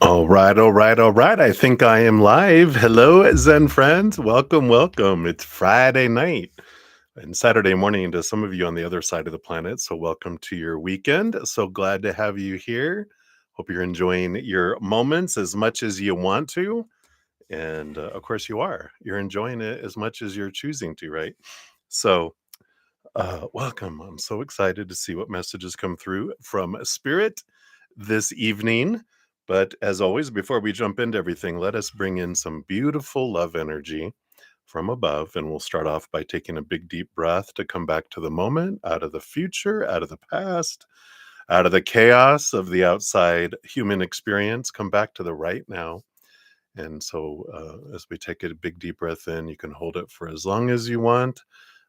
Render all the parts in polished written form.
All right, all right, all right. I think I am live. Hello, Zen friends. Welcome, welcome. It's Friday night and Saturday morning to some of you on the other side of the planet. So, welcome to your weekend. So glad to have you here. Hope you're enjoying your moments as much as you want to. And of course, you are. You're enjoying it as much as you're choosing to, right? So, welcome. I'm so excited to see what messages come through from Spirit this evening. But as always, before we jump into everything, let us bring in some beautiful love energy from above. And we'll start off by taking a big, deep breath to come back to the moment, out of the future, out of the past, out of the chaos of the outside human experience. Come back to the right now. And so, as we take a big, deep breath in, you can hold it for as long as you want.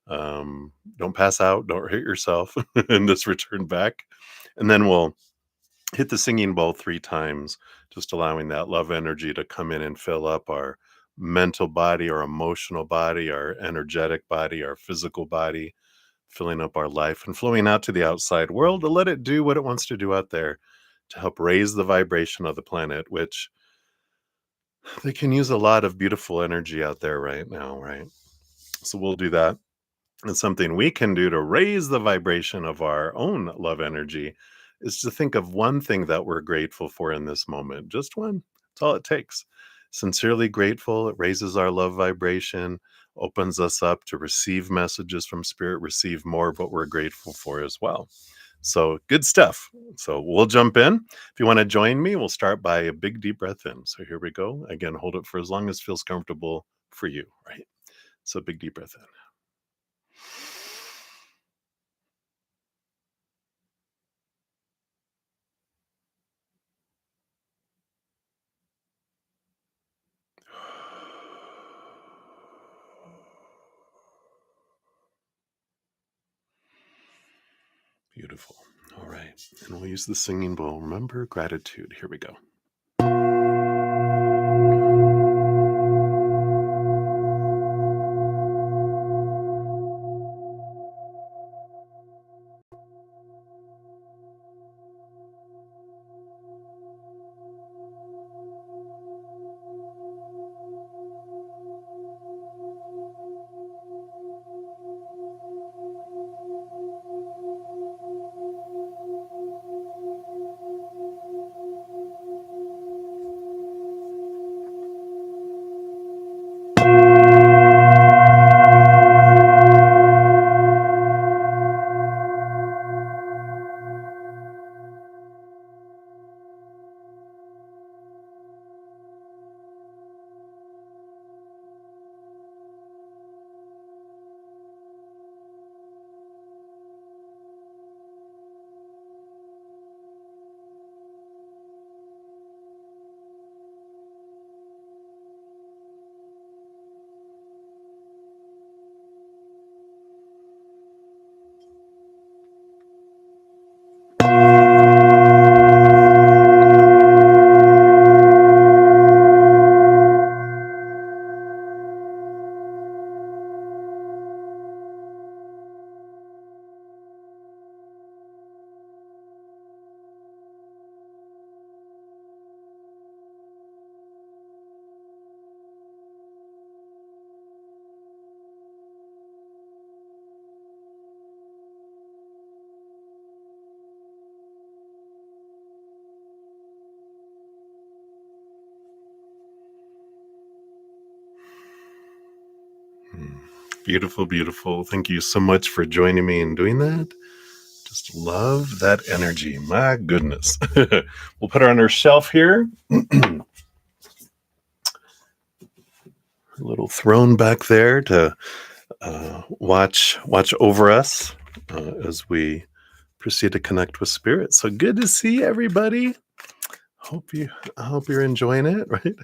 Don't pass out, don't hurt yourself, and just return back. And then we'll hit the singing bowl 3 times, just allowing that love energy to come in and fill up our mental body, our emotional body, our energetic body, our physical body, filling up our life and flowing out to the outside world to let it do what it wants to do out there to help raise the vibration of the planet, which they can use a lot of beautiful energy out there right now, right? So we'll do that. And something we can do to raise the vibration of our own love energy is to think of one thing that we're grateful for in this moment. Just one. That's all it takes. Sincerely grateful. It raises our love vibration, opens us up to receive messages from spirit, receive more of what we're grateful for as well. So good stuff. So we'll jump in. If you want to join me, we'll start by a big deep breath in. So here we go. Again, hold it for as long as feels comfortable for you, right? So big deep breath in. Beautiful. All right. And we'll use the singing bowl. Remember gratitude. Here we go. Hmm. Beautiful, beautiful. Thank you so much for joining me in doing that. Just love that energy. My goodness. We'll put her on her shelf here. A little throne back there to watch over us as we proceed to connect with spirit. So good to see everybody. Hope you I hope you're enjoying it, right?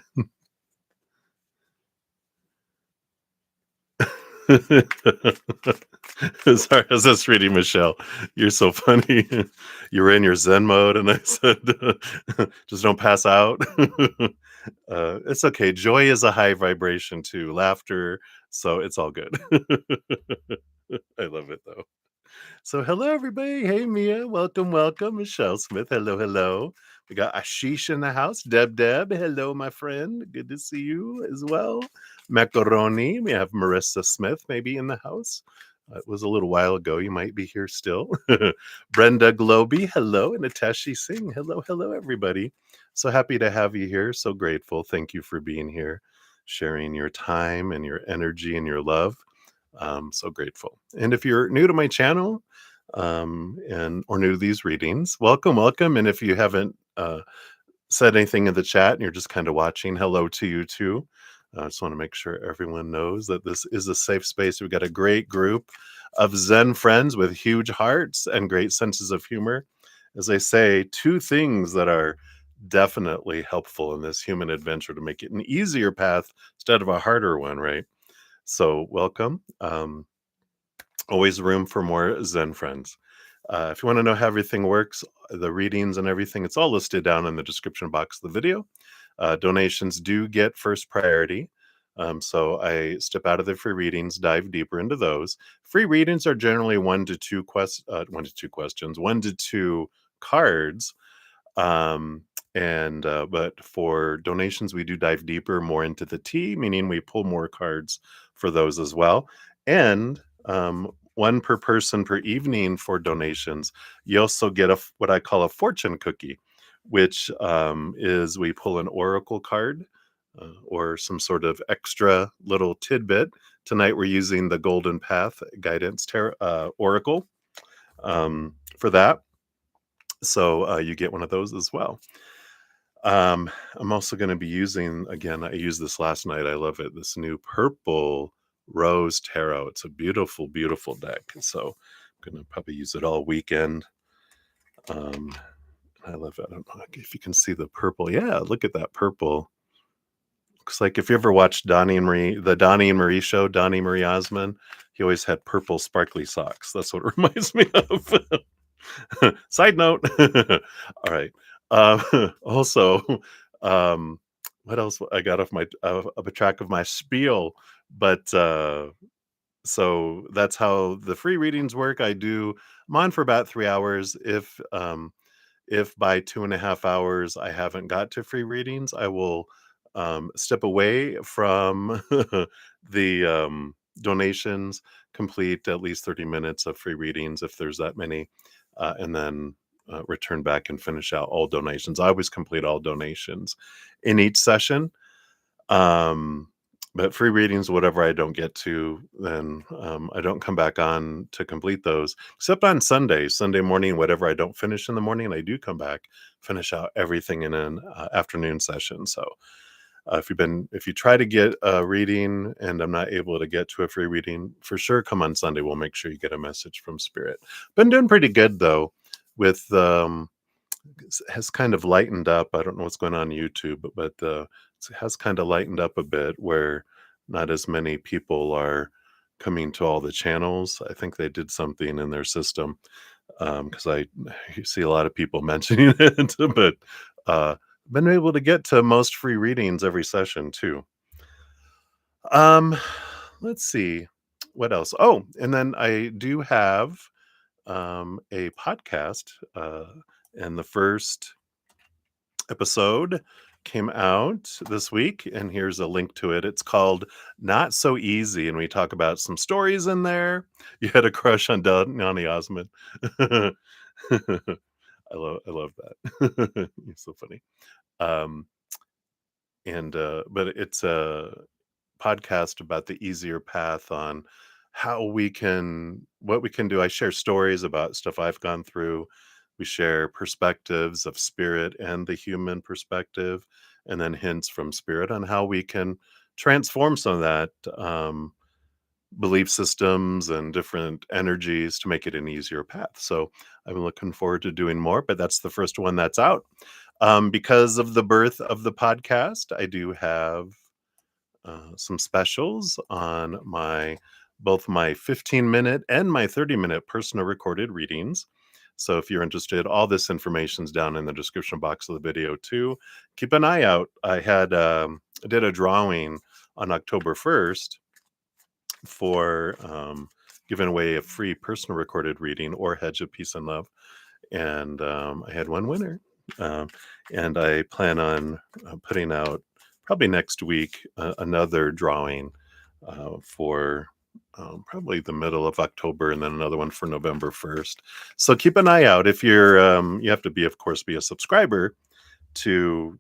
Sorry, I was just reading Michelle. You're so funny. You were in your Zen mode, and I said, just don't pass out. It's okay. Joy is a high vibration too, laughter. So it's all good. I love it though. So, hello, everybody. Hey, Mia. Welcome, welcome. Michelle Smith. Hello, hello. We got Ashish in the house. Deb. Hello, my friend. Good to see you as well. Macaroni. We have Marissa Smith maybe in the house. It was a little while ago. You might be here still. Brenda Globy. Hello. And Nateshi Singh. Hello, everybody. So happy to have you here. So grateful. Thank you for being here, sharing your time and your energy and your love. So grateful. And if you're new to my channel, and or new to these readings, welcome. And if you haven't said anything in the chat and you're just kind of watching, hello to you too. I just want to make sure everyone knows that this is a safe space. We've got a great group of Zen friends with huge hearts and great senses of humor. As I say, two things that are definitely helpful in this human adventure to make it an easier path instead of a harder one, right? So welcome. Always room for more Zen friends. If you want to know how everything works, the readings and everything, it's all listed down in the description box of the video. Donations do get first priority. So I step out of the free readings, dive deeper into those. Free readings are generally 1 to 2 questions, 1 to 2 cards. But for donations, we do dive deeper, more into the tea, meaning we pull more cards for those as well. And one per person per evening for donations. You also get what I call a fortune cookie, which is we pull an oracle card or some sort of extra little tidbit. Tonight we're using the Golden Path Guidance Oracle for that. So you get one of those as well. I'm also going to be using, again, I used this last night. I love it. This new purple rose tarot. It's a beautiful, beautiful deck. So I'm going to probably use it all weekend. I love it. I don't know if you can see the purple. Yeah, look at that purple. Looks like if you ever watched the Donnie and Marie show, Donnie Marie Osmond, he always had purple sparkly socks. That's what it reminds me of. Side note. All right. Also, what else I got off a track of my spiel, but so that's how the free readings work. I'm on for about 3 hours. If by 2.5 hours I haven't got to free readings, I will step away from the donations, complete at least 30 minutes of free readings if there's that many, and then return back and finish out all donations. I always complete all donations in each session. But free readings, whatever I don't get to, then I don't come back on to complete those, except on Sunday morning, whatever I don't finish in the morning, I do come back, finish out everything in an afternoon session. So if you try to get a reading and I'm not able to get to a free reading, for sure, come on Sunday. We'll make sure you get a message from Spirit. Been doing pretty good though with has kind of lightened up. I don't know what's going on YouTube, but it has kind of lightened up a bit where not as many people are coming to all the channels. I think they did something in their system because I see a lot of people mentioning it, but been able to get to most free readings every session too. Let's see what else. Oh, and then I do have a podcast, and the first episode came out this week, and here's a link to it. It's called Not So Easy, and we talk about some stories in there. You had a crush on Donny Osmond. I love that. You're so funny. But it's a podcast about the easier path on what we can do. I share stories about stuff I've gone through. We share perspectives of spirit and the human perspective, and then hints from spirit on how we can transform some of that belief systems and different energies to make it an easier path. So I'm looking forward to doing more, but that's the first one that's out. Because of the birth of the podcast, I do have some specials on both my 15-minute and my 30-minute personal recorded readings. So if you're interested, all this information's down in the description box of the video too. Keep an eye out. I did a drawing on October 1st for giving away a free personal recorded reading or Hedge of Peace and Love. And I had one winner. Um, and I plan on putting out probably next week another drawing for probably the middle of October, and then another one for November 1st. So keep an eye out. If you're, you have to be, of course, be a subscriber to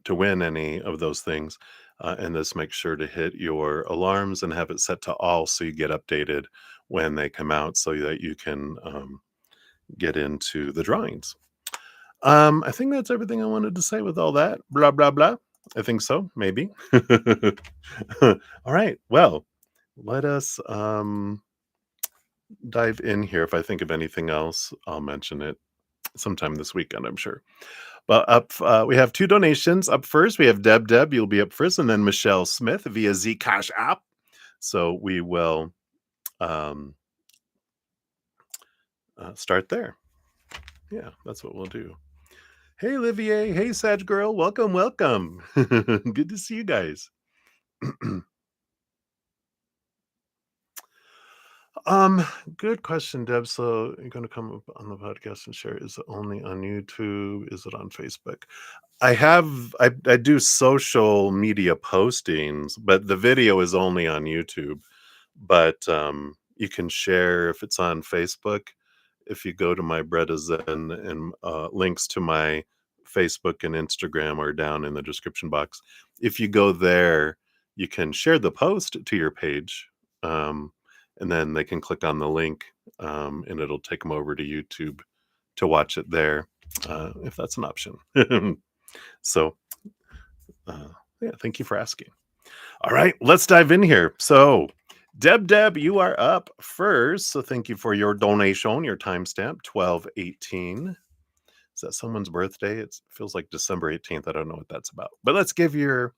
win any of those things. And this make sure to hit your alarms and have it set to all so you get updated when they come out so that you can get into the drawings. I think that's everything I wanted to say with all that. Blah, blah, blah. I think so, maybe. All right. Well, let us dive in here. If I think of anything else, I'll mention it sometime this weekend, I'm sure. But we have two donations. Up first, we have Deb. You'll be up first, and then Michelle Smith via Zcash app. So we will start there. Yeah, that's what we'll do. Hey, Olivier. Hey, Sag Girl. Welcome, welcome. Good to see you guys. Good question, Deb. So you're going to come up on the podcast and share. Is it only on YouTube? Is it on Facebook? I do social media postings, but the video is only on YouTube. But you can share if it's on Facebook. If you go to my Bretta Zen, and links to my Facebook and Instagram are down in the description box. If you go there, you can share the post to your page, and then they can click on the link, and it'll take them over to YouTube to watch it there, if that's an option. So, yeah, thank you for asking. All right, let's dive in here. So, Deb, you are up first. So, thank you for your donation, your timestamp, 12/18. Is that someone's birthday? It feels like December 18th. I don't know what that's about. But let's give your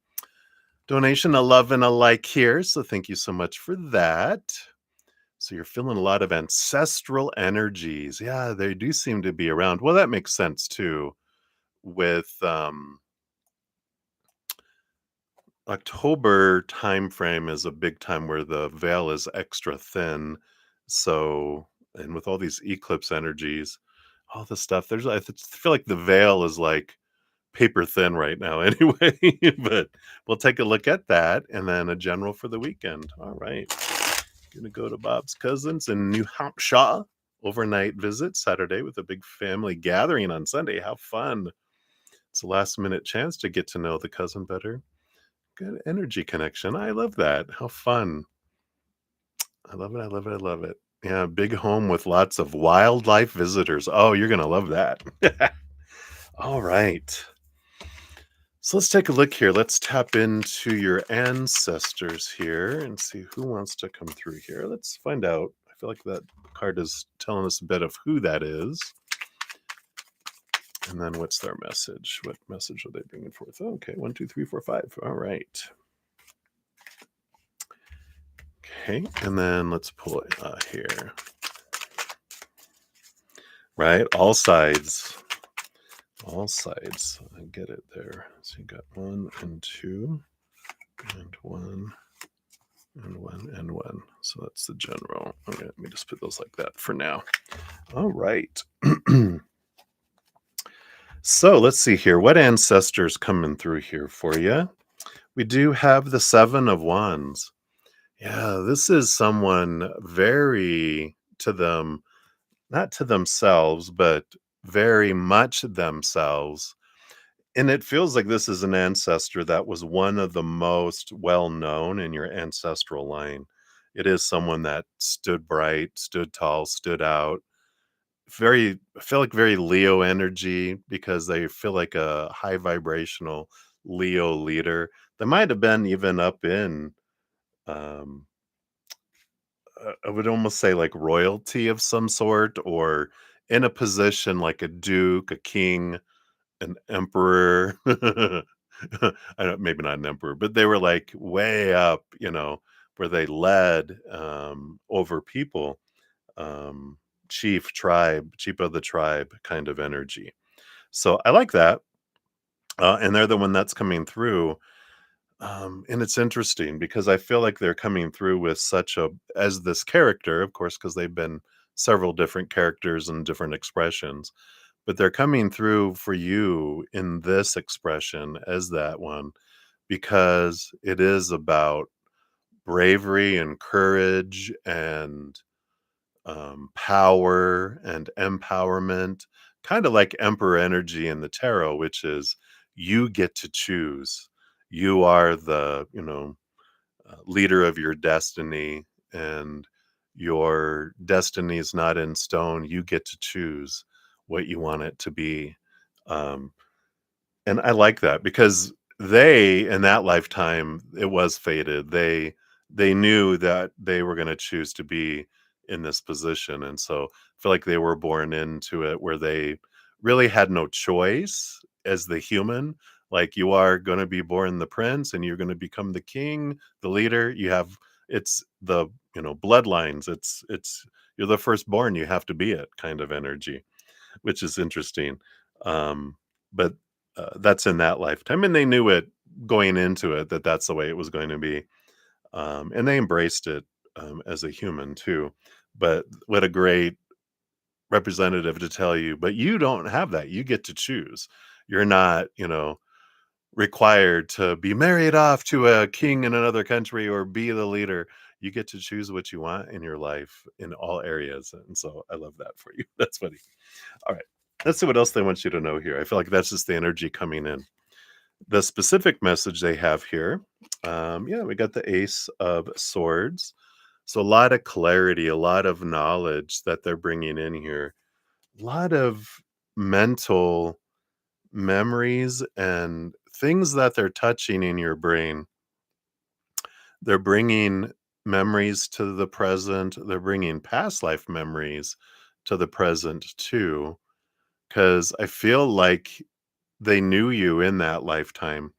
donation a love and a like here. So, thank you so much for that. So, you're feeling a lot of ancestral energies. Yeah, they do seem to be around. Well, that makes sense too with October timeframe is a big time where the veil is extra thin. So, and with all these eclipse energies, all this stuff, I feel like the veil is like paper thin right now anyway. But we'll take a look at that and then a general for the weekend. All right. Gonna go to Bob's cousins in New Hampshire. Overnight visit Saturday with a big family gathering on Sunday. How fun. It's a last minute chance to get to know the cousin better. Good energy connection. I love that. How fun. I love it. I love it. I love it. Yeah, big home with lots of wildlife visitors. Oh, you're going to love that. All right. So let's take a look here. Let's tap into your ancestors here and see who wants to come through here. Let's find out. I feel like that card is telling us a bit of who that is. And then what's their message? What message are they bringing forth? Okay, 1, 2, 3, 4, 5. All right. Okay, and then let's pull it here. Right, all sides. All sides. I get it there. So you got 1 and 2 and 1 and 1 and 1. So that's the general. Okay, let me just put those like that for now. All right. So let's see here. What ancestors coming through here for you? We do have the 7 of Wands. Yeah, this is someone very to them, not to themselves, but very much themselves. And it feels like this is an ancestor that was one of the most well known in your ancestral line. It is someone that stood bright, stood tall, stood out. I feel like very Leo energy because they feel like a high vibrational Leo leader. They might have been even up in um I would almost say like royalty of some sort, or in a position like a duke, a king, an emperor. I don't, maybe not an emperor, but they were like way up, where they led over people, chief of the tribe kind of energy. So I like that. And they're the one that's coming through. And it's interesting because I feel like they're coming through with such a as this character, of course, because they've been several different characters and different expressions, but they're coming through for you in this expression as that one because it is about bravery and courage and power and empowerment, kind of like Emperor energy in the tarot, which is you get to choose. You are the, leader of your destiny, and your destiny is not in stone. You get to choose what you want it to be. Um, and I like that because they in that lifetime, it was fated. They knew that they were gonna choose to be in this position, and so I feel like they were born into it where they really had no choice as the human. Like, you are gonna be born the prince, and you're gonna become the king, the leader. You have it's the, bloodlines. It's you're the firstborn, you have to be it kind of energy, which is interesting. Um, but that's in that lifetime, and they knew it going into it that that's the way it was going to be, and they embraced it as a human too. But what a great representative to tell you, but you don't have that. You get to choose. You're not, required to be married off to a king in another country or be the leader. You get to choose what you want in your life in all areas, and so I love that for you. That's funny. All right. Let's see what else they want you to know here. I feel like that's just the energy coming in. The specific message they have here. Yeah, we got the Ace of Swords. So a lot of clarity, a lot of knowledge that they're bringing in here. A lot of mental memories and things that they're touching in your brain. They're bringing memories to the present. They're bringing past life memories to the present too. Because I feel like they knew you in that lifetime,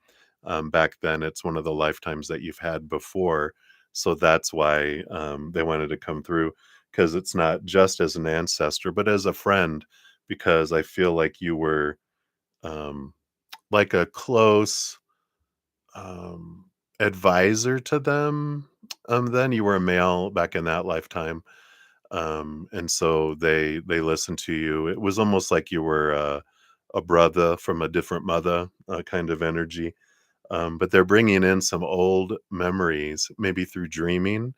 back then. It's one of the lifetimes that you've had before, so that's why, they wanted to come through. Because it's not just as an ancestor, but as a friend, because I feel like you were, um, like a close, advisor to them, then. You were a male back in that lifetime, and so they listened to you. It was almost like you were a brother from a different mother, kind of energy. But they're bringing in some old memories, maybe through dreaming,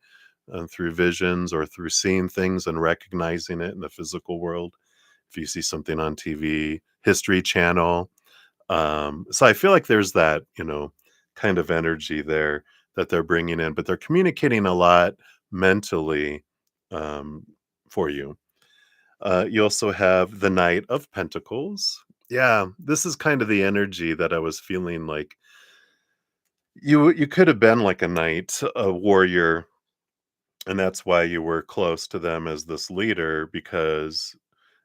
through visions, or through seeing things and recognizing it in the physical world. If you see something on TV, History Channel. So I feel like there's that, kind of energy there that they're bringing in, but they're communicating a lot mentally, um, for you. You also have the Knight of Pentacles. Yeah, this is kind of the energy that I was feeling like you could have been like a knight, a warrior, and that's why you were close to them as this leader, because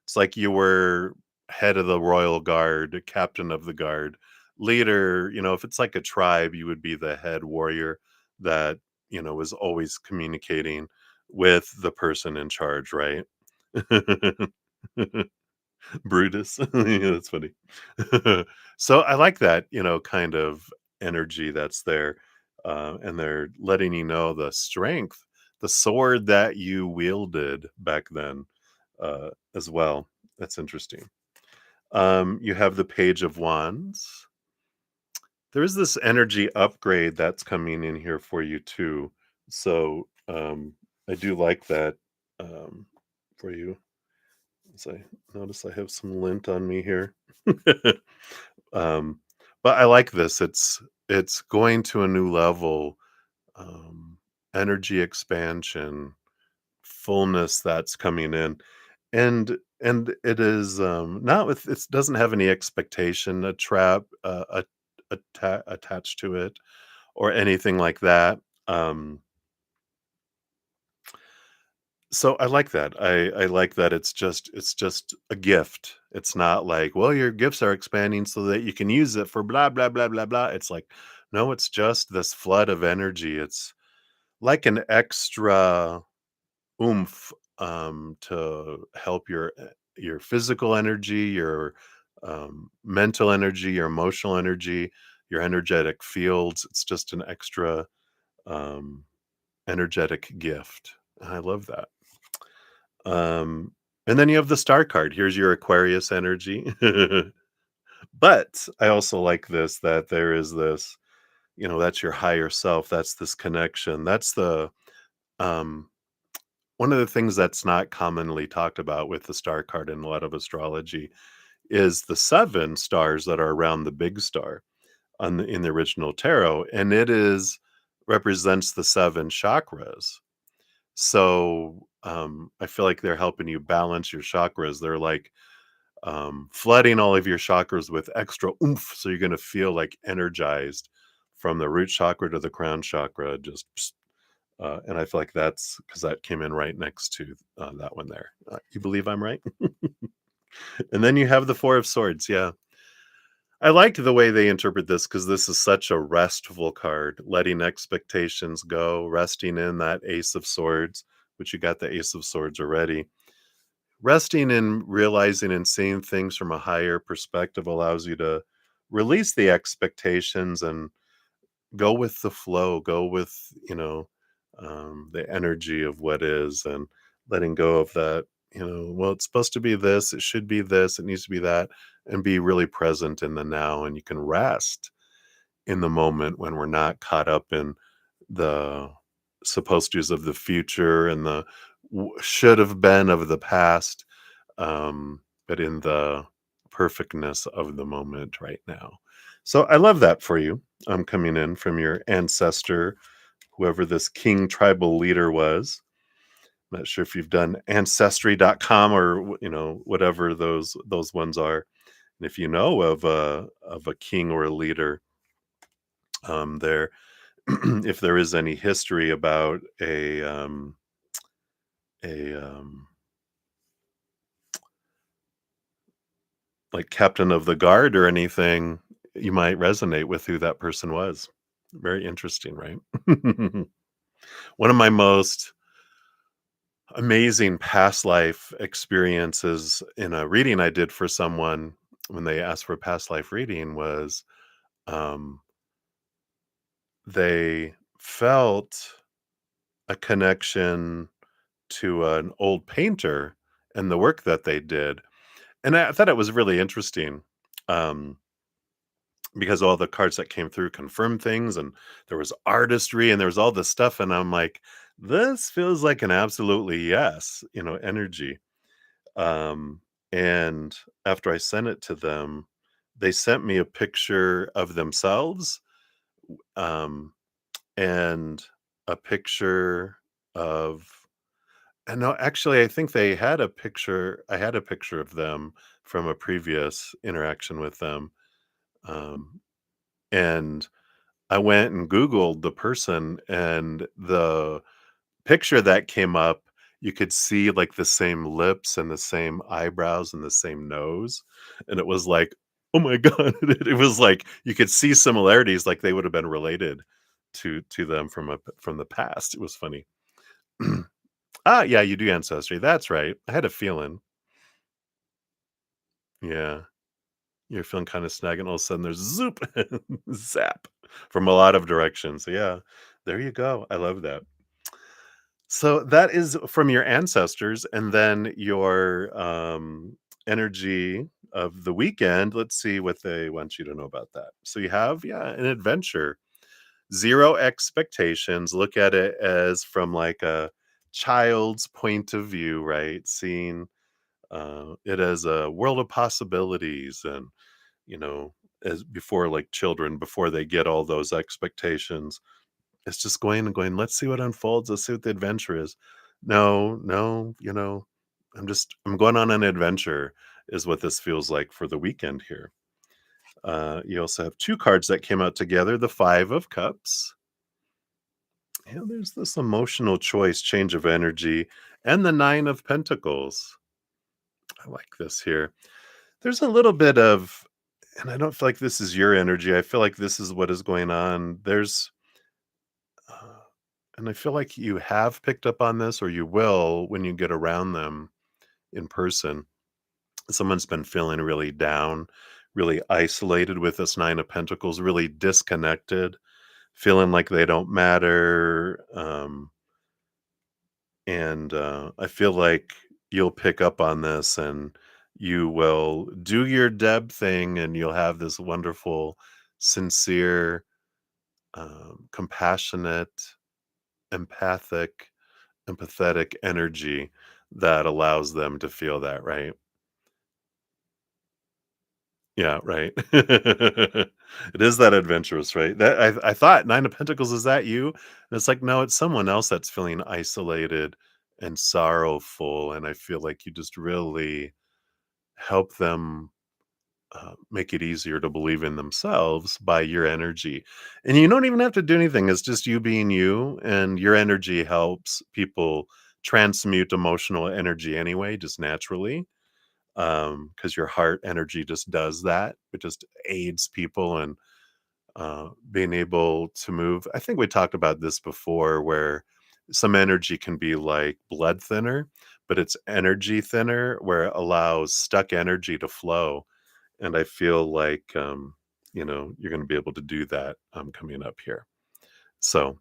it's like you were head of the royal guard, captain of the guard, leader. If it's like a tribe, you would be the head warrior that, was always communicating with the person in charge, right? Brutus. Yeah, that's funny. So I like that, kind of energy that's there. And they're letting you know the strength, the sword that you wielded back then, as well. That's interesting. You have the Page of Wands. There's this energy upgrade that's coming in here for you too. So I do like that, for you. As I notice I have some lint on me here. um, but I like this. It's going to a new level, um, energy expansion, fullness that's coming in. And it is, not with it doesn't have any expectation, a trap, attached to it or anything like that. Um, So I like that. I like that it's just a gift. It's not like, well, your gifts are expanding so that you can use it for blah blah blah blah blah. It's like, no, it's just this flood of energy. It's like an extra oomph, to help your physical energy, your mental energy, your emotional energy, your energetic fields. It's just an extra um, energetic gift. I love that. Um, and then you have the star card. Here's your Aquarius energy. But I also like this, that there is this, that's your higher self. That's this connection. That's um, one of the things that's not commonly talked about with the star card in a lot of astrology is the seven stars that are around the big star in the original tarot. And it is represents the seven chakras. So I feel like they're helping you balance your chakras. They're like flooding all of your chakras with extra oomph. So you're going to feel like energized from the root chakra to the crown chakra. Just, and I feel like that's because that came in right next to that one there. You believe I'm right? And then you have the Four of Swords. Yeah. I like the way they interpret this because this is such a restful card, letting expectations go, resting in that Ace of Swords, which you got the Ace of Swords already. Resting in realizing and seeing things from a higher perspective allows you to release the expectations and go with the flow, go with, the energy of what is, and letting go of that, well, it's supposed to be this, it should be this, it needs to be that, and be really present in the now. And you can rest in the moment when we're not caught up in the supposed to's of the future and the should have been of the past, but in the perfectness of the moment right now. So I love that for you. I'm coming in from your ancestor, whoever this king tribal leader was. I'm not sure if you've done ancestry.com or whatever those ones are. And if you know of a king or a leader there, if there is any history about a like captain of the guard or anything, you might resonate with who that person was. Very interesting, right? One of my most amazing past life experiences in a reading I did for someone when they asked for a past life reading was um, they felt a connection to an old painter and the work that they did. And I thought it was really interesting. Um, because all the cards that came through confirmed things, and there was artistry and there was all this stuff, and I'm like, this feels like an absolutely yes, energy. And after I sent it to them, they sent me a picture of themselves, um and a picture of, and no, actually I think they had a picture, I had a picture of them from a previous interaction with them. Um and I went and Googled the person, and the picture that came up, you could see like the same lips and the same eyebrows and the same nose. And it was like, oh my God. It was like you could see similarities, like they would have been related to them from the past. It was funny. Ah, yeah, you do ancestry. That's right. I had a feeling. Yeah. You're feeling kind of snag, and all of a sudden there's zoop, zap from a lot of directions. So yeah, there you go. I love that. So that is from your ancestors, and then your energy of the weekend. Let's see what they want you to know about that. So you have, yeah, an adventure, zero expectations. Look at it as from like a child's point of view, right? Seeing it as a world of possibilities, and you know, as before, like children, before they get all those expectations, it's just going and going, let's see what unfolds. Let's see what the adventure is. No, no, I'm going on an adventure is what this feels like for the weekend here. You also have two cards that came out together, the Five of Cups. Yeah, there's this emotional choice, change of energy, and the Nine of Pentacles. I like this here. There's a little bit of, and I don't feel like this is your energy. I feel like this is what is going on. Uh, and I feel like you have picked up on this, or you will when you get around them in person. Someone's been feeling really down, really isolated with this Nine of Pentacles, really disconnected, feeling like they don't matter. And I feel like you'll pick up on this and you will do your Deb thing and you'll have this wonderful, sincere, compassionate, empathic, empathetic energy that allows them to feel that, right? Yeah, right. It is that adventurous, right? That I thought Nine of Pentacles, is that you? And it's like, no, it's someone else that's feeling isolated and sorrowful, and I feel like you just really help them, make it easier to believe in themselves by your energy. And you don't even have to do anything, it's just you being you, and your energy helps people transmute emotional energy anyway, just naturally, because your heart energy just does that. It just aids people and being able to move. I think we talked about this before, where some energy can be like blood thinner, but it's energy thinner where it allows stuck energy to flow. And I feel like, you're going to be able to do that, coming up here. So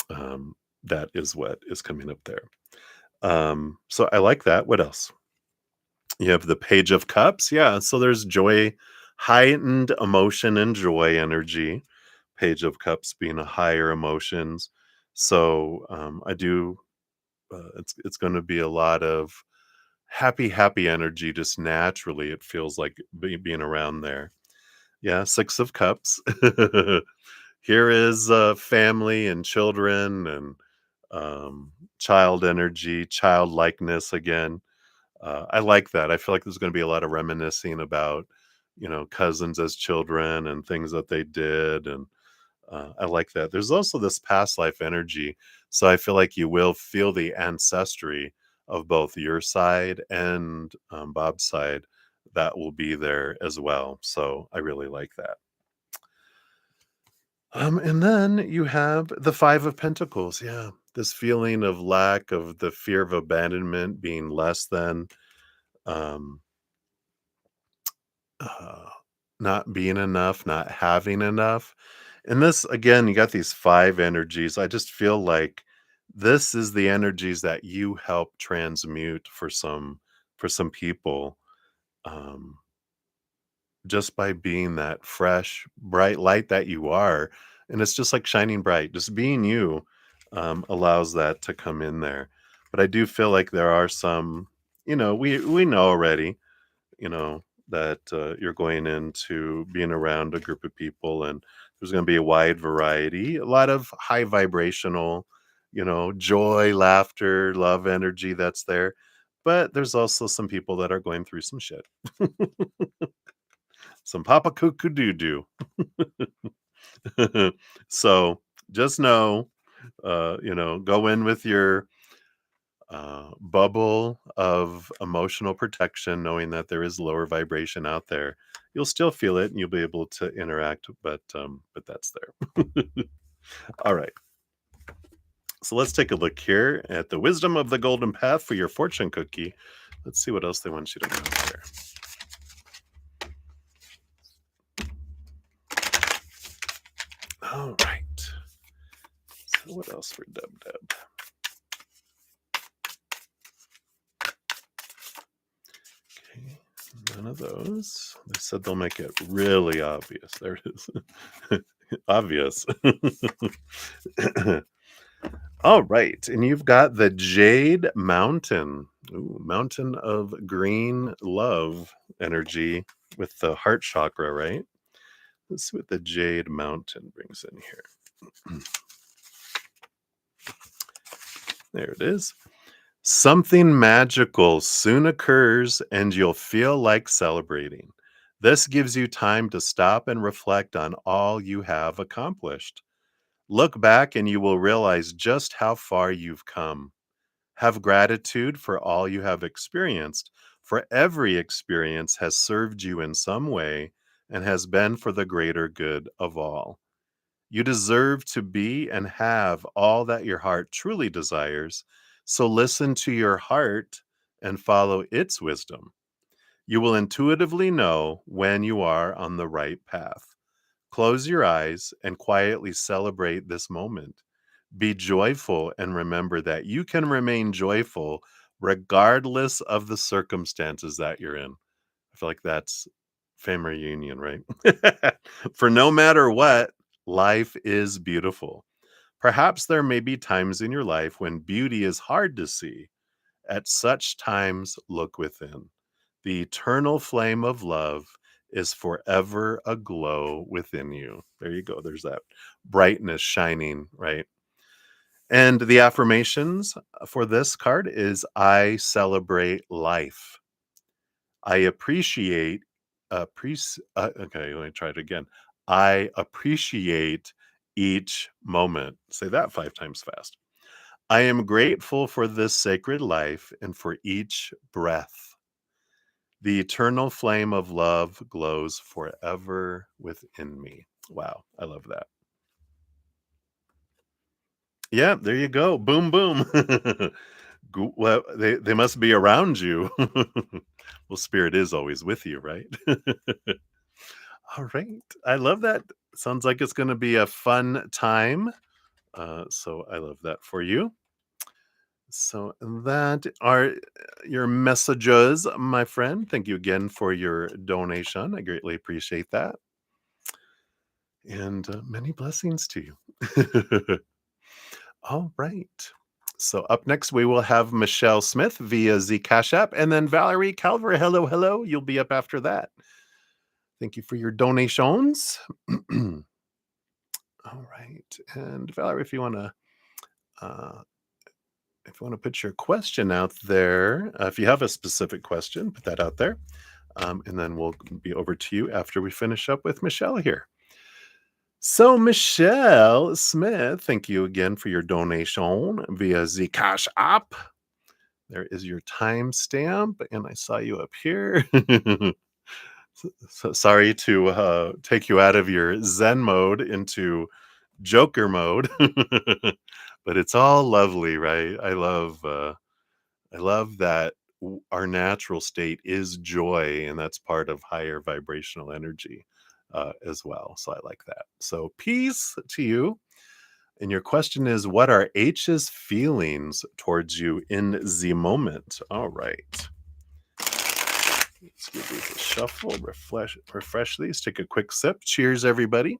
um, that is what is coming up there. So I like that. What else? You have the Page of Cups. Yeah, so there's joy, heightened emotion and joy energy. Page of Cups being a higher emotions. So I do. It's going to be a lot of happy energy. Just naturally, it feels like being around there. Yeah, Six of Cups. Here is family and children and child energy, childlikeness again. I like that. I feel like there's going to be a lot of reminiscing about, cousins as children and things that they did, and I like that. There's also this past life energy, so I feel like you will feel the ancestry of both your side and Bob's side. That will be there as well. So I really like that. And then you have the Five of Pentacles. Yeah, this feeling of lack, of the fear of abandonment, being less than. Um, uh, Not being enough, not having enough. And this, again, you got these five energies. I just feel like this is the energies that you help transmute for some people, um, just by being that fresh, bright light that you are. And it's just like shining bright. Just being you allows that to come in there. But I do feel like there are some, we know already, that you're going into being around a group of people, and there's going to be a wide variety, a lot of high vibrational, joy, laughter, love energy that's there. But there's also some people that are going through some shit, some papa cuckoo doo doo. So just know, go in with your bubble of emotional protection, knowing that there is lower vibration out there. You'll still feel it, and you'll be able to interact, but that's there. All right. So let's take a look here at the wisdom of the golden path for your fortune cookie. Let's see what else they want you to know here. All right. So what else for Deb Deb? Okay. None of those. They said they'll make it really obvious. There it is. Obvious. All right. And you've got the Jade Mountain. Ooh, mountain of green love energy with the heart chakra, right? Let's see what the Jade Mountain brings in here. There it is. Something magical soon occurs and you'll feel like celebrating. This gives you time to stop and reflect on all you have accomplished. Look back and you will realize just how far you've come. Have gratitude for all you have experienced, for every experience has served you in some way and has been for the greater good of all. You deserve to be and have all that your heart truly desires. So listen to your heart and follow its wisdom. You will intuitively know when you are on the right path. Close your eyes and quietly celebrate this moment. Be joyful and remember that you can remain joyful regardless of the circumstances that you're in. I feel like that's family reunion, right? For no matter what, life is beautiful. Perhaps there may be times in your life when beauty is hard to see. At such times, look within. The eternal flame of love is forever aglow within you. There you go. There's that brightness shining, right? And the affirmations for this card is I celebrate life. I appreciate okay, let me try it again. I appreciate each moment. Say that 5 times fast. I am grateful for this sacred life and for each breath. The eternal flame of love glows forever within me. Wow, I love that. Yeah, there you go. Boom, boom. Well, they must be around you. Well, spirit is always with you, right? All right. I love that. Sounds like it's going to be a fun time. So I love that for you. So that are your messages, my friend. Thank you again for your donation. I greatly appreciate that. And many blessings to you. All right. So up next, we will have Michelle Smith via Z Cash App, and then Valerie Calvary. Hello, hello. You'll be up after that. Thank you for your donations. All right. And Valerie, uh, if you want to put your question out there, if you have a specific question, put that out there. And then we'll be over to you after we finish up with Michelle here. So, Michelle Smith, thank you again for your donation via Zcash app. There is your timestamp, and I saw you up here. So sorry to take you out of your Zen mode into Joker mode, but it's all lovely, right? I love that our natural state is joy, and that's part of higher vibrational energy as well. So I like that. So peace to you. And your question is, what are H's feelings towards you in the moment? All right. Let's give these a shuffle, refresh these, take a quick sip. Cheers, everybody.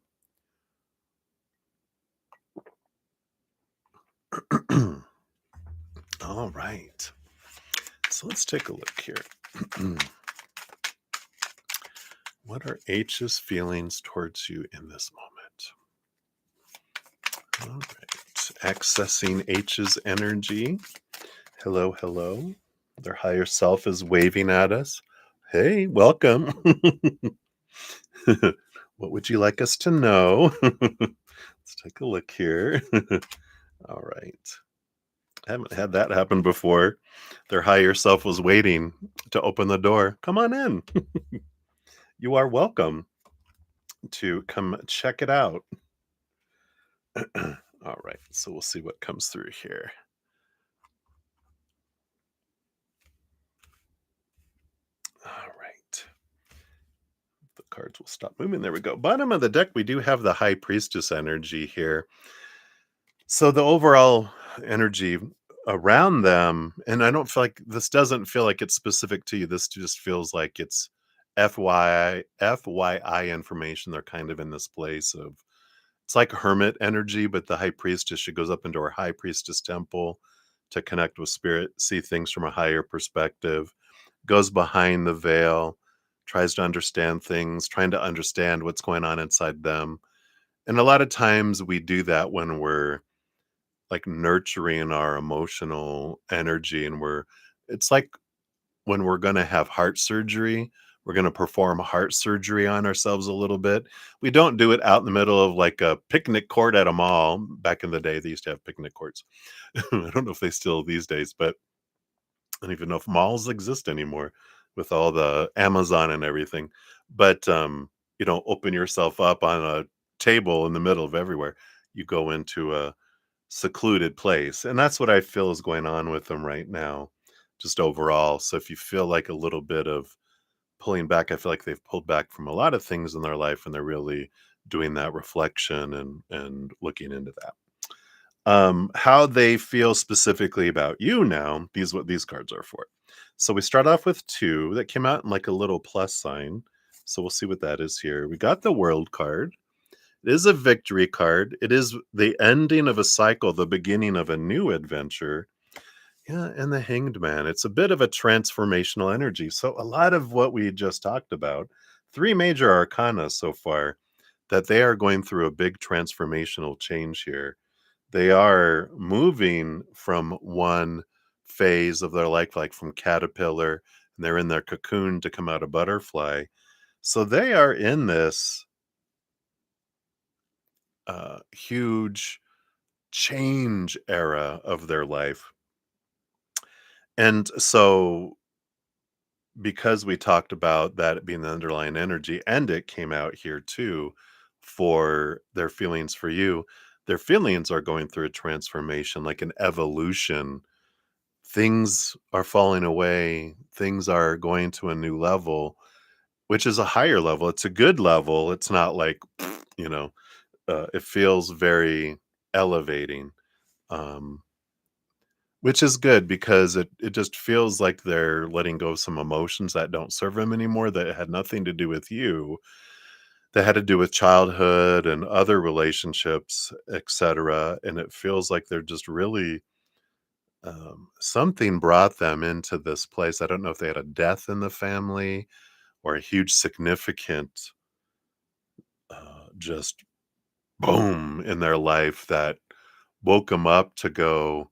All right. So let's take a look here. What are H's feelings towards you in this moment? All right. Accessing H's energy. Hello, hello. Their higher self is waving at us. Hey, welcome. What would you like us to know? Let's take a look here. All right. I haven't had that happen before. Their higher self was waiting to open the door. Come on in. You are welcome to come check it out. All right. So we'll see what comes through here. All right. The cards will stop moving. There we go. Bottom of the deck, we do have the High Priestess energy here. So the overall energy around them, and I don't feel like this doesn't feel like it's specific to you. This just feels like it's FYI information. They're kind of in this place of it's like hermit energy, but the high priestess, she goes up into her high priestess temple to connect with spirit, see things from a higher perspective, goes behind the veil, tries to understand things, trying to understand what's going on inside them. And a lot of times we do that when we're like nurturing our emotional energy and it's like when we're going to have heart surgery, we're going to perform heart surgery on ourselves a little bit. We don't do it out in the middle of like a picnic court at a mall. Back in the day, they used to have picnic courts. I don't know if they still these days, but I don't even know if malls exist anymore with all the Amazon and everything. But open yourself up on a table in the middle of everywhere. You go into a secluded place. And that's what I feel is going on with them right now, just overall. So if you feel like a little bit of pulling back. I feel like they've pulled back from a lot of things in their life, and they're really doing that reflection and looking into that. How they feel specifically about you now, these what these cards are for. So we start off with two that came out in like a little plus sign. So we'll see what that is here. We got the world card. It is a victory card. It is the ending of a cycle, the beginning of a new adventure. Yeah, and the Hanged Man. It's a bit of a transformational energy. So a lot of what we just talked about, three major arcana so far, that they are going through a big transformational change here. They are moving from one phase of their life, like from caterpillar, and they're in their cocoon to come out a butterfly. So they are in this huge change era of their life. And so, because we talked about that being the underlying energy, and it came out here too for their feelings for you, their feelings are going through a transformation, like an evolution. Things are falling away, things are going to a new level, which is a higher level. It's a good level. It's not like, you know, it feels very elevating. Um, which is good because it just feels like they're letting go of some emotions that don't serve them anymore, that had nothing to do with you, that had to do with childhood and other relationships, etcetera, and it feels like they're just really, something brought them into this place. I don't know if they had a death in the family or a huge significant, just boom in their life that woke them up to go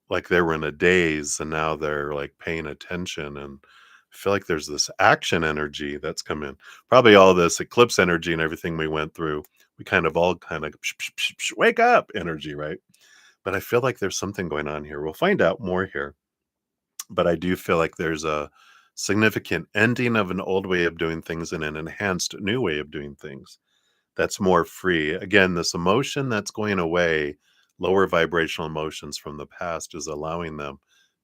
like they were in a daze, and now they're like paying attention, and I feel like there's this action energy that's come in. Probably all this eclipse energy and everything we went through. We kind of all kind of wake up energy, right? But I feel like there's something going on here. We'll find out more here. But I do feel like there's a significant ending of an old way of doing things and an enhanced new way of doing things that's more free. Again, this emotion that's going away, lower vibrational emotions from the past, is allowing them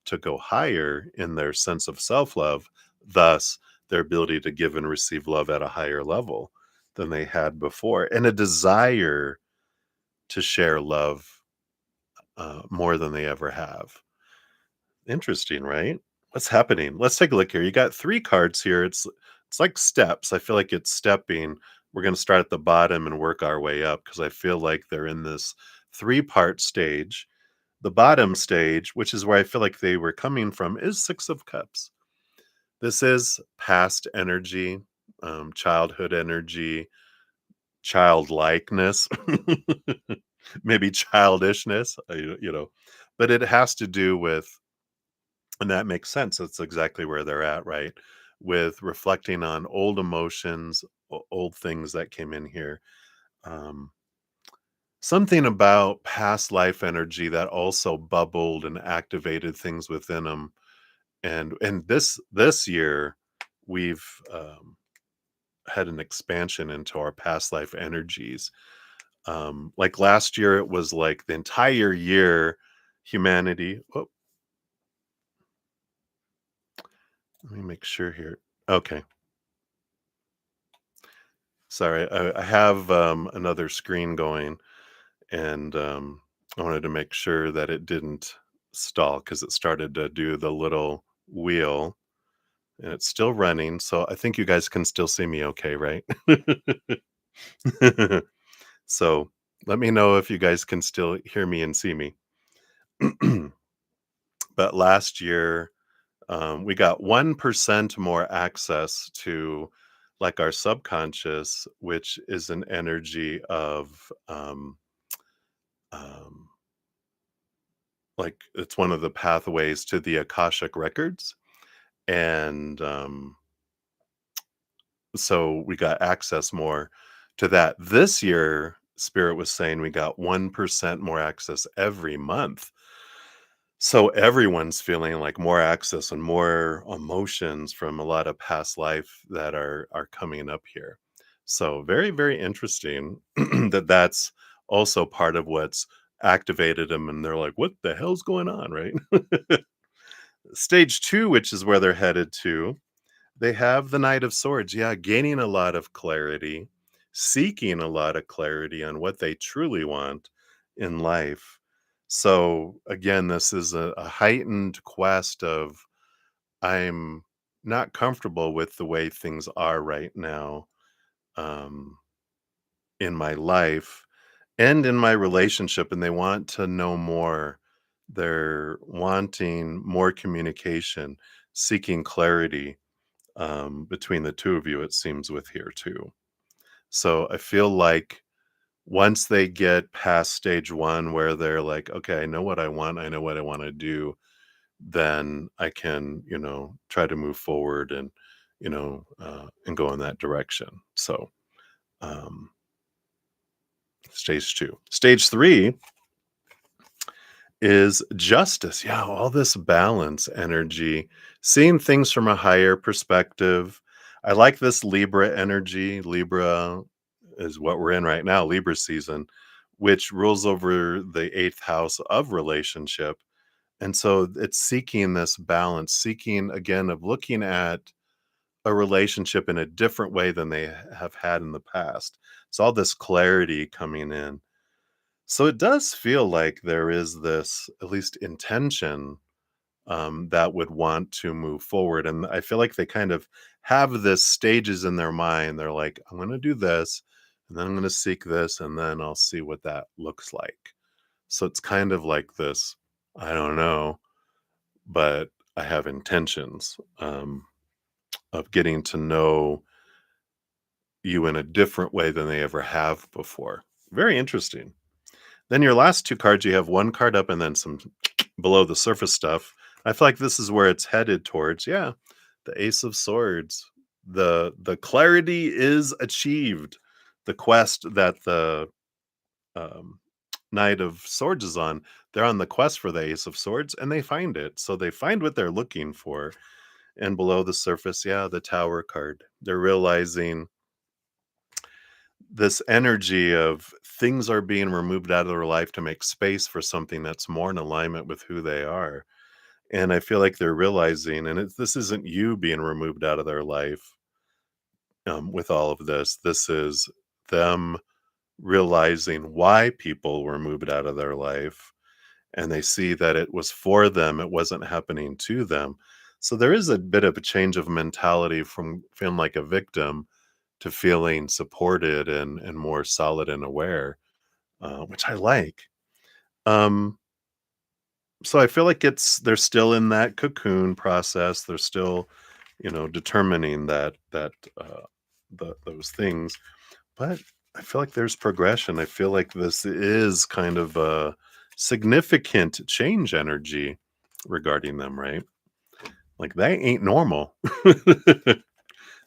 to go higher in their sense of self love, thus, their ability to give and receive love at a higher level than they had before, and a desire to share love more than they ever have. Interesting, right? What's happening? Let's take a look here. You got 3 cards here. It's like steps. I feel like it's stepping. We're gonna start at the bottom and work our way up because I feel like they're in this three-part stage. The bottom stage, which is where I feel like they were coming from, is 6 of Cups. This is past energy, childhood energy, childlikeness, maybe childishness, but it has to do with, and that makes sense. That's exactly where they're at, right? With reflecting on old emotions, old things that came in here. Um, Something about past life energy that also bubbled and activated things within them. And this year, we've had an expansion into our past life energies. Like last year, it was like the entire year, humanity. Oh, let me make sure here. Okay. Sorry, I have, another screen going, and, I wanted to make sure that it didn't stall because it started to do the little wheel, and it's still running, so I think you guys can still see me okay, right? So, let me know if you guys can still hear me and see me. But last year, we got 1% more access to, like, our subconscious, which is an energy of, um, like, it's one of the pathways to the Akashic records, and, so we got access more to that. This year, Spirit was saying we got 1% more access every month. So everyone's feeling like more access and more emotions from a lot of past life that are coming up here. So very, very interesting that that's also part of what's activated them, and they're like, "What the hell's going on?" Right? Stage 2, which is where they're headed to, They have the Knight of Swords, yeah, gaining a lot of clarity, seeking a lot of clarity on what they truly want in life. So, again, this is a heightened quest of I'm not comfortable with the way things are right now, um, in my life and in my relationship, and they want to know more. They're wanting more communication, seeking clarity between the two of you, it seems, with here too. So I feel like once they get past stage one, where they're like, okay, I know what I want, I know what I want to do, then I can, try to move forward and, and go in that direction. So, um, stage two. Stage three is justice. Yeah, all this balance energy, seeing things from a higher perspective. I like this Libra energy. Libra is what we're in right now, Libra season, which rules over the eighth house of relationship. And so it's seeking this balance, seeking again of looking at a relationship in a different way than they have had in the past. It's all this clarity coming in, so it does feel like there is this, at least intention, that would want to move forward. And I feel like they kind of have this stages in their mind. They're like, I'm going to do this, and then I'm going to seek this, and then I'll see what that looks like. So it's kind of like this, I don't know, but I have intentions of getting to know you in a different way than they ever have before. Very interesting. Then your last two cards, you have one card up and then some below the surface stuff. I feel like this is where it's headed towards. Yeah, the Ace of Swords. The clarity is achieved. The quest that the um, Knight of Swords is on, they're on the quest for the Ace of Swords and they find it. So they find what they're looking for. And below the surface, yeah, the Tower card. They're realizing this energy of things are being removed out of their life to make space for something that's more in alignment with who they are. And I feel like they're realizing, and this isn't you being removed out of their life with all of this. This is them realizing why people were moved out of their life. And they see that it was for them, it wasn't happening to them. So there is a bit of a change of mentality from feeling like a victim to feeling supported and more solid and aware, which I like. Um, so I feel like they're still in that cocoon process. They're still, determining those things. But I feel like there's progression. I feel like this is kind of a significant change energy regarding them, right? Like they ain't normal.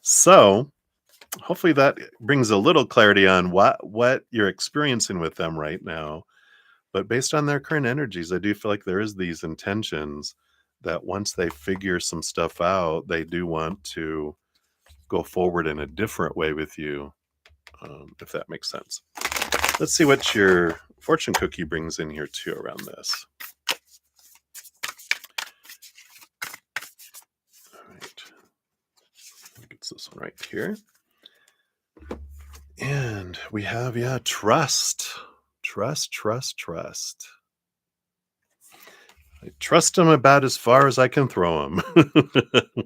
So hopefully that brings a little clarity on what you're experiencing with them right now. But based on their current energies, I do feel like there is these intentions that once they figure some stuff out, they do want to go forward in a different way with you, if that makes sense. Let's see what your fortune cookie brings in here too around this. All right. Gets this one right here. And we have, yeah, trust. Trust, trust, trust. I trust him about as far as I can throw him.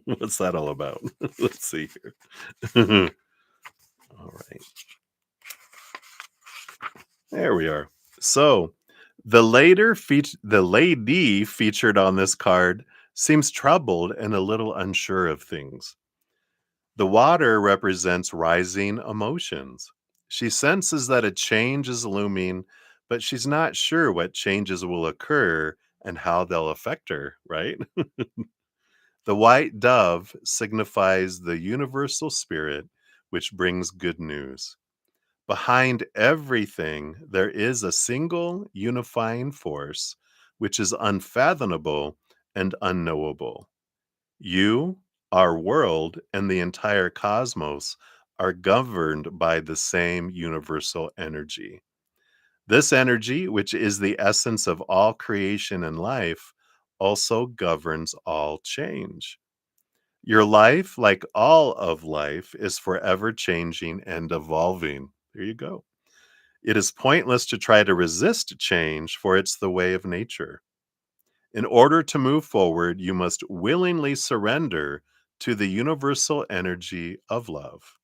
What's that all about? Let's see here. All right. There we are. So the lady featured on this card seems troubled and a little unsure of things. The water represents rising emotions. She senses that a change is looming, but she's not sure what changes will occur and how they'll affect her, right? The white dove signifies the universal spirit, which brings good news. Behind everything, there is a single unifying force, which is unfathomable and unknowable. You, our world, and the entire cosmos are governed by the same universal energy. This energy, which is the essence of all creation and life, also governs all change. Your life, like all of life, is forever changing and evolving. There you go. It is pointless to try to resist change, for it's the way of nature. In order to move forward, you must willingly surrender to the universal energy of love.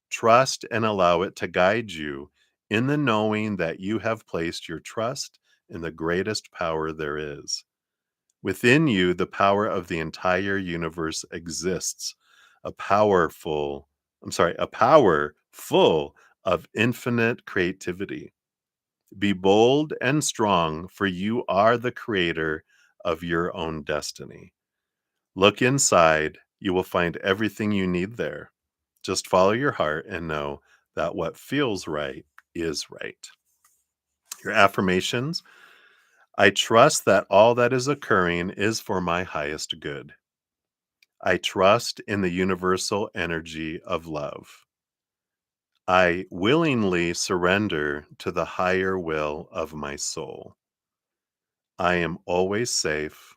Trust and allow it to guide you in the knowing that you have placed your trust in the greatest power there is. Within you, the power of the entire universe exists. A powerful, a power full of infinite creativity. Be bold and strong, for you are the creator of your own destiny. Look inside, you will find everything you need there. Just follow your heart and know that what feels right is right. Your affirmations: I trust that all that is occurring is for my highest good. I trust in the universal energy of love. I willingly surrender to the higher will of my soul. I am always safe.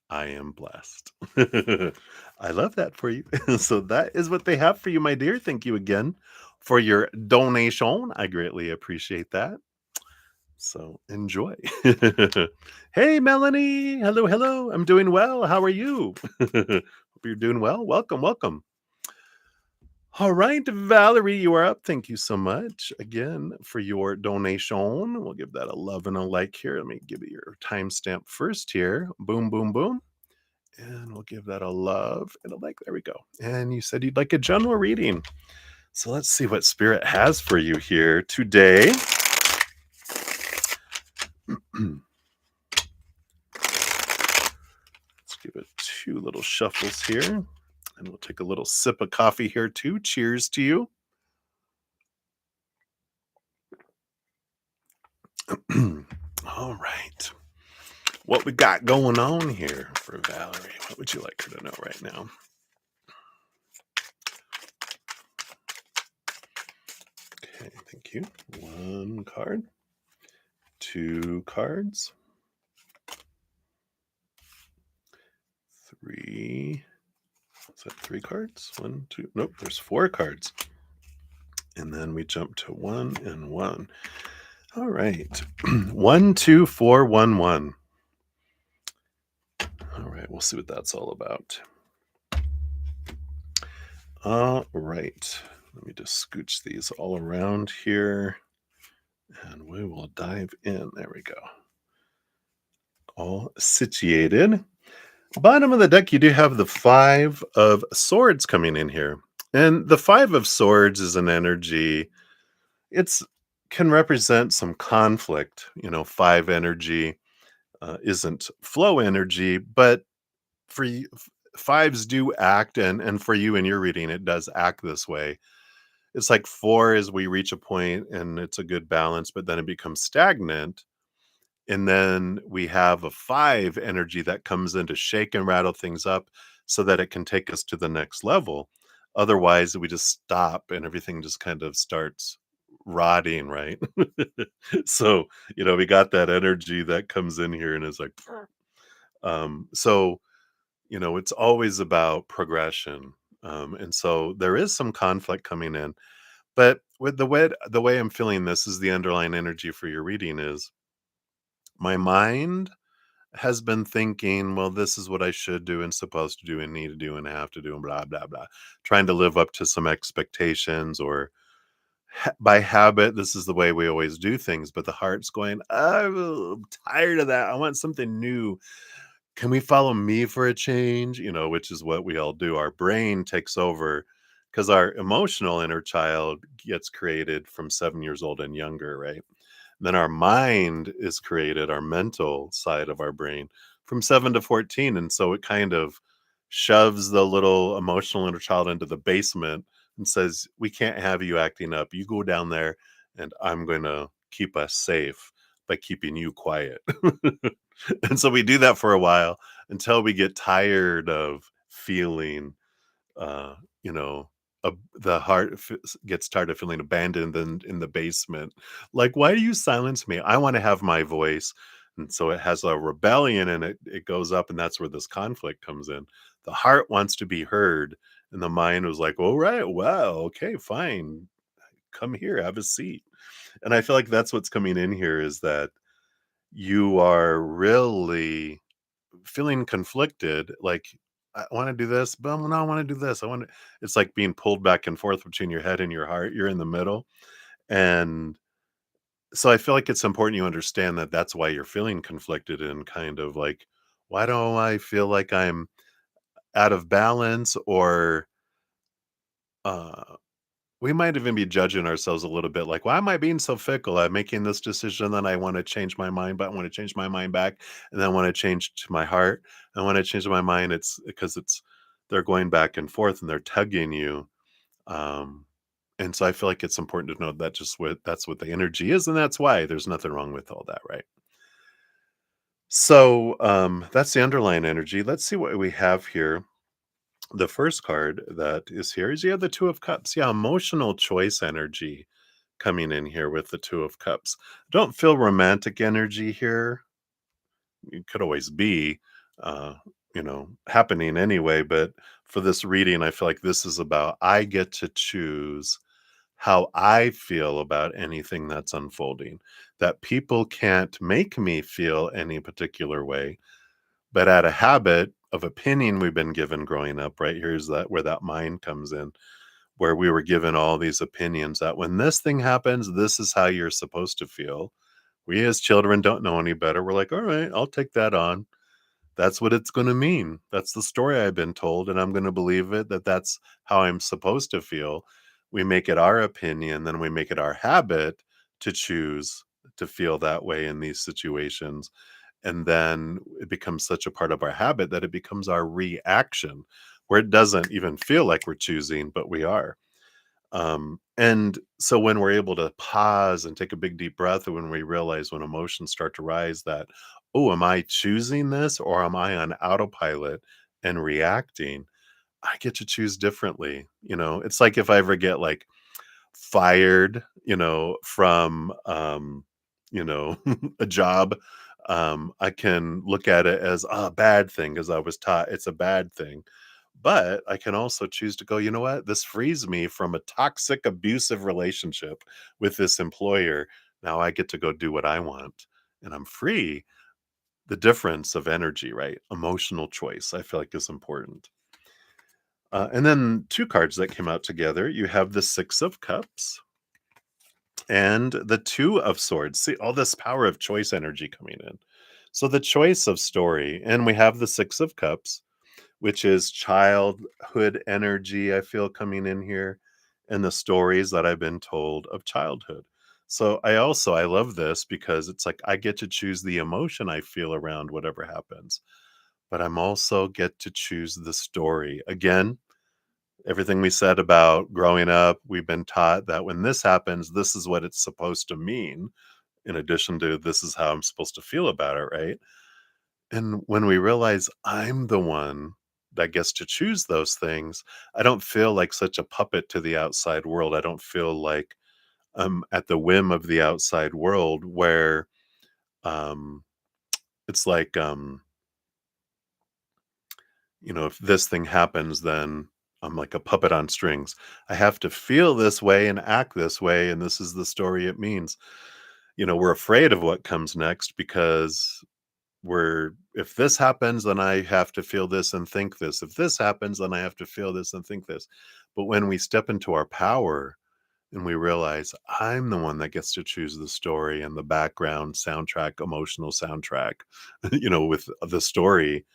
I am blessed. I love that for you. So that is what they have for you, my dear. Thank you again for your donation. I greatly appreciate that. So enjoy. Hey, Melanie. Hello, hello. I'm doing well. How are you? Hope you're doing well. Welcome, welcome. All right, Valerie, you are up. Thank you so much again for your donation. We'll give that a love and a like here. Let me give you your timestamp first here. Boom, boom, boom. And we'll give that a love and a like. There we go. And you said you'd like a general reading. So let's see what Spirit has for you here today. Let's give it two little shuffles here. And we'll take a little sip of coffee here too. Cheers to you. All right. What we got going on here for Valerie? What would you like her to know right now? Okay, thank you. One card, two cards, three. Is that three cards? One, two. Nope, there's four cards. And then we jump to one and one. All right. 12411. All right, we'll see what that's all about. All right. Let me just scooch these all around here and we will dive in. There we go. All situated. Bottom of the deck, you do have the Five of Swords coming in here. And the Five of Swords is an energy. It's can represent some conflict. Five energy isn't flow energy, but for fives do act, and for you in your reading, it does act this way. It's like four is we reach a point and it's a good balance, but then it becomes stagnant. And then we have a five energy that comes in to shake and rattle things up so that it can take us to the next level. Otherwise, we just stop and everything just kind of starts rotting, right? So, we got that energy that comes in here and is like, so, it's always about progression. And so there is some conflict coming in. But with the way I'm feeling this is the underlying energy for your reading is my mind has been thinking, well, this is what I should do and supposed to do and need to do and have to do and blah, blah, blah. Trying to live up to some expectations or by habit, this is the way we always do things. But the heart's going, I'm tired of that. I want something new. Can we follow me for a change? Which is what we all do. Our brain takes over because our emotional inner child gets created from 7 years old and younger, right? Then our mind is created, our mental side of our brain from 7 to 14. And so it kind of shoves the little emotional inner child into the basement and says, we can't have you acting up. You go down there and I'm going to keep us safe by keeping you quiet. And so we do that for a while until we get tired of feeling, uh, you know, the heart gets tired of feeling abandoned in the basement. Like, why do you silence me? I want to have my voice. And so it has a rebellion and it goes up, and that's where this conflict comes in. The heart wants to be heard, and the mind was like, "All right, wow, okay, fine. Come here, have a seat." And I feel like that's what's coming in here is that you are really feeling conflicted, like, "I wanna do this, but no, I wanna do this. I wanna." It's like being pulled back and forth between your head and your heart. You're in the middle, and so I feel like it's important you understand that that's why you're feeling conflicted and kind of like, "Why don't I feel like I'm out of balance?" Or, uh we might even be judging ourselves a little bit like, why am I being so fickle? I'm making this decision, then I want to change my mind, but I want to change my mind back, and then I want to change to my heart. And when I change my mind, it's because they're going back and forth and they're tugging you. Um, and so I feel like it's important to know that that's what the energy is, and that's why there's nothing wrong with all that, right? So that's the underlying energy. Let's see what we have here. The first card that is here is you have the Two of Cups. Yeah, emotional choice energy coming in here with the Two of Cups. Don't feel romantic energy here. It could always be, uh, happening anyway. But for this reading, I feel like this is about I get to choose how I feel about anything that's unfolding, that people can't make me feel any particular way, but out of habit of opinion we've been given growing up, right? Here's that where that mind comes in, where we were given all these opinions that when this thing happens, this is how you're supposed to feel. We as children don't know any better. We're like, all right, I'll take that on. That's what it's going to mean. That's the story I've been told, and I'm going to believe it that that's how I'm supposed to feel. We make it our opinion, then we make it our habit to choose to feel that way in these situations. And then it becomes such a part of our habit that it becomes our reaction, where it doesn't even feel like we're choosing, but we are. And so when we're able to pause and take a big deep breath, and when we realize when emotions start to rise that, oh, am I choosing this or am I on autopilot and reacting? I get to choose differently. It's like if I ever get like fired, from you know, a job, I can look at it as a bad thing as I was taught it's a bad thing. But I can also choose to go, you know what? This frees me from a toxic, abusive relationship with this employer. Now I get to go do what I want and I'm free. The difference of energy, right? Emotional choice, I feel like is important. And then two cards that came out together. You have the Six of Cups and the Two of Swords. See all this power of choice energy coming in. So the choice of story, and we have the Six of Cups, which is childhood energy I feel coming in here, and the stories that I've been told of childhood. So I love this because it's like I get to choose the emotion I feel around whatever happens, but I'm also get to choose the story. Again, everything we said about growing up, we've been taught that when this happens, this is what it's supposed to mean, in addition to this is how I'm supposed to feel about it, right? And when we realize I'm the one that gets to choose those things, I don't feel like such a puppet to the outside world. I don't feel like I'm at the whim of the outside world where um, it's like, if this thing happens, then I'm like a puppet on strings. I have to feel this way and act this way. And this is the story it means. We're afraid of what comes next because where if this happens, then I have to feel this and think this. If this happens, then I have to feel this and think this. But when we step into our power and we realize I'm the one that gets to choose the story and the background soundtrack, emotional soundtrack, with the story,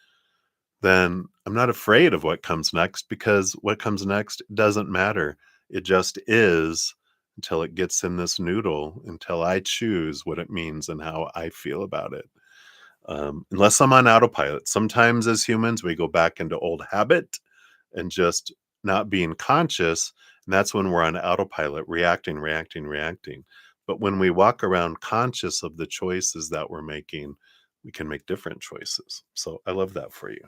then I'm not afraid of what comes next because what comes next doesn't matter. It just is until it gets in this noodle, until I choose what it means and how I feel about it. Unless I'm on autopilot. Sometimes as humans, we go back into old habit and just not being conscious. And that's when we're on autopilot, reacting, reacting, reacting. But when we walk around conscious of the choices that we're making, we can make different choices. So I love that for you.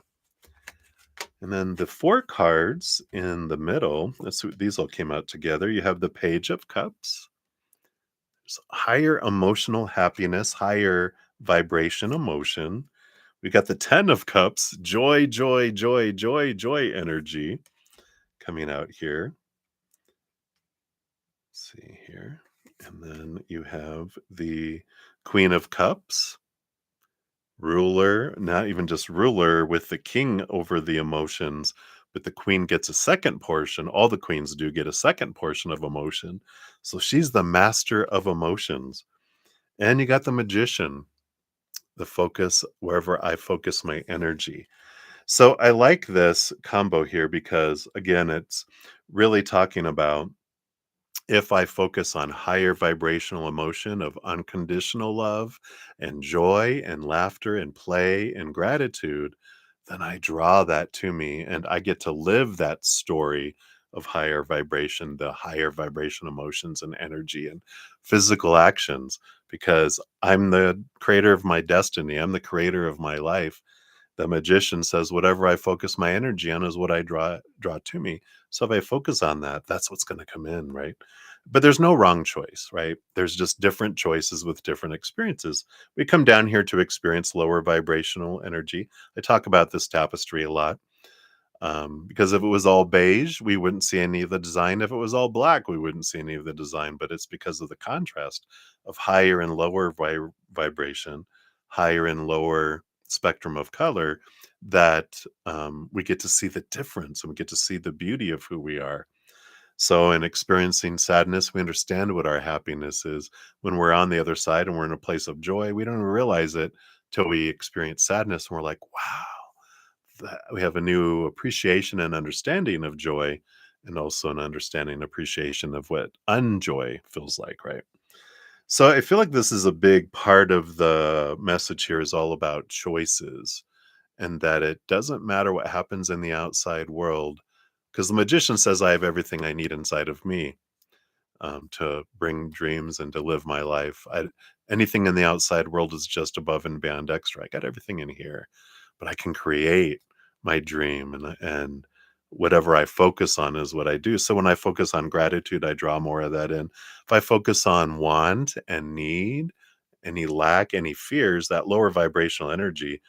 And then the four cards in the middle, these all came out together. You have the Page of Cups, higher emotional happiness, higher vibration emotion. We got the 10 of cups, joy, joy, joy, joy, joy energy coming out here. Let's see here. And then you have the Queen of Cups, ruler, not even just ruler with the king over the emotions, but the queen gets a second portion. All the queens do get a second portion of emotion. So she's the master of emotions. And you got the magician, the focus wherever I focus my energy. So I like this combo here because, again, it's really talking about if I focus on higher vibrational emotion of unconditional love and joy and laughter and play and gratitude, then I draw that to me and I get to live that story of higher vibration, the higher vibration emotions and energy and physical actions, because I'm the creator of my destiny. I'm the creator of my life. The magician says, whatever I focus my energy on is what I draw to me. So if I focus on that, that's what's going to come in, right? But there's no wrong choice, right? There's just different choices with different experiences. We come down here to experience lower vibrational energy. I talk about this tapestry a lot, because if it was all beige, we wouldn't see any of the design. If it was all black, we wouldn't see any of the design. But it's because of the contrast of higher and lower vibration, higher and lower spectrum of color, that we get to see the difference and we get to see the beauty of who we are. So, in experiencing sadness, we understand what our happiness is. When we're on the other side and we're in a place of joy, we don't even realize it till we experience sadness and we're like, wow, that we have a new appreciation and understanding of joy, and also an understanding and appreciation of what unjoy feels like, right? So I feel like this is a big part of the message here, is all about choices, and that it doesn't matter what happens in the outside world, because the magician says I have everything I need inside of me, to bring dreams and to live my life. Anything in the outside world is just above and beyond extra. I got everything in here, but I can create my dream, and whatever I focus on is what I do. So when I focus on gratitude, I draw more of that in. If I focus on want and need, any lack, any fears, that lower vibrational energy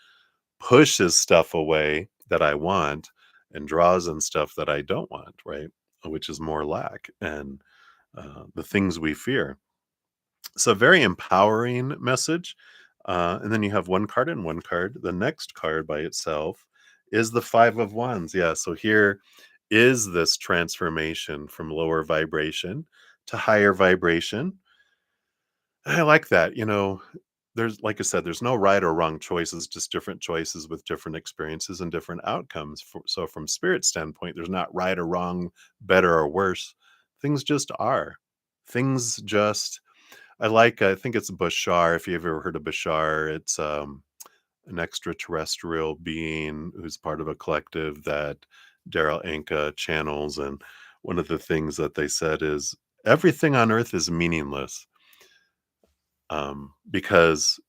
pushes stuff away that I want and draws in stuff that I don't want, right? Which is more lack and the things we fear. So, very empowering message. And then you have one card and one card. The next card by itself is the Five of Wands. Yeah. So, here is this transformation from lower vibration to higher vibration. I like that. There's, like I said, there's no right or wrong choices, just different choices with different experiences and different outcomes. So, from spirit standpoint, there's not right or wrong, better or worse. Things just are. Things just I think it's Bashar, if you've ever heard of Bashar. It's, an extraterrestrial being who's part of a collective that Daryl Anka channels, and one of the things that they said is, "Everything on Earth is meaningless, because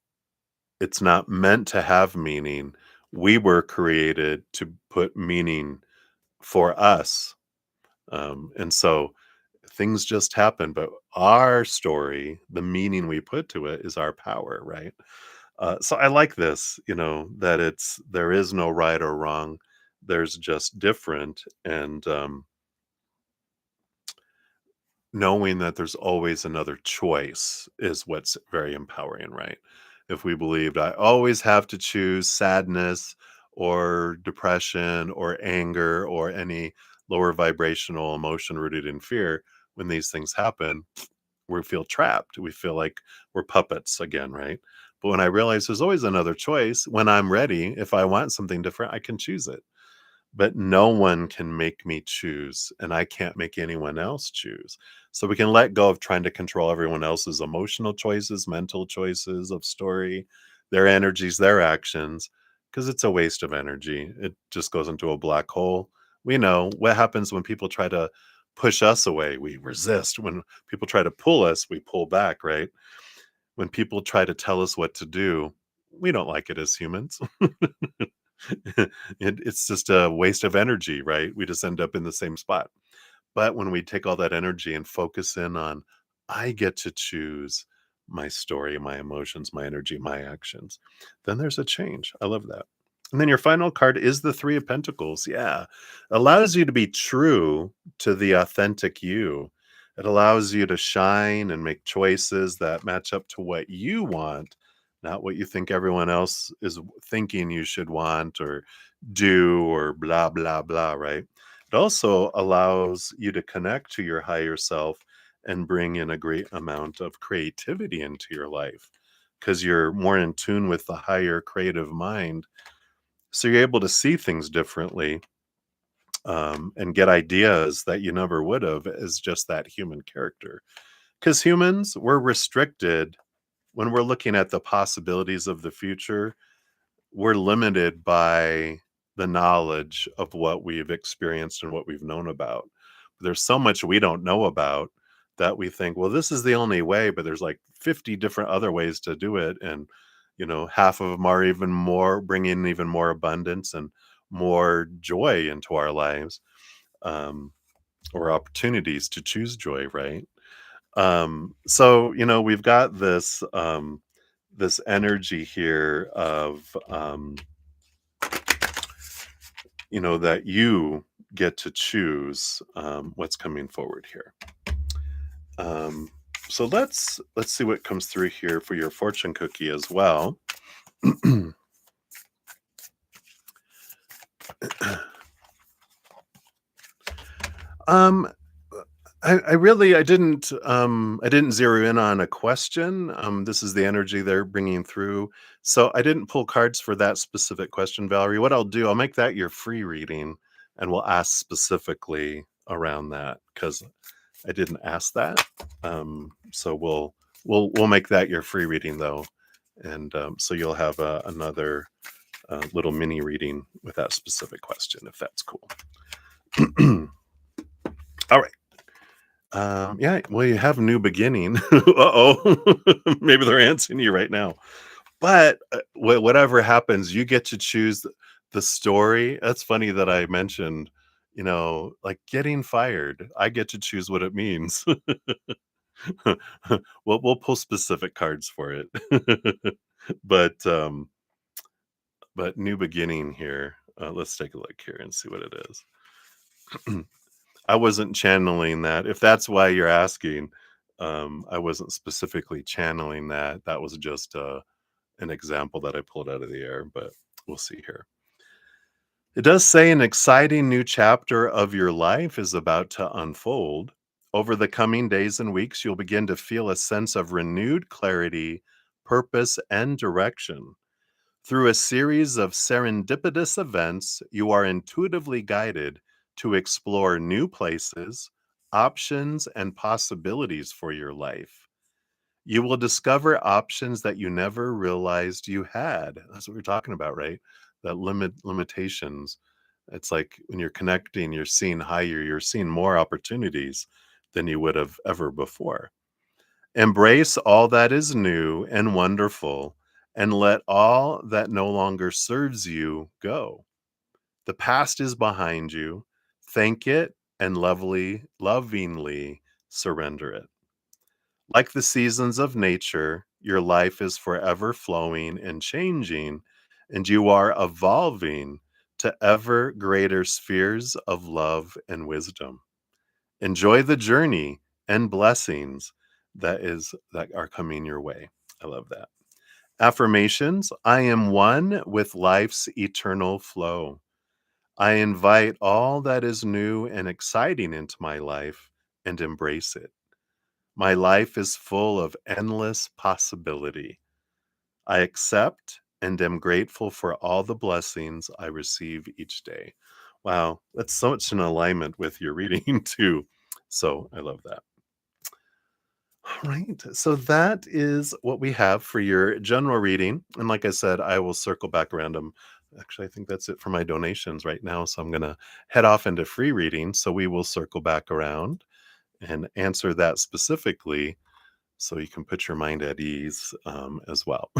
it's not meant to have meaning. We were created to put meaning for us." And so things just happen, but our story, the meaning we put to it, is our power, right? So I like this, that there is no right or wrong. There's just different, and knowing that there's always another choice is what's very empowering, right? If we believed I always have to choose sadness or depression or anger or any lower vibrational emotion rooted in fear, when these things happen, we feel trapped. We feel like we're puppets again, right? But when I realize there's always another choice, when I'm ready, if I want something different, I can choose it. But no one can make me choose, and I can't make anyone else choose. So we can let go of trying to control everyone else's emotional choices, mental choices of story, their energies, their actions, because it's a waste of energy. It just goes into a black hole. We know what happens when people try to push us away. We resist. When people try to pull us, we pull back, right? When people try to tell us what to do, we don't like it as humans. It's just a waste of energy, right? We just end up in the same spot. But when we take all that energy and focus in on, I get to choose, my story, my emotions, my energy, my actions, then there's a change. I love that. And then your final card is the Three of Pentacles. Yeah. Allows you to be true to the authentic you. It allows you to shine and make choices that match up to what you want, not what you think everyone else is thinking you should want or do or blah, blah, blah, right? It also allows you to connect to your higher self and bring in a great amount of creativity into your life because you're more in tune with the higher creative mind. So you're able to see things differently, and get ideas that you never would have as just that human character. Because humans, we're restricted when we're looking at the possibilities of the future. We're limited by the knowledge of what we've experienced and what we've known about. There's so much we don't know about that we think, well, this is the only way, but there's like 50 different other ways to do it. And, half of them are even more, bring in even more abundance and more joy into our lives, um, or opportunities to choose joy, right? So, we've got this energy here of, that you get to choose what's coming forward here. Um, so let's see what comes through here for your fortune cookie as well. um, I didn't zero in on a question. This is the energy they're bringing through, so I didn't pull cards for that specific question, Valerie. What I'll do, I'll make that your free reading, and we'll ask specifically around that because I didn't ask that. So we'll make that your free reading though, and so you'll have another little mini reading with that specific question if that's cool. All right. Yeah. Well, you have new beginning. Uh-oh. Maybe they're answering you right now. But whatever happens, you get to choose the story. That's funny that I mentioned, like getting fired. I get to choose what it means. We'll pull specific cards for it. but new beginning here. Let's take a look here and see what it is. I wasn't channeling that. If that's why you're asking, I wasn't specifically channeling that. That was just an example that I pulled out of the air, but we'll see here. It does say an exciting new chapter of your life is about to unfold. Over the coming days and weeks, you'll begin to feel a sense of renewed clarity, purpose, and direction. Through a series of serendipitous events, you are intuitively guided to explore new places, options, and possibilities for your life. You will discover options that you never realized you had. That's what we're talking about, right? That limitations. It's like when you're connecting, you're seeing higher, you're seeing more opportunities than you would have ever before. Embrace all that is new and wonderful, and let all that no longer serves you go. The past is behind you. Thank it and lovingly surrender it. Like the seasons of nature, your life is forever flowing and changing, and you are evolving to ever greater spheres of love and wisdom. Enjoy the journey and blessings that are coming your way. I love that. Affirmations: I am one with life's eternal flow. I invite all that is new and exciting into my life and embrace it. My life is full of endless possibility. I accept and am grateful for all the blessings I receive each day. Wow, that's so much in alignment with your reading too. So I love that. All right. So that is what we have for your general reading. And like I said, I will circle back around them. Actually, I think that's it for my donations right now. So I'm going to head off into free reading. So we will circle back around and answer that specifically so you can put your mind at ease, as well.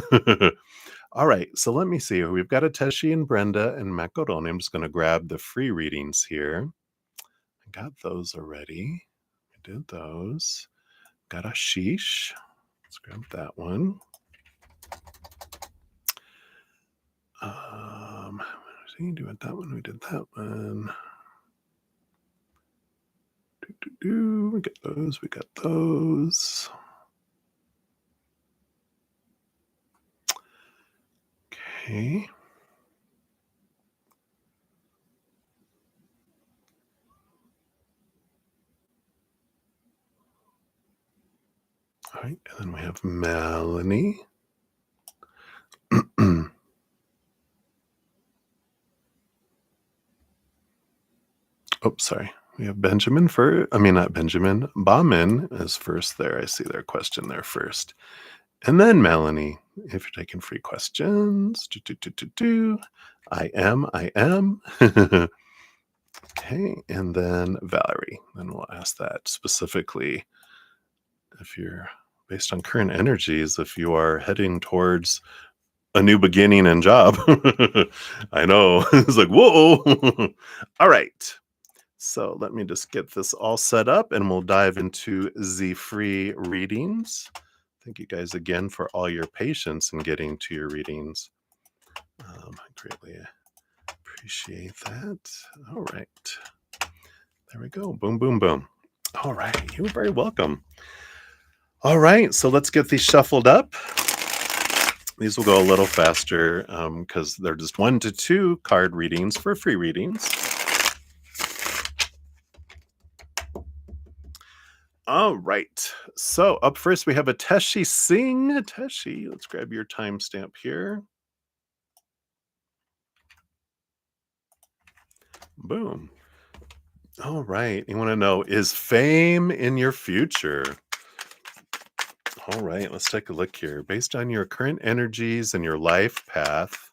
All right. So let me see. We've got Ateshi and Brenda and Macaroni. I'm just going to grab the free readings here. I got those already. I did those. Got Ashish. Let's grab that one. Do it that one. We did that one. We got those. We got those. Okay. All right. And then we have Melanie. Oh, sorry. We have Benjamin for, I mean, not Benjamin. Bauman is first there. I see their question there first. And then Melanie, if you're taking free questions. I am. Okay. And then Valerie. Then we'll ask that specifically if you're based on current energies, if you are heading towards a new beginning and job. I know. It's like, whoa. All right. So let me just get this all set up and we'll dive into the free readings. Thank you guys again for all your patience in getting to your readings. I greatly appreciate that. All right. There we go. Boom, boom, boom. All right. You're very welcome. All right. So let's get these shuffled up. These will go a little faster because they're just 1 to 2 card readings for free readings. All right. So up first, we have a Teshi Singh. Teshi, let's grab your timestamp here. Boom. All right. You want to know, is fame in your future? All right. Let's take a look here. Based on your current energies and your life path,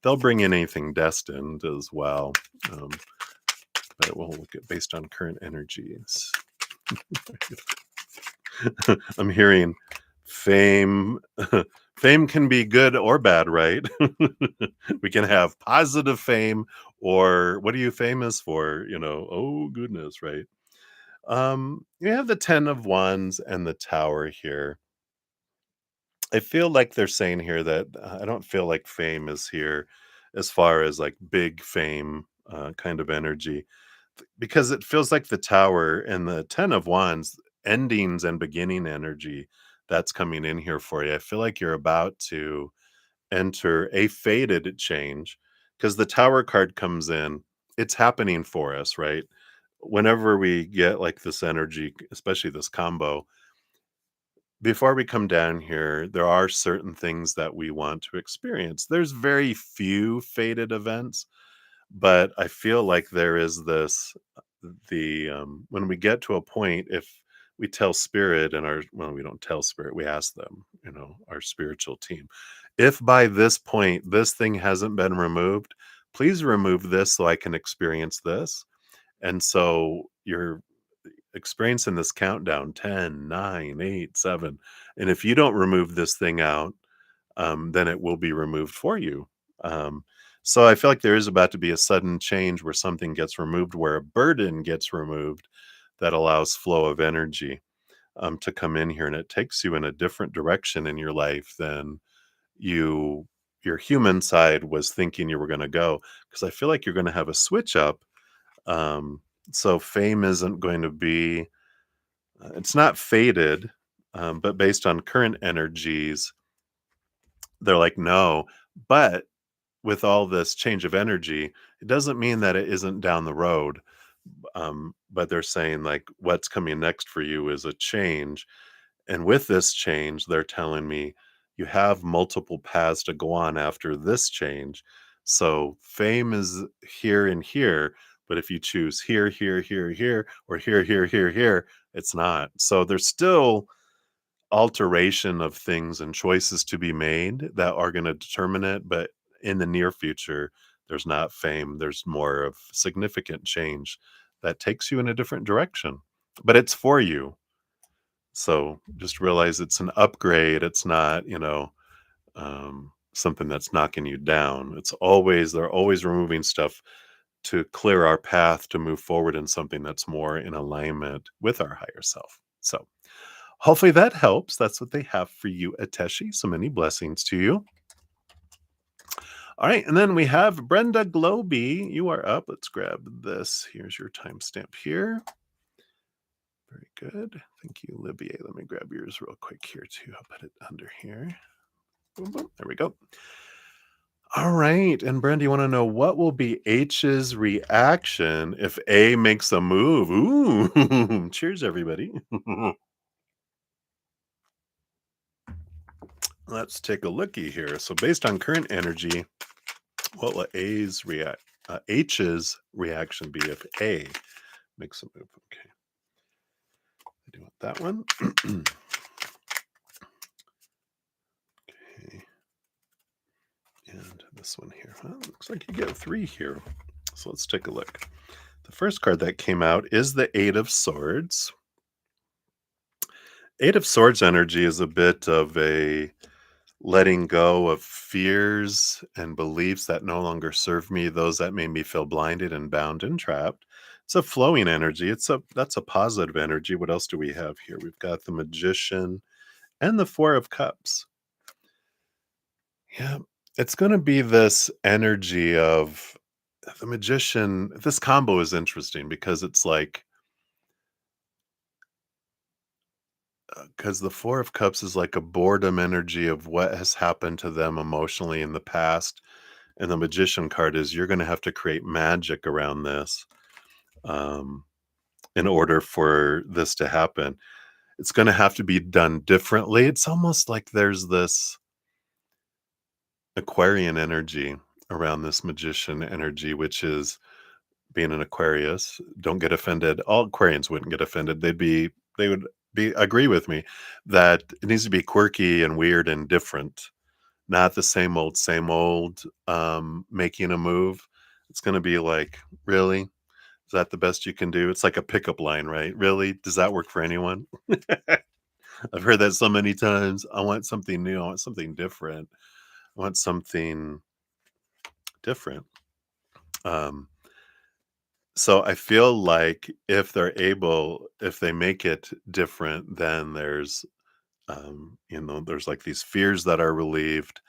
they'll bring in anything destined as well. But we'll look at based on current energies. I'm hearing fame. Fame can be good or bad, right? We can have positive fame, or what are you famous for? Oh goodness, right? You have the 10 of Wands and the Tower here. I feel like they're saying here that I don't feel like fame is here as far as like big fame kind of energy, because it feels like the Tower and the 10 of Wands, endings and beginning energy that's coming in here for you. I feel like you're about to enter a fated change because the Tower card comes in. It's happening for us, right? Whenever we get like this energy, especially this combo, before we come down here, there are certain things that we want to experience. There's very few fated events, but I feel like there is this when we get to a point, if we tell spirit and our well, we don't tell spirit, we ask them, our spiritual team, if by this point this thing hasn't been removed, please remove this so I can experience this. And so you're experiencing this countdown 10, 9, 8, 7. And if you don't remove this thing out, then it will be removed for you. So I feel like there is about to be a sudden change where something gets removed, where a burden gets removed that allows flow of energy to come in here. And it takes you in a different direction in your life than your human side was thinking you were going to go. Because I feel like you're going to have a switch up. So fame isn't going to be it's not faded, but based on current energies, they're like, no. But with all this change of energy, it doesn't mean that it isn't down the road. But they're saying, like, what's coming next for you is a change. And with this change, they're telling me you have multiple paths to go on after this change. So fame is here and here, but if you choose here, here, here, here, or here, here, here, here, it's not. So there's still alteration of things and choices to be made that are going to determine it. But in the near future, there's not fame. There's more of significant change that takes you in a different direction, but it's for you. So just realize it's an upgrade. It's not, something that's knocking you down. They're always removing stuff to clear our path to move forward in something that's more in alignment with our higher self. So, Hopefully that helps. That's what they have for you, Ateshi. So many blessings to you. All right, and then we have Brenda Globy. You are up. Let's grab this. Here's your timestamp here. Very good. Thank you, Olivier. Let me grab yours real quick here too. I'll put it under here. Boom, boom. There we go. All right. And Brenda, you want to know what will be H's reaction if A makes a move? Ooh, cheers, everybody. Let's take a looky here. So, based on current energy, what will H's reaction be if A makes a move? Okay. I do want that one. Okay. And this one here. Well, looks like you get three here. So let's take a look. The first card that came out is the Eight of Swords. Eight of Swords energy is a bit of a letting go of fears and beliefs that no longer serve me, those that made me feel blinded and bound and trapped. It's a flowing energy. That's a positive energy. What else do we have here? We've got the Magician and the Four of Cups. Yeah, it's going to be this energy of the Magician. This combo is interesting because it's like, because the Four of Cups is like a boredom energy of what has happened to them emotionally in the past. And the Magician card is you're going to have to create magic around this um, in order for this to happen. It's going to have to be done differently. It's almost like there's this Aquarian energy around this Magician energy, which is being an Aquarius. Don't get offended. All Aquarians wouldn't get offended. They would be agree with me that it needs to be quirky and weird and different, not the same old making a move. It's going to be like, really? Is that the best you can do? It's like a pickup line, right? Really? Does that work for anyone? I've heard that so many times. I want something new. I want something different. I want something different. Um, so I feel like if they make it different, then there's like these fears that are relieved.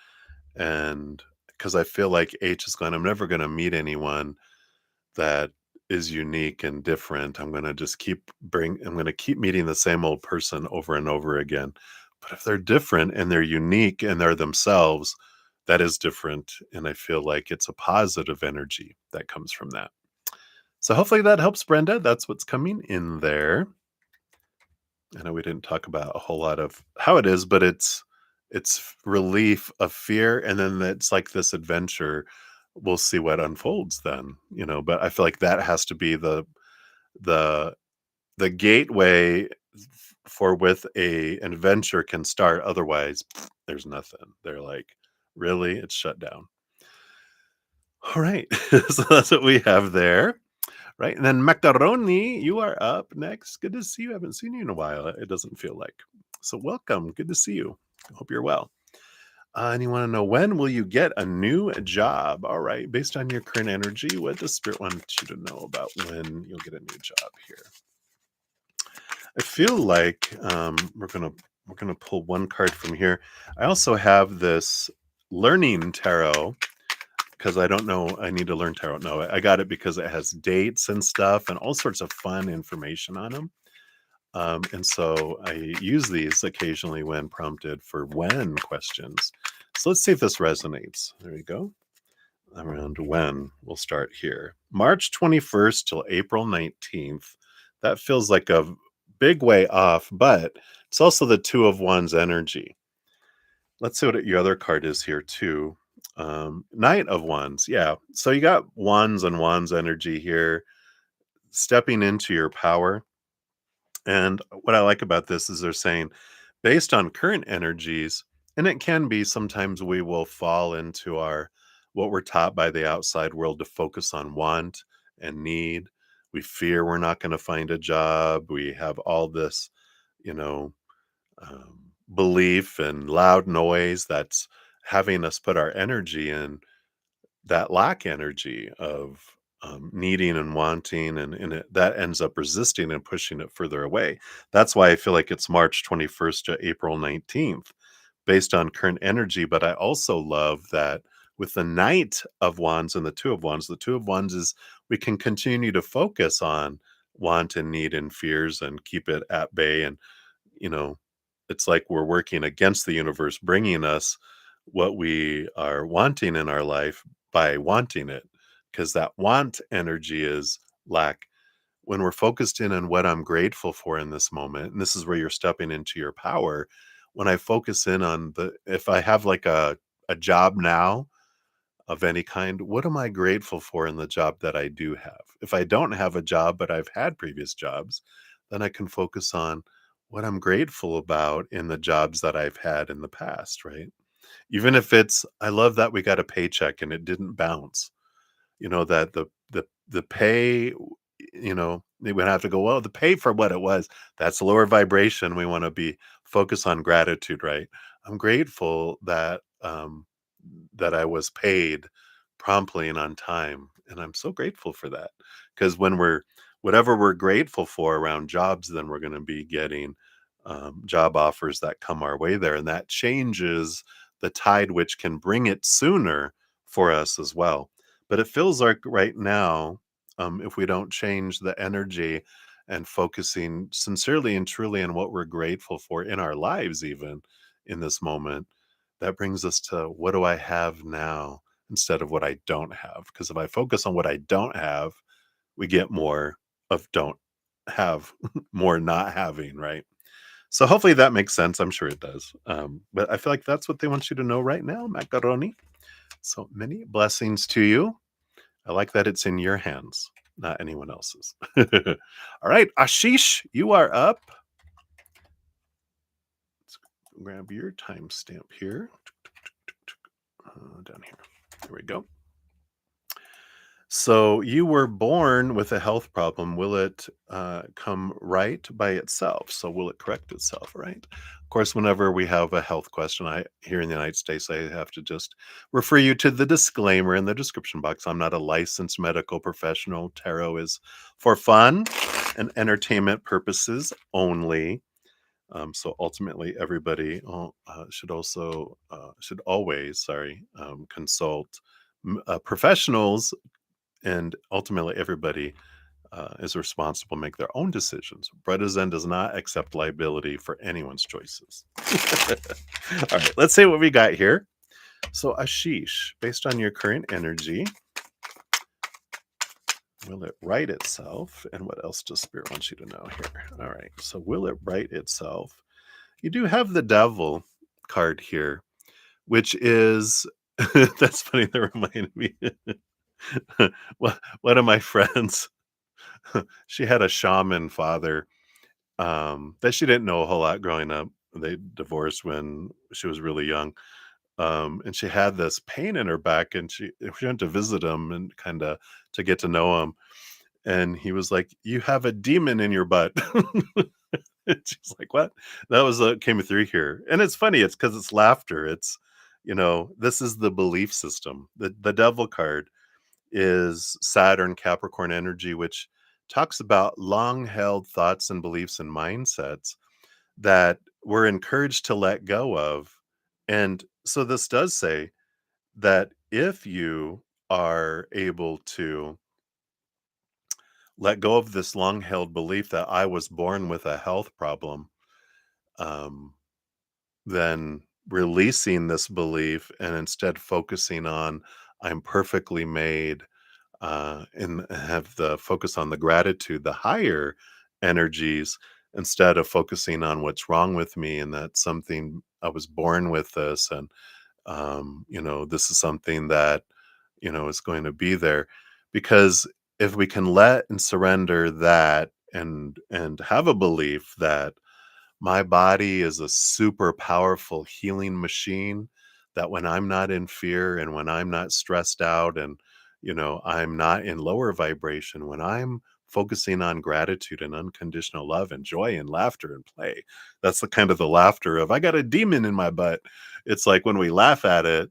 And because I feel like H is going, I'm never going to meet anyone that is unique and different. I'm going to keep meeting the same old person over and over again. But if they're different and they're unique and they're themselves, that is different. And I feel like it's a positive energy that comes from that. So hopefully that helps, Brenda. That's what's coming in there. I know we didn't talk about a whole lot of how it is, but it's relief of fear, and then it's like this adventure. We'll see what unfolds then, but I feel like that has to be the the gateway for with an adventure can start. Otherwise, there's nothing. They're like, really? It's shut down. All right. So that's what we have there. Right. And then Macaroni, you are up next. Good to see you. I haven't seen you in a while. It doesn't feel like. So welcome. Good to see you. I hope you're well. And you want to know, when will you get a new job? All right. Based on your current energy, what does Spirit want you to know about when you'll get a new job here? I feel like we're gonna pull one card from here. I also have this learning tarot because I don't know. I need to learn tarot. No, I got it because it has dates and stuff and all sorts of fun information on them. And so I use these occasionally when prompted for when questions. So let's see if this resonates. There you go. Around when we'll start here. March 21st till April 19th. That feels like a big way off, but it's also the Two of Wands energy. Let's see what your other card is here too. Knight of Wands. Yeah. So you got Wands and Wands energy here, stepping into your power. And what I like about this is they're saying, based on current energies, and it can be sometimes we will fall into what we're taught by the outside world to focus on want and need. We fear we're not going to find a job. We have all this, you know, belief and loud noise that's having us put our energy in that lack energy of needing and wanting, and that ends up resisting and pushing it further away. That's why I feel like it's March 21st to April 19th based on current energy. But I also love that with the Knight of Wands and the Two of Wands is we can continue to focus on want and need and fears and keep it at bay. And, you know, it's like we're working against the universe, bringing us what we are wanting in our life by wanting it. Because that want energy is lack. When we're focused in on what I'm grateful for in this moment, and this is where you're stepping into your power. When I focus in on if I have like a job now of any kind, what am I grateful for in the job that I do have? If I don't have a job, but I've had previous jobs, then I can focus on what I'm grateful about in the jobs that I've had in the past, right? Even if it's, I love that we got a paycheck and it didn't bounce, that the pay, they would have to go, well, the pay for what it was, that's lower vibration. We want to be focus on gratitude, right? I'm grateful that I was paid promptly and on time, and I'm so grateful for that. Because when we're whatever we're grateful for around jobs, then we're going to be getting job offers that come our way there, and that changes the tide, which can bring it sooner for us as well. But it feels like right now, if we don't change the energy and focusing sincerely and truly on what we're grateful for in our lives, even in this moment, that brings us to what do I have now instead of what I don't have? Because if I focus on what I don't have, we get more of don't have, more not having, right? So hopefully that makes sense. I'm sure it does. But I feel like that's what they want you to know right now, Macaroni. So many blessings to you. I like that it's in your hands, not anyone else's. All right, Ashish, you are up. Let's grab your timestamp here. Down here. There we go. So you were born with a health problem. Will it come right by itself? So will it correct itself, right? Of course, whenever we have a health question, I here in the United States, I have to just refer you to the disclaimer in the description box. I'm not a licensed medical professional. Tarot is for fun and entertainment purposes only. So ultimately, everybody should always, sorry, consult professionals, and ultimately everybody is responsible to make their own decisions. Bretta Zen does not accept liability for anyone's choices. All right, let's see what we got here. So Ashish, based on your current energy, will it right itself? And what else does Spirit want you to know here? All right, so will it right itself? You do have the Devil card here, which is that's funny. That reminded me. One of my friends, she had a shaman father that she didn't know a whole lot growing up. They divorced when she was really young. And she had this pain in her back, and she went to visit him and kind of to get to know him. And he was like, "You have a demon in your butt." And she's like, "What?" That was came through here, and it's funny. It's because it's laughter. It's this is the belief system. The Devil card is Saturn Capricorn energy, which talks about long held thoughts and beliefs and mindsets that we're encouraged to let go of. And so this does say that if you are able to let go of this long held belief that I was born with a health problem, um, then releasing this belief and instead focusing on I'm perfectly made, and have the focus on the gratitude, the higher energies, instead of focusing on what's wrong with me and that something I was born with this, and this is something that is going to be there. Because if we can let and surrender that, and have a belief that my body is a super powerful healing machine, that when I'm not in fear and when I'm not stressed out and, I'm not in lower vibration, when I'm focusing on gratitude and unconditional love and joy and laughter and play, that's the kind of the laughter of, I got a demon in my butt. It's like when we laugh at it,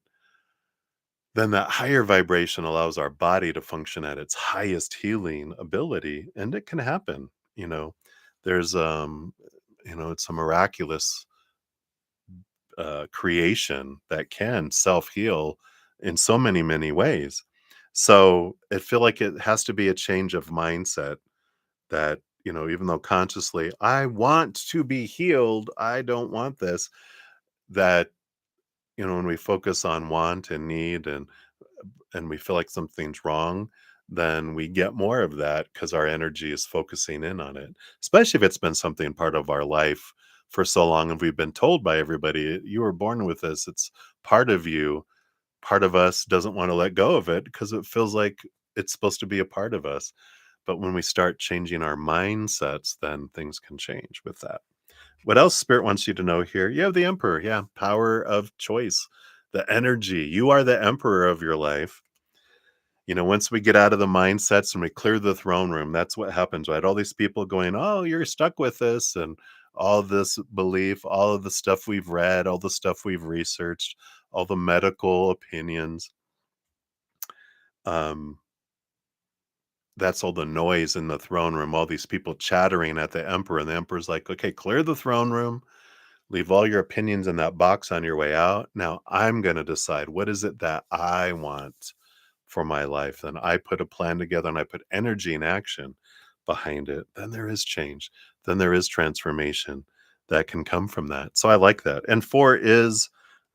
then that higher vibration allows our body to function at its highest healing ability, and it can happen. You know, there's it's a miraculous creation that can self heal in so many ways. So I feel like it has to be a change of mindset that, even though consciously I want to be healed, I don't want this, that, when we focus on want and need and we feel like something's wrong, then we get more of that because our energy is focusing in on it, especially if it's been something part of our life for so long and we've been told by everybody, you were born with this, it's part of you. Part of us doesn't want to let go of it because it feels like it's supposed to be a part of us. But when we start changing our mindsets, then things can change with that. What else Spirit wants you to know here? You have the Emperor. Yeah, power of choice, the energy. You are the Emperor of your life. Once we get out of the mindsets and we clear the throne room, that's what happens, right? All these people going, oh, you're stuck with this, and all this belief, all of the stuff we've read, all the stuff we've researched, all the medical opinions. Um, that's all the noise in the throne room, all these people chattering at the Emperor. And the Emperor's like, okay, clear the throne room, leave all your opinions in that box on your way out. Now I'm going to decide what is it that I want for my life. Then I put a plan together and I put energy and action behind it. Then there is change. Then there is transformation that can come from that. So I like that. And four is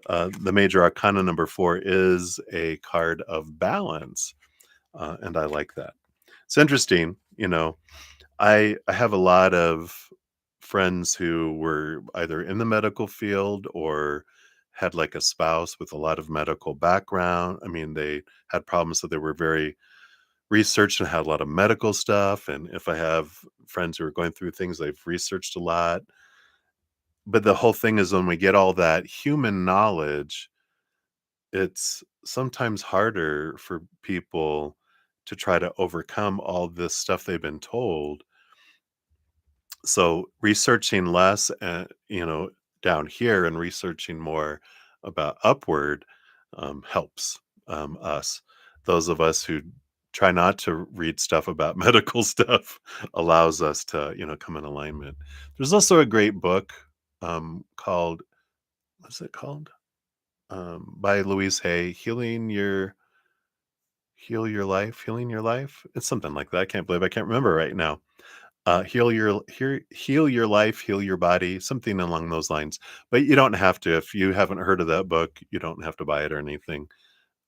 the major arcana. Number four is a card of balance. And I like that. It's interesting. I have a lot of friends who were either in the medical field or had like a spouse with a lot of medical background. I mean, they had problems, so they were very researched and had a lot of medical stuff. And if I have friends who are going through things, they've researched a lot. But the whole thing is when we get all that human knowledge, it's sometimes harder for people to try to overcome all this stuff they've been told. So researching less, down here and researching more about upward helps us. Those of us who try not to read stuff about medical stuff allows us to, come in alignment. There's also a great book called, what's it called? By Louise Hay, Healing Your Life. It's something like that. I can't believe I can't remember right now. Heal your life, heal your body, something along those lines. But you don't have to. If you haven't heard of that book, you don't have to buy it or anything,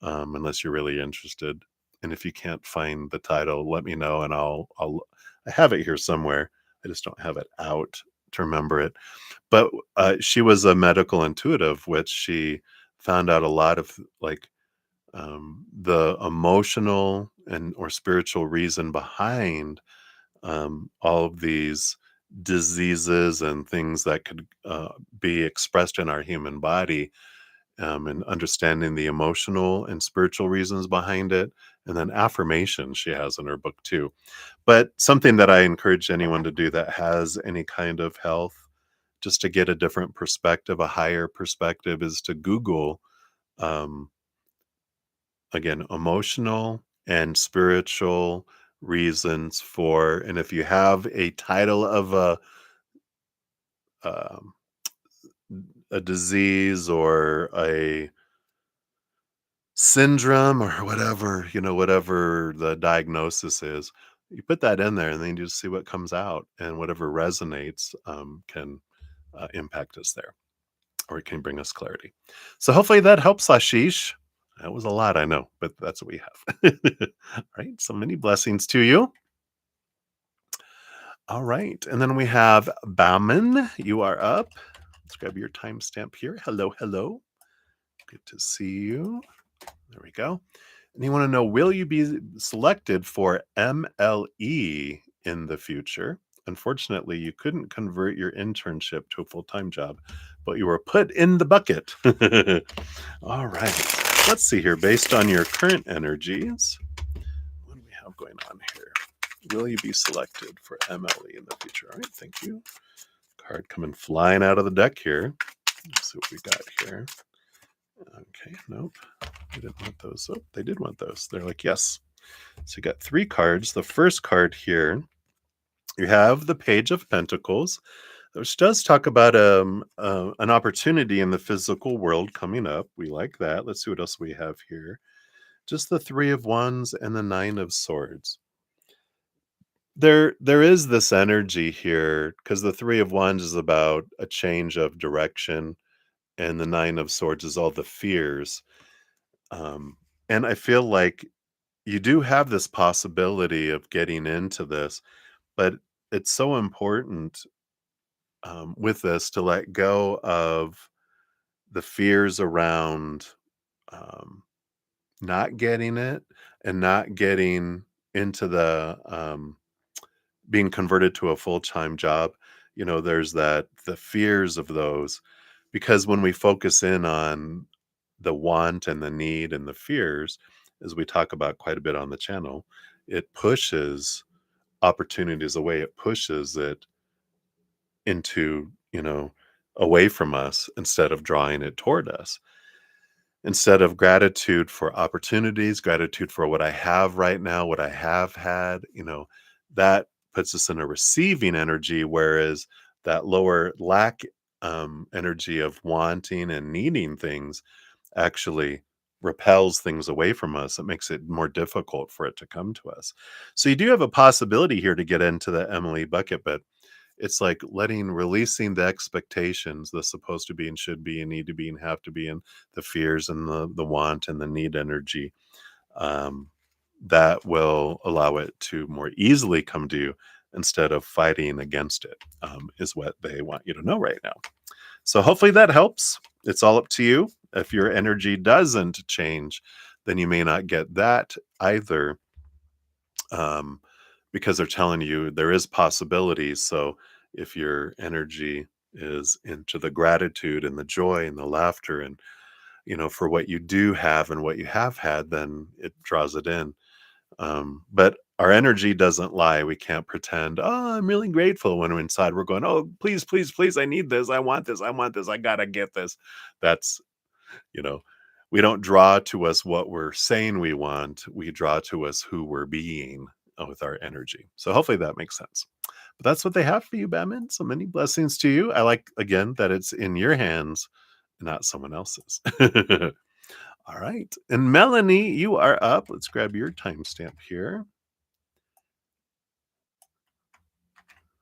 unless you're really interested. And if you can't find the title, let me know, and I have it here somewhere. I just don't have it out to remember it. But she was a medical intuitive, which she found out a lot of like the emotional and or spiritual reason behind all of these diseases and things that could be expressed in our human body, and understanding the emotional and spiritual reasons behind it. And then affirmation she has in her book too. But something that I encourage anyone to do that has any kind of health, just to get a different perspective, a higher perspective, is to Google, um, again, emotional and spiritual reasons for, and if you have a title of um, a disease or a syndrome or whatever, whatever the diagnosis is, you put that in there and then you just see what comes out, and whatever resonates can impact us there, or it can bring us clarity. So hopefully that helps, Ashish. That was a lot, I know, but that's what we have. All right. So many blessings to you. All right. And then we have Bauman. You are up. Let's grab your timestamp here. Hello, hello. Good to see you. There we go. And you want to know, will you be selected for MLE in the future? Unfortunately, you couldn't convert your internship to a full-time job, but you were put in the bucket. All right. Let's see here. Based on your current energies, what do we have going on here? Will you be selected for MLE in the future? All right. Thank you. Card coming flying out of the deck here. Let's see what we got here. Okay, nope. They didn't want those. Oh, they did want those. They're like, yes. So you got three cards. The first card here, you have the Page of Pentacles, which does talk about an opportunity in the physical world coming up. We like that. Let's see what else we have here. Just the Three of Wands and the Nine of Swords. There is this energy here because the Three of Wands is about a change of direction, and the Nine of Swords is all the fears. Um, and I feel like you do have this possibility of getting into this, but it's so important with this to let go of the fears around um, not getting it and not getting into the being converted to a full-time job. There's the fears of those, because when we focus in on the want and the need and the fears, as we talk about quite a bit on the channel, it pushes opportunities away. It pushes it into, away from us instead of drawing it toward us. Instead of gratitude for opportunities, gratitude for what I have right now, what I have had, that puts us in a receiving energy, whereas that lower lack energy of wanting and needing things actually repels things away from us. It makes it more difficult for it to come to us. So you do have a possibility here to get into the Emily bucket, but it's like releasing the expectations, the supposed to be and should be and need to be and have to be, and the fears and the want and the need energy, um, that will allow it to more easily come to you instead of fighting against it, is what they want you to know right now. So hopefully that helps. It's all up to you. If your energy doesn't change, then you may not get that either, um, because they're telling you there is possibilities. So if your energy is into the gratitude and the joy and the laughter and, for what you do have and what you have had, then it draws it in. But our energy doesn't lie. We can't pretend, oh, I'm really grateful, when we're inside we're going, oh, please, please, please, I need this. I want this. I want this. I gotta get this. That's, you know, we don't draw to us what we're saying we want. We draw to us who we're being with our energy. So hopefully that makes sense. But that's what they have for you, Batman. So many blessings to you. I like, again, that it's in your hands, not someone else's. All right. And Melanie, you are up. Let's grab your timestamp here.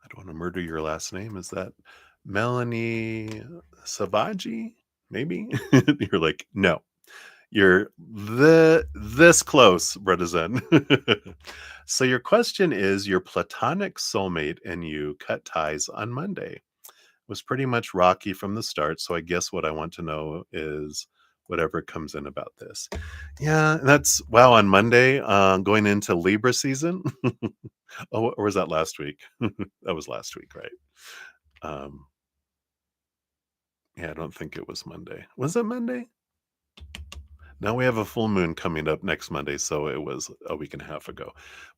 I don't want to murder your last name. Is that Melanie Savaji? Maybe you're like, no, you're this close, Brother Zen. So your question is, your platonic soulmate and you cut ties on Monday. Was pretty much rocky from the start. So I guess what I want to know is whatever comes in about this. Yeah, that's wow, on Monday, going into Libra season. Oh, or was that last week? That was last week, right? Um, yeah, I don't think it was Monday. Was it Monday? Now we have a full moon coming up next Monday, so it was a week and a half ago.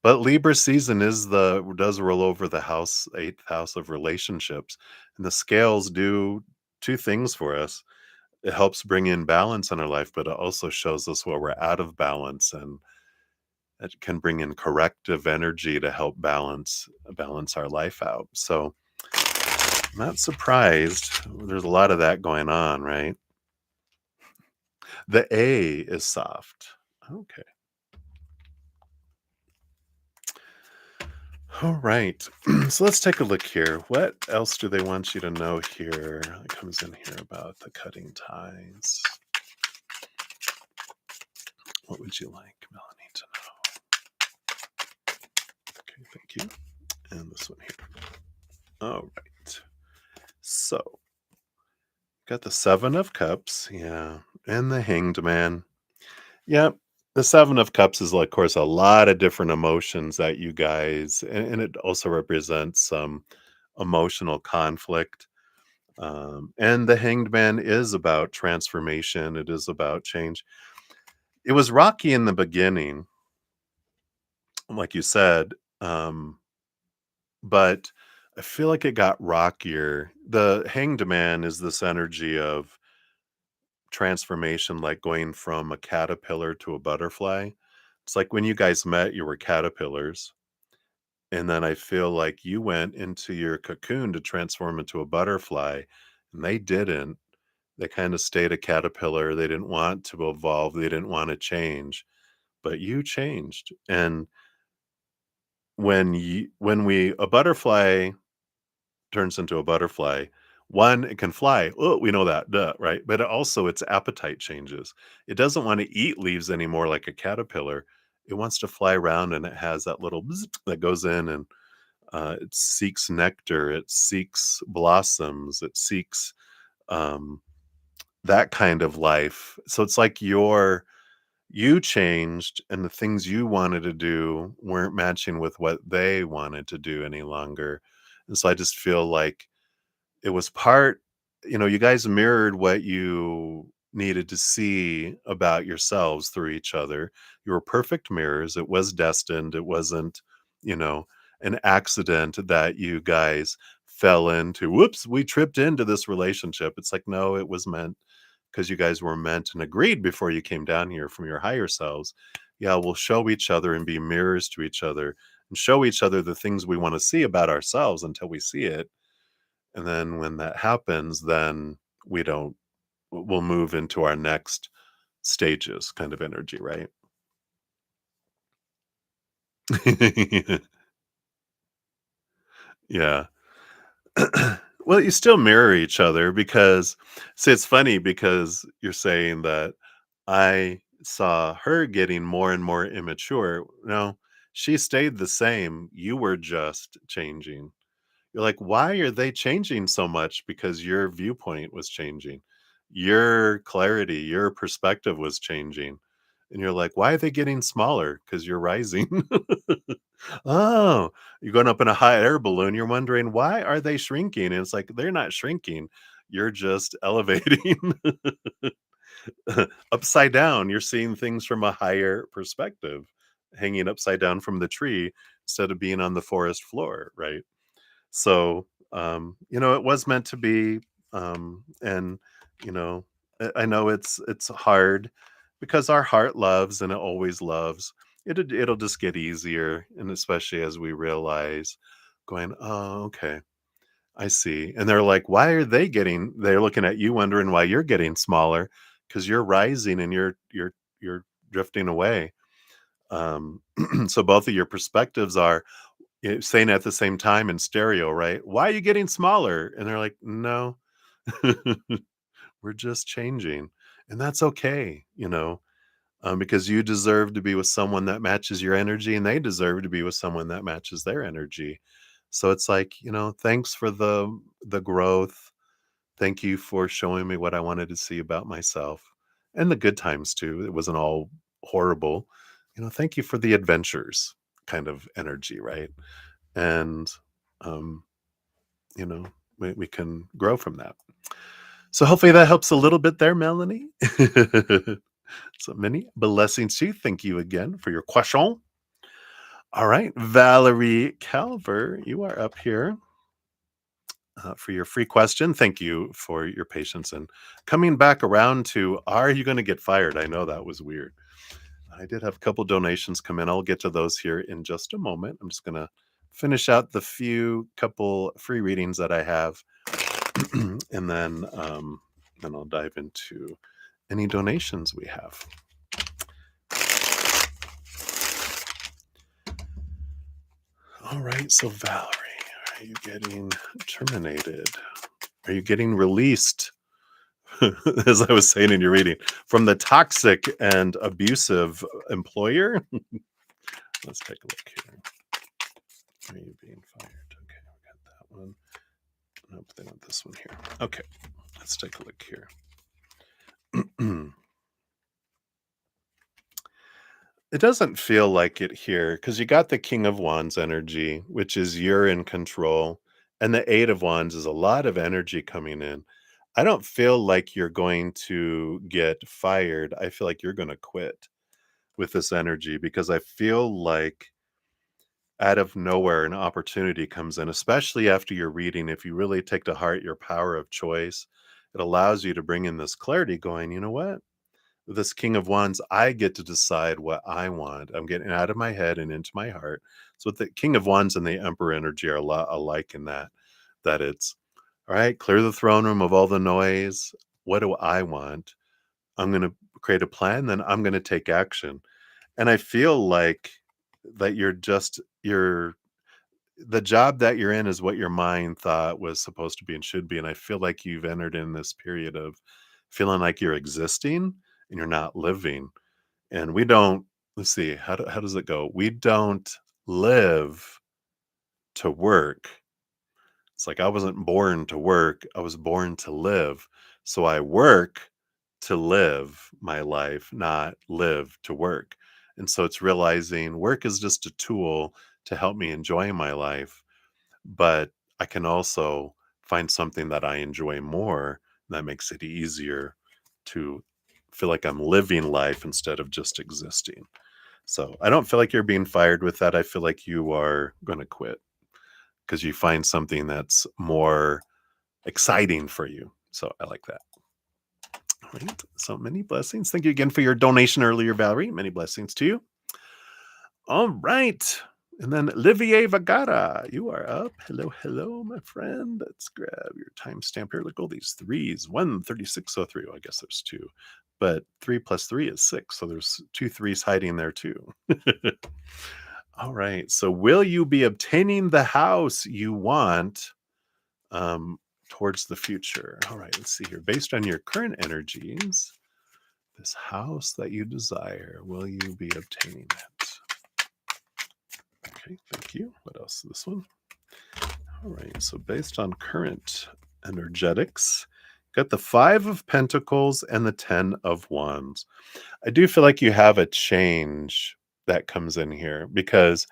But Libra season does roll over the eighth house of relationships, and the scales do two things for us. It helps bring in balance in our life, but it also shows us where we're out of balance, and it can bring in corrective energy to help balance our life out. So I'm not surprised. There's a lot of that going on, right? The A is soft. Okay. All right. So let's take a look here. What else do they want you to know here? It comes in here about the cutting ties. What would you like, Melanie, to know? Okay, thank you. And this one here. All right. So, got the Seven of Cups. Yeah. And the Hanged Man. Yep. The Seven of Cups is, of course, a lot of different emotions that you guys, and it also represents some emotional conflict. And the Hanged Man is about transformation. It is about change. It was rocky in the beginning, like you said, but I feel like it got rockier. The Hanged Man is this energy of transformation like going from a caterpillar to a butterfly. It's like when you guys met, you were caterpillars. And then I feel like you went into your cocoon to transform into a butterfly, and they didn't. They kind of stayed a caterpillar. They didn't want to evolve. They didn't want to change, but you changed. And when we a butterfly turns into a butterfly, one, it can fly. Oh, we know that, duh, right? But it also its appetite changes. It doesn't want to eat leaves anymore like a caterpillar. It wants to fly around, and it has that little bzz that goes in, and it seeks nectar, it seeks blossoms, it seeks um, that kind of life. So it's like you changed, and the things you wanted to do weren't matching with what they wanted to do any longer. And so I just feel like it was you guys mirrored what you needed to see about yourselves through each other. You were perfect mirrors. It was destined. It wasn't, you know, an accident that you guys fell into. Whoops, we tripped into this relationship. It's like, no, it was meant because you guys were meant and agreed before you came down here from your higher selves. Yeah, we'll show each other and be mirrors to each other and show each other the things we want to see about ourselves until we see it, and then when that happens, then we don't we'll move into our next stages kind of energy, right? Yeah. Well, you still mirror each other because see, it's funny because you're saying that I saw her getting more and more immature. No, she stayed the same. You were just changing. You're like, "Why are they changing so much?" Because your viewpoint was changing. Your clarity, your perspective was changing. And you're like, "Why are they getting smaller?" Because you're rising. Oh, you're going up in a hot air balloon, you're wondering, "Why are they shrinking?" And it's like, they're not shrinking. You're just elevating upside down. You're seeing things from a higher perspective, hanging upside down from the tree instead of being on the forest floor, right? So, it was meant to be, and, you know, I know it's hard because our heart loves and it always loves. It'll just get easier, and especially as we realize going, "Oh, okay, I see." And they're like, "Why are they're looking at you wondering why you're getting smaller because 'cause you're rising and you're drifting away." So both of your perspectives are saying at the same time in stereo, right? "Why are you getting smaller?" And they're like, "No, we're just changing." And that's okay, because you deserve to be with someone that matches your energy, and they deserve to be with someone that matches their energy. So it's like, thanks for the growth. Thank you for showing me what I wanted to see about myself and the good times too. It wasn't all horrible. Thank you for the adventures kind of energy, right? And um, you know, we can grow from that. So hopefully that helps a little bit there, Melanie. So many blessings to you. Thank you again for your question. All right, Valerie Calver, you are up here for your free question. Thank you for your patience and coming back around to are you going to get fired? I know that was weird. I did have a couple donations come in. I'll get to those here in just a moment. I'm just going to finish out the few couple free readings that I have, and then I'll dive into any donations we have. All right, so Valerie, are you getting terminated? Are you getting released? As I was saying in your reading, from the toxic and abusive employer? Let's take a look here. Are you being fired? Okay, we got that one. Nope, they want this one here. Okay, let's take a look here. It doesn't feel like it here because you got the King of Wands energy, which is you're in control, and the Eight of Wands is a lot of energy coming in. I don't feel like you're going to get fired. I feel like you're going to quit with this energy because I feel like out of nowhere an opportunity comes in, especially after your reading. If you really take to heart your power of choice it allows you to bring in this clarity going, you know what? This King of Wands, I get to decide what I want. I'm getting out of my head and into my heart. So the King of Wands and the Emperor energy are a lot alike in that it's all right, clear the throne room of all the noise. What do I want? I'm going to create a plan, then I'm going to take action. And I feel like that you're the job that you're in is what your mind thought was supposed to be and should be. And I feel like you've entered in this period of feeling like you're existing and you're not living. And we don't, let's see, how does it go? We don't live to work. It's like I wasn't born to work, I was born to live. So I work to live my life, not live to work. And so it's realizing work is just a tool to help me enjoy my life, but I can also find something that I enjoy more that makes it easier to feel like I'm living life instead of just existing. So I don't feel like you're being fired with that. I feel like you are going to quit because you find something that's more exciting for you. So I like that. All right. So many blessings. Thank you again for your donation earlier, Valerie. Many blessings to you. All right. And then Olivier Vagara, you are up. Hello, hello, my friend. Let's grab your timestamp here. Look at all these threes. 13603. Well, I guess there's two, but 3 plus 3 is 6. So there's two threes hiding there too. All right. So will you be obtaining the house you want um, towards the future? All right. Let's see here. Based on your current energies, this house that you desire, will you be obtaining it? Okay. Thank you. What else? This one. All right. So based on current energetics, got the 5 of Pentacles and the 10 of Wands. I do feel like you have a change that comes in here because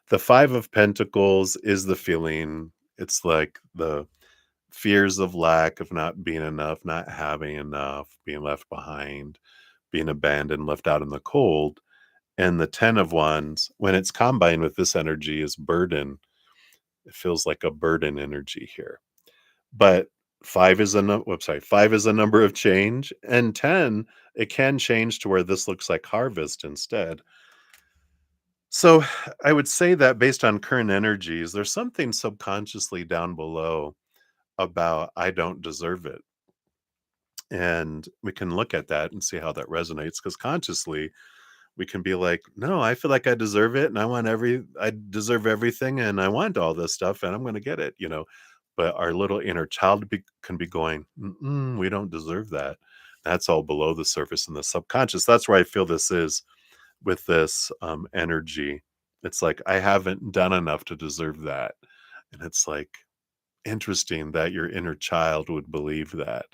the 5 of Pentacles is the feeling. It's like the fears of lack, of not being enough, not having enough, being left behind, being abandoned, left out in the cold. And the 10 of Wands, when it's combined with this energy, is burden. It feels like a burden energy here. But 5 is a website. 5 is a number of change, and 10, it can change to where this looks like harvest instead. So I would say that based on current energies, there's something subconsciously down below about I don't deserve it. And we can look at that and see how that resonates because consciously we can be like, no, I feel like I deserve it and I deserve everything and I want all this stuff and I'm going to get it, you know. But our little inner child can be going, we don't deserve that. That's all below the surface in the subconscious. That's where I feel this is with this energy. It's like, I haven't done enough to deserve that. And it's like interesting that your inner child would believe that.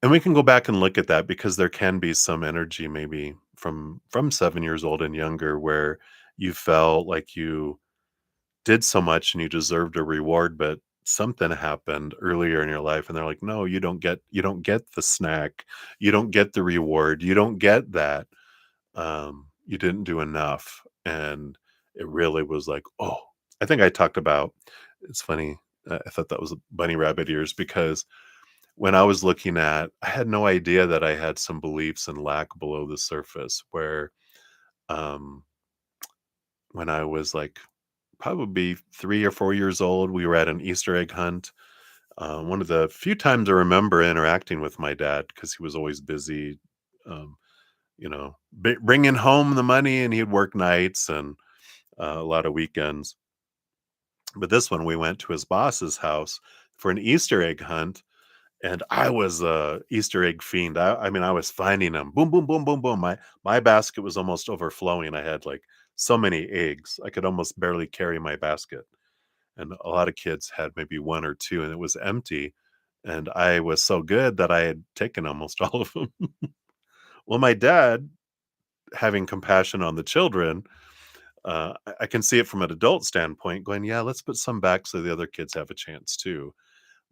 And we can go back and look at that because there can be some energy maybe from 7 years old and younger where you felt like you did so much and you deserved a reward, but something happened earlier in your life and they're like, "No, you don't get the snack. You don't get the reward. You don't get that. You didn't do enough." And it really was like, "Oh." I think I talked about it's funny. I thought that was bunny rabbit ears because when I was looking at I had no idea that I had some beliefs and lack below the surface where, um, when I was, like, probably 3 or 4 years old, we were at an Easter egg hunt. One of the few times I remember interacting with my dad because he was always busy, um, bringing home the money, and he'd work nights and, a lot of weekends. But this one, we went to his boss's house for an Easter egg hunt. And I was a Easter egg fiend. I mean, I was finding them. Boom, boom, boom, boom, boom. My basket was almost overflowing. I had like so many eggs. I could almost barely carry my basket. And a lot of kids had maybe one or two, and it was empty. And I was so good that I had taken almost all of them. Well, my dad, having compassion on the children, I can see it from an adult standpoint, going, "Yeah, let's put some back so the other kids have a chance too."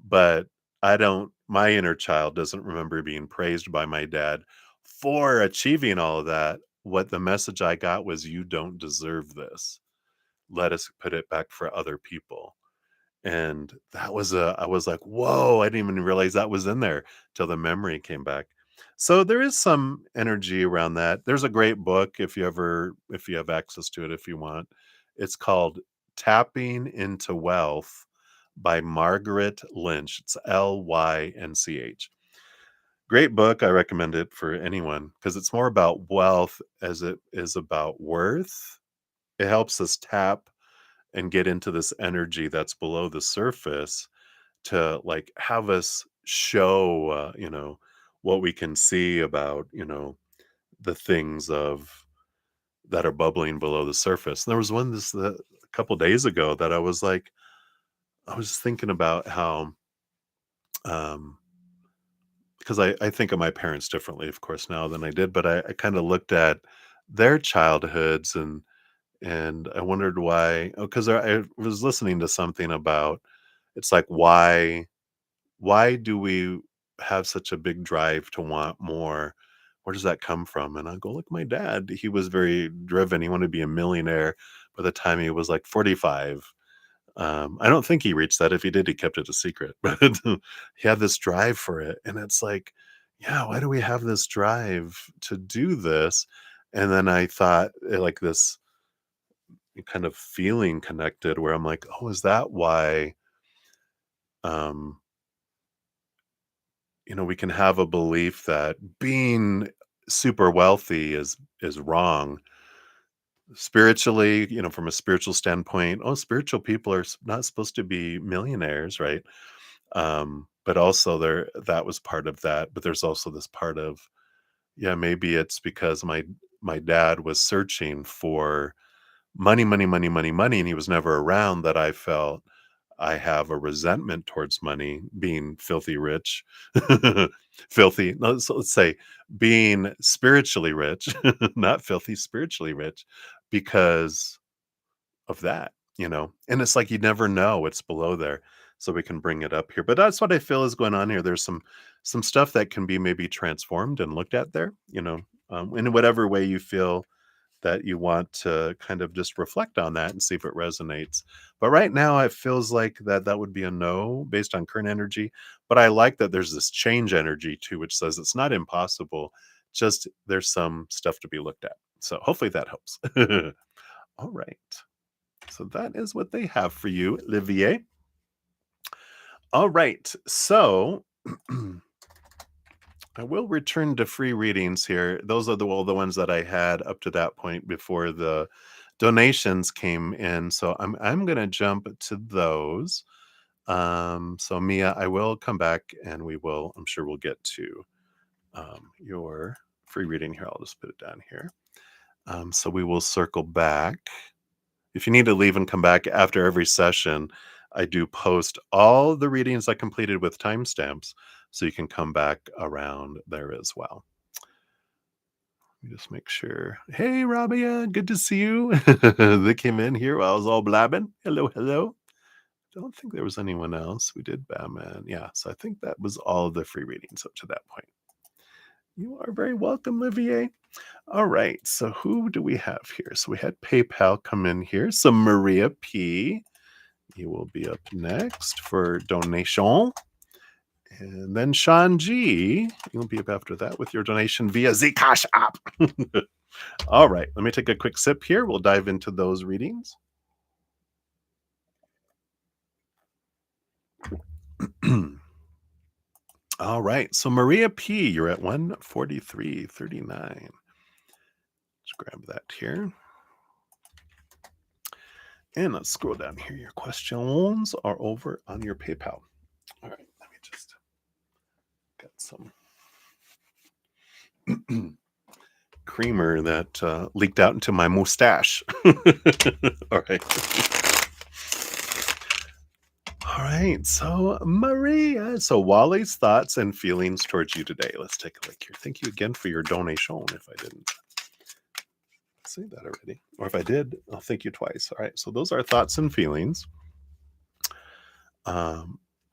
But I don't my inner child doesn't remember being praised by my dad for achieving all of that. What the message I got was, "You don't deserve this. Let us put it back for other people." And that was I was like, whoa, I didn't even realize that was in there till the memory came back. So there is some energy around that. There's a great book if you have access to it, if you want. It's called Tapping into Wealth by Margaret Lynch. It's Lynch. Great book. I recommend it for anyone because it's more about wealth as it is about worth. It helps us tap and get into this energy that's below the surface to like have us show, what we can see about, the things of that are bubbling below the surface. There was one a couple days ago that I was thinking about how, um, because I think of my parents differently, of course, now than I did, but I kind of looked at their childhoods and I wondered why. Because I was listening to something about it's like why do we have such a big drive to want more? Where does that come from? And I go, look, my dad, he was very driven. He wanted to be a millionaire by the time he was like 45. I don't think he reached that. If he did, he kept it a secret. But he had this drive for it. And it's like, yeah, why do we have this drive to do this? And then I thought like this kind of feeling connected where I'm like, oh, is that why um we can have a belief that being super wealthy is wrong spiritually, from a spiritual standpoint. Oh, spiritual people are not supposed to be millionaires, right? But also that was part of that, but there's also this part of, yeah, maybe it's because my dad was searching for money, money, money, money, money, and he was never around that I felt I have a resentment towards money, being filthy rich. Filthy, no, so let's say being spiritually rich, not filthy, spiritually rich, because of that, And it's like you never know what's below there. So we can bring it up here. But that's what I feel is going on here. There's some stuff that can be maybe transformed and looked at there, in whatever way you feel that you want to kind of just reflect on that and see if it resonates. But right now, it feels like that would be a no based on current energy. But I like that there's this change energy too, which says it's not impossible. Just there's some stuff to be looked at. So hopefully that helps. All right. So that is what they have for you, Olivier. All right. So I will return to free readings here. Those are the ones that I had up to that point before the donations came in. So I'm gonna jump to those. So Mia, I will come back and I'm sure we'll get to your free reading here. I'll just put it down here. So we will circle back. If you need to leave and come back after every session, I do post all the readings I completed with timestamps, so you can come back around there as well. Let me just make sure. Hey, Rabia, good to see you. They came in here while I was all blabbing. Hello, hello. Don't think there was anyone else. We did Batman. Yeah, so I think that was all of the free readings up to that point. You are very welcome, Olivier. All right, so who do we have here? So we had PayPal come in here. So Maria P, you will be up next for donation. And then Sean G, you'll be up after that with your donation via Zcash app. All right, let me take a quick sip here. We'll dive into those readings. All right, so Maria P, you're at 143.39. Let's grab that here. And let's scroll down here. Your questions are over on your PayPal. All right, let me just get some creamer that leaked out into my mustache. All right. All right. So, Maria. So, Wally's thoughts and feelings towards you today. Let's take a look here. Thank you again for your donation. If I didn't say that already, or if I did, I'll thank you twice. All right. So, those are thoughts and feelings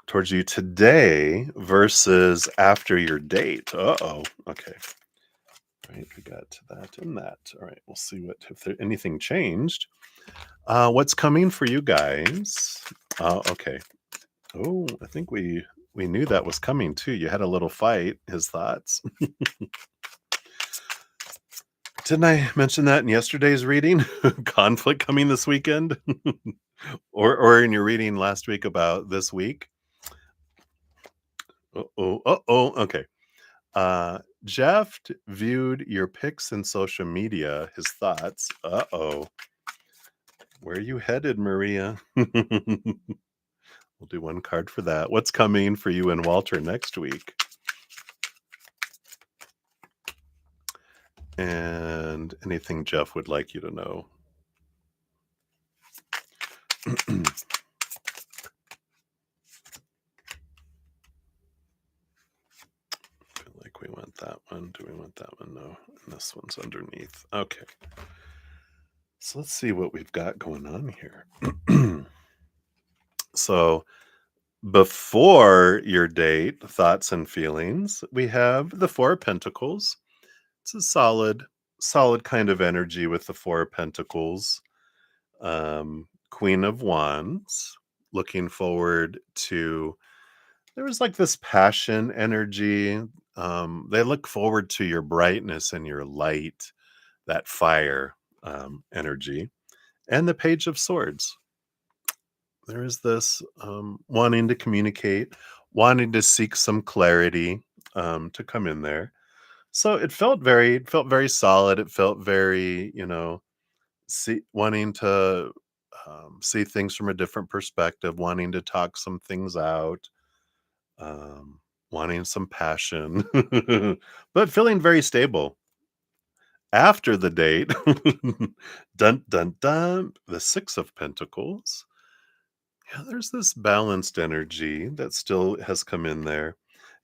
towards you today versus after your date. Uh-oh. Okay. All right. We got that and that. All right. We'll see if anything changed. What's coming for you guys Oh, okay. Oh, I think we knew that was coming too. You had a little fight, his thoughts. Didn't I mention that in yesterday's reading? Conflict coming this weekend? Or in your reading last week about this week? Uh-oh, uh-oh, okay. Jeff viewed your pics in social media, his thoughts. Uh-oh. Where are you headed, Maria? We'll do one card for that. What's coming for you and Walter next week? And anything Jeff would like you to know. Feel like we want that one. Do we want that one? No. And this one's underneath. Okay. So let's see what we've got going on here. So before your date, thoughts and feelings, we have the Four of Pentacles. It's a solid kind of energy with the Four of Pentacles. Queen of Wands, looking forward to there was like this passion energy. They look forward to your brightness and your light, that fire energy. And the Page of Swords. There is this wanting to communicate, wanting to seek some clarity to come in there. So it felt very solid. It felt very, wanting to see things from a different perspective, wanting to talk some things out, um, wanting some passion, but feeling very stable. After the date, dun dun dun, the Six of Pentacles. Yeah, there's this balanced energy that still has come in there.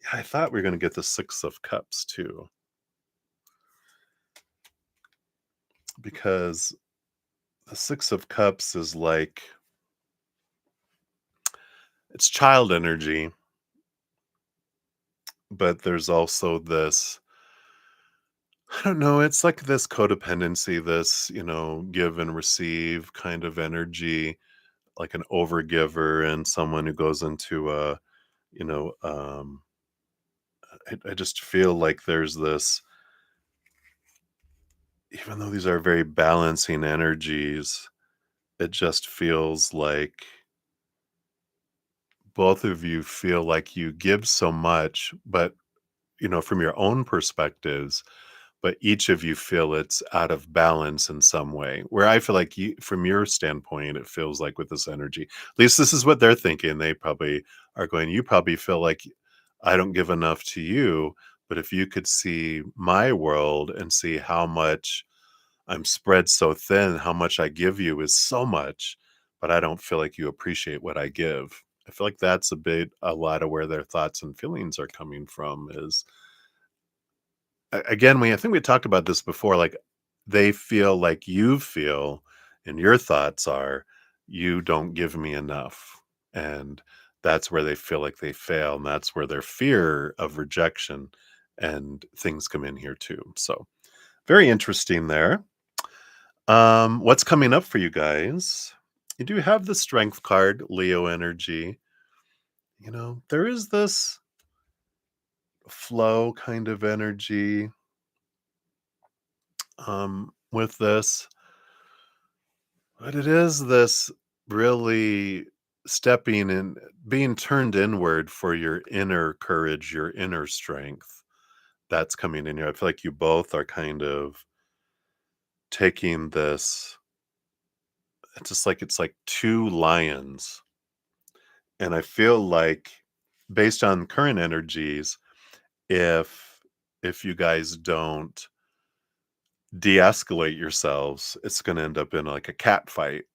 Yeah, I thought we were going to get the Six of Cups too, because the Six of Cups is like it's child energy, but there's also this I don't know, it's like this codependency, this, give and receive kind of energy, like an overgiver and someone who goes into a, you know, I just feel like there's this, even though these are very balancing energies, it just feels like both of you feel like you give so much, but, from your own perspectives, but each of you feel it's out of balance in some way. Where I feel like you, from your standpoint, it feels like with this energy, at least this is what they're thinking. They probably are going, you probably feel like I don't give enough to you. But if you could see my world and see how much I'm spread so thin, how much I give you is so much, but I don't feel like you appreciate what I give. I feel like that's a lot of where their thoughts and feelings are coming from is again, I think we talked about this before, like, they feel like you feel and your thoughts are, "You don't give me enough," and that's where they feel like they fail, and that's where their fear of rejection and things come in here too, so, very interesting there. What's coming up for you guys? You do have the Strength card, Leo energy. There is this flow kind of energy, with this. But it is this really stepping in, being turned inward for your inner courage, your inner strength that's coming in here. I feel like you both are kind of taking this, it's like two lions. And I feel like based on current energies, if you guys don't de-escalate yourselves, it's going to end up in like a cat fight,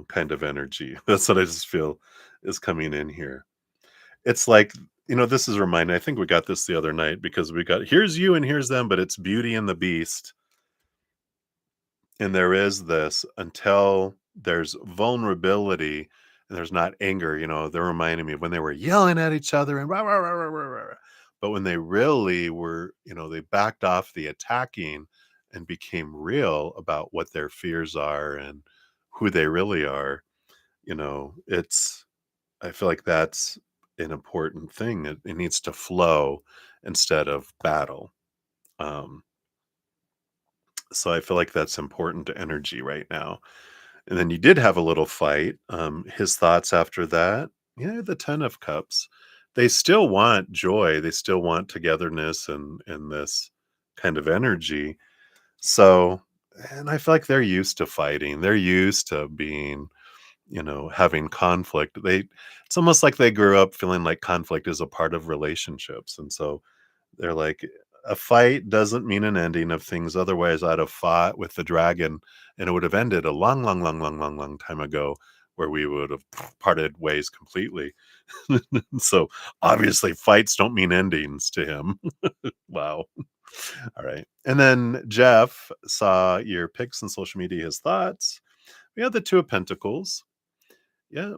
kind of energy. That's what I just feel is coming in here. It's like, this is reminding, I think we got this the other night because we got here's you and here's them, but it's Beauty and the Beast. And there is this until there's vulnerability and there's not anger, they're reminding me of when they were yelling at each other and rah, rah, rah, rah, rah, rah. But when they really were, they backed off the attacking and became real about what their fears are and who they really are, it's I feel like that's an important thing. It needs to flow instead of battle. Um, so I feel like that's important to energy right now. And then you did have a little fight. His thoughts after that, yeah, the 10 of cups. They still want joy. They still want togetherness and this kind of energy. So, and I feel like they're used to fighting. They're used to being, having conflict. It's almost like they grew up feeling like conflict is a part of relationships. And so they're like, a fight doesn't mean an ending of things. Otherwise, I'd have fought with the dragon and it would have ended a long, long, long, long, long, long time ago where we would have parted ways completely. So obviously, fights don't mean endings to him. Wow. All right. And then Jeff saw your pics on social media, his thoughts. We had the Two of Pentacles. Yeah,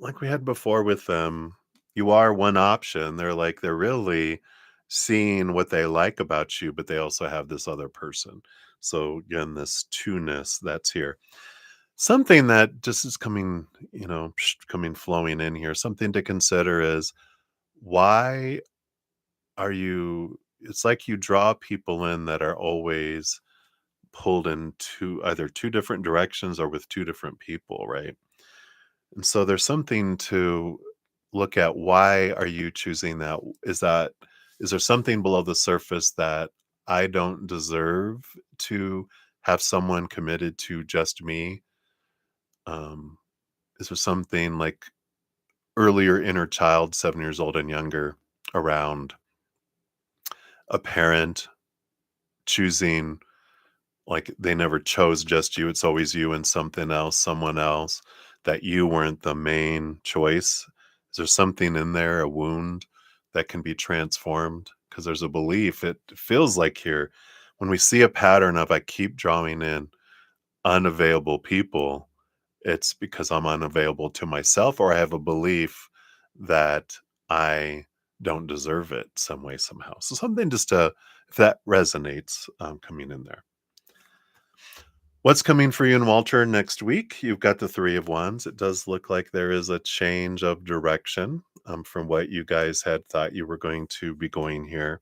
like we had before with them, you are one option. They're really seeing what they like about you, but they also have this other person. So again, this two-ness that's here. Something that just is coming, coming flowing in here. Something to consider is why are you it's like you draw people in that are always pulled in either two different directions or with two different people, right? And so there's something to look at. Why are you choosing that? Is there something below the surface that I don't deserve to have someone committed to just me? Um, is there something like earlier inner child, 7 years old and younger, around a parent choosing, like, they never chose just you, it's always you and something else, someone else, that you weren't the main choice? Is there something in there, a wound that can be transformed? Because there's a belief, it feels like here, when we see a pattern of I keep drawing in unavailable people, it's because I'm unavailable to myself, or I have a belief that I don't deserve it some way, somehow. So something just to, if that resonates, coming in there. What's coming for you and Walter next week? You've got the Three of Wands. It does look like there is a change of direction from what you guys had thought you were going to be going here,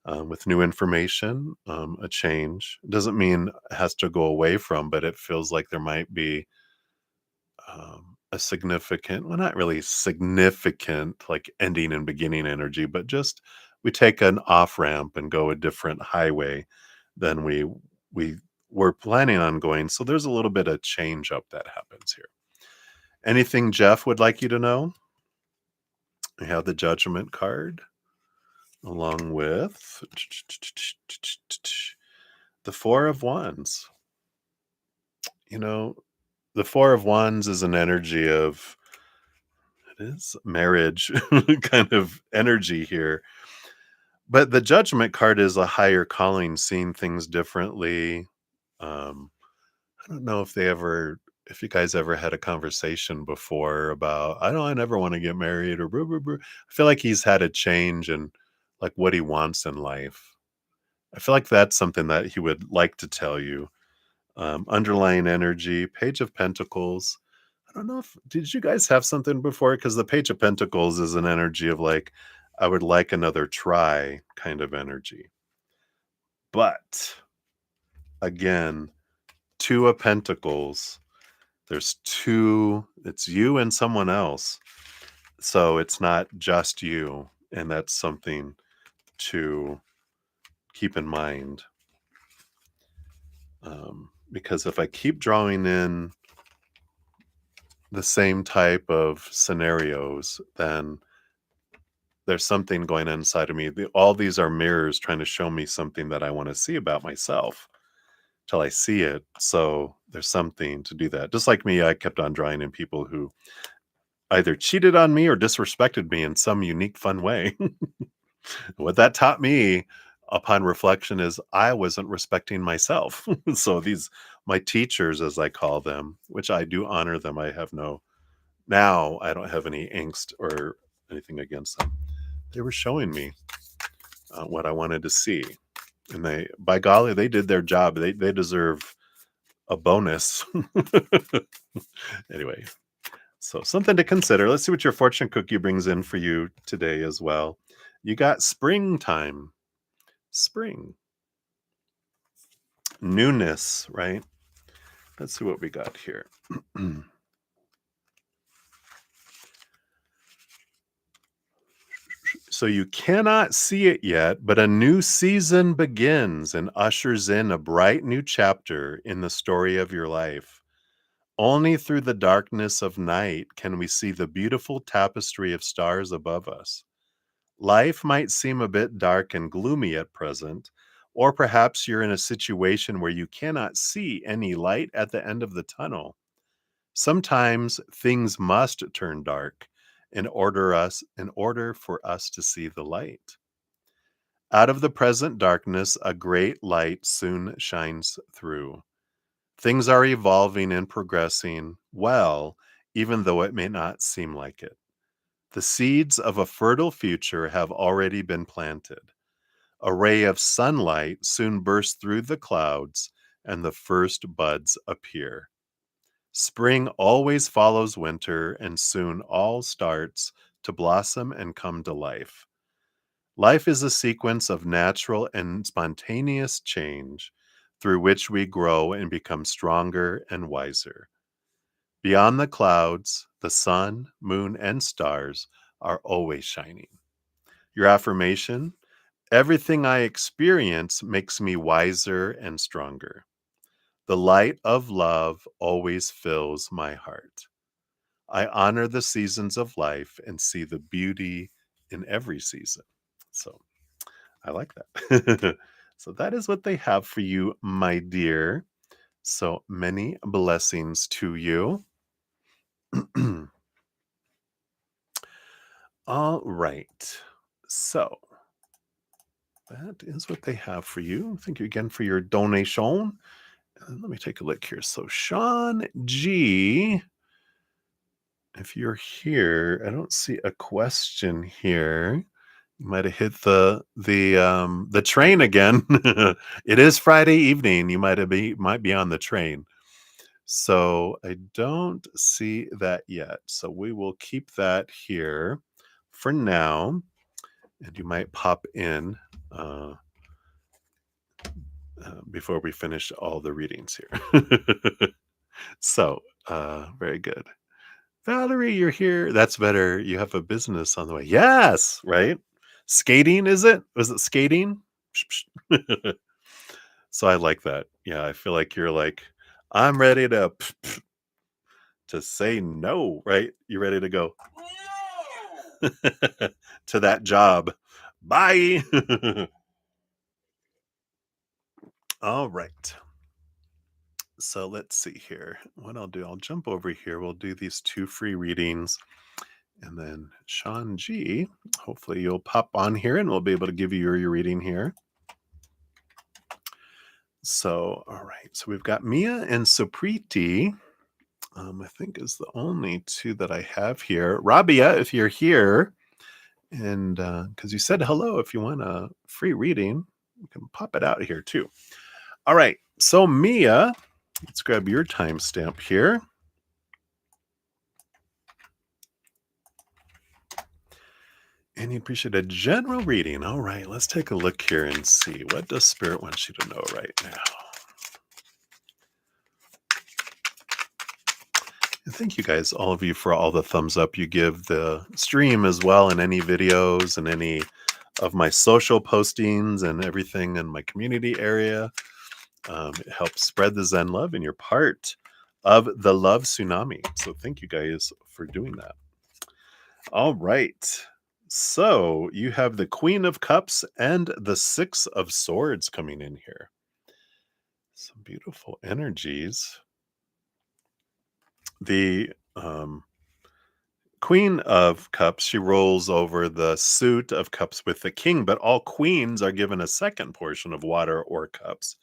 with new information, a change. It doesn't mean it has to go away from, but it feels like there might be a significant, well, not really significant, like ending and beginning energy, but just we take an off ramp and go a different highway than we were planning on going. So there's a little bit of change up that happens here. Anything Jeff would like you to know? We have the Judgment card along with the Four of Wands. You know, the Four of Wands is an energy of, it is marriage kind of energy here. But the Judgment card is a higher calling, seeing things differently. Um, I don't know if you guys ever had a conversation before about, I never want to get married or blah, blah, blah. I feel like he's had a change in like what he wants in life. I feel like that's something that he would like to tell you. Underlying energy, Page of Pentacles. I don't know if, did you guys have something before? Because the Page of Pentacles is an energy of like, I would like another try kind of energy. But again, Two of Pentacles, there's two, it's you and someone else. So it's not just you. And that's something to keep in mind. Because if I keep drawing in the same type of scenarios, then there's something going on inside of me. All these are mirrors trying to show me something that I want to see about myself till I see it. So there's something to do that. Just like me, I kept on drawing in people who either cheated on me or disrespected me in some unique, fun way. What that taught me upon reflection is I wasn't respecting myself. So my teachers, as I call them, which I do honor them, now I don't have any angst or anything against them. They were showing me what I wanted to see. And by golly, they did their job. They deserve a bonus. Anyway, So something to consider. Let's see what your fortune cookie brings in for you today as well. You got springtime, spring, newness, right? Let's see what we got here. So you cannot see it yet, but a new season begins and ushers in a bright new chapter in the story of your life. Only through the darkness of night can we see the beautiful tapestry of stars above us. Life might seem a bit dark and gloomy at present, or perhaps you're in a situation where you cannot see any light at the end of the tunnel. Sometimes things must turn dark in order for us to see the light. Out of the present darkness, a great light soon shines through. Things are evolving and progressing well, even though it may not seem like it. The seeds of a fertile future have already been planted. A ray of sunlight soon bursts through the clouds, and the first buds appear. Spring always follows winter, and soon all starts to blossom and come to life. Life is a sequence of natural and spontaneous change through which we grow and become stronger and wiser. Beyond the clouds, the sun, moon, and stars are always shining. Your affirmation: everything I experience makes me wiser and stronger. The light of love always fills my heart. I honor the seasons of life and see the beauty in every season. So I like that. So that is what they have for you, my dear. So many blessings to you. All right. So that is what they have for you. Thank you again for your donation. And let me take a look here. So Sean G, if you're here, I don't see a question here. You might have hit the train again. It is Friday evening. You might be on the train. So I don't see that yet. So we will keep that here for now. And you might pop in before we finish all the readings here. So very good. Valerie, you're here. That's better. You have a business on the way. Yes, right? Skating, is it? Was it skating? So I like that. Yeah, I feel like you're like, I'm ready to say no, right? You ready to go to that job. Bye. All right. So let's see here. What I'll do, I'll jump over here. We'll do these two free readings. And then Sean G, hopefully you'll pop on here and we'll be able to give you your reading here. So, all right. So we've got Mia and Supriti. I think is the only two that I have here. Rabia, if you're here, and because you said hello, if you want a free reading, you can pop it out here too. All right. So Mia, let's grab your timestamp here. And you appreciate a general reading. All right, let's take a look here and see. What does Spirit want you to know right now? And thank you guys, all of you, for all the thumbs up you give the stream as well, and any videos and any of my social postings and everything in my community area. It helps spread the Zen love, and you're part of the love tsunami. So thank you guys for doing that. All right. So you have the Queen of Cups and the Six of Swords coming in here. Some beautiful energies. The Queen of Cups, she rolls over the suit of cups with the king, but all queens are given a second portion of water or cups,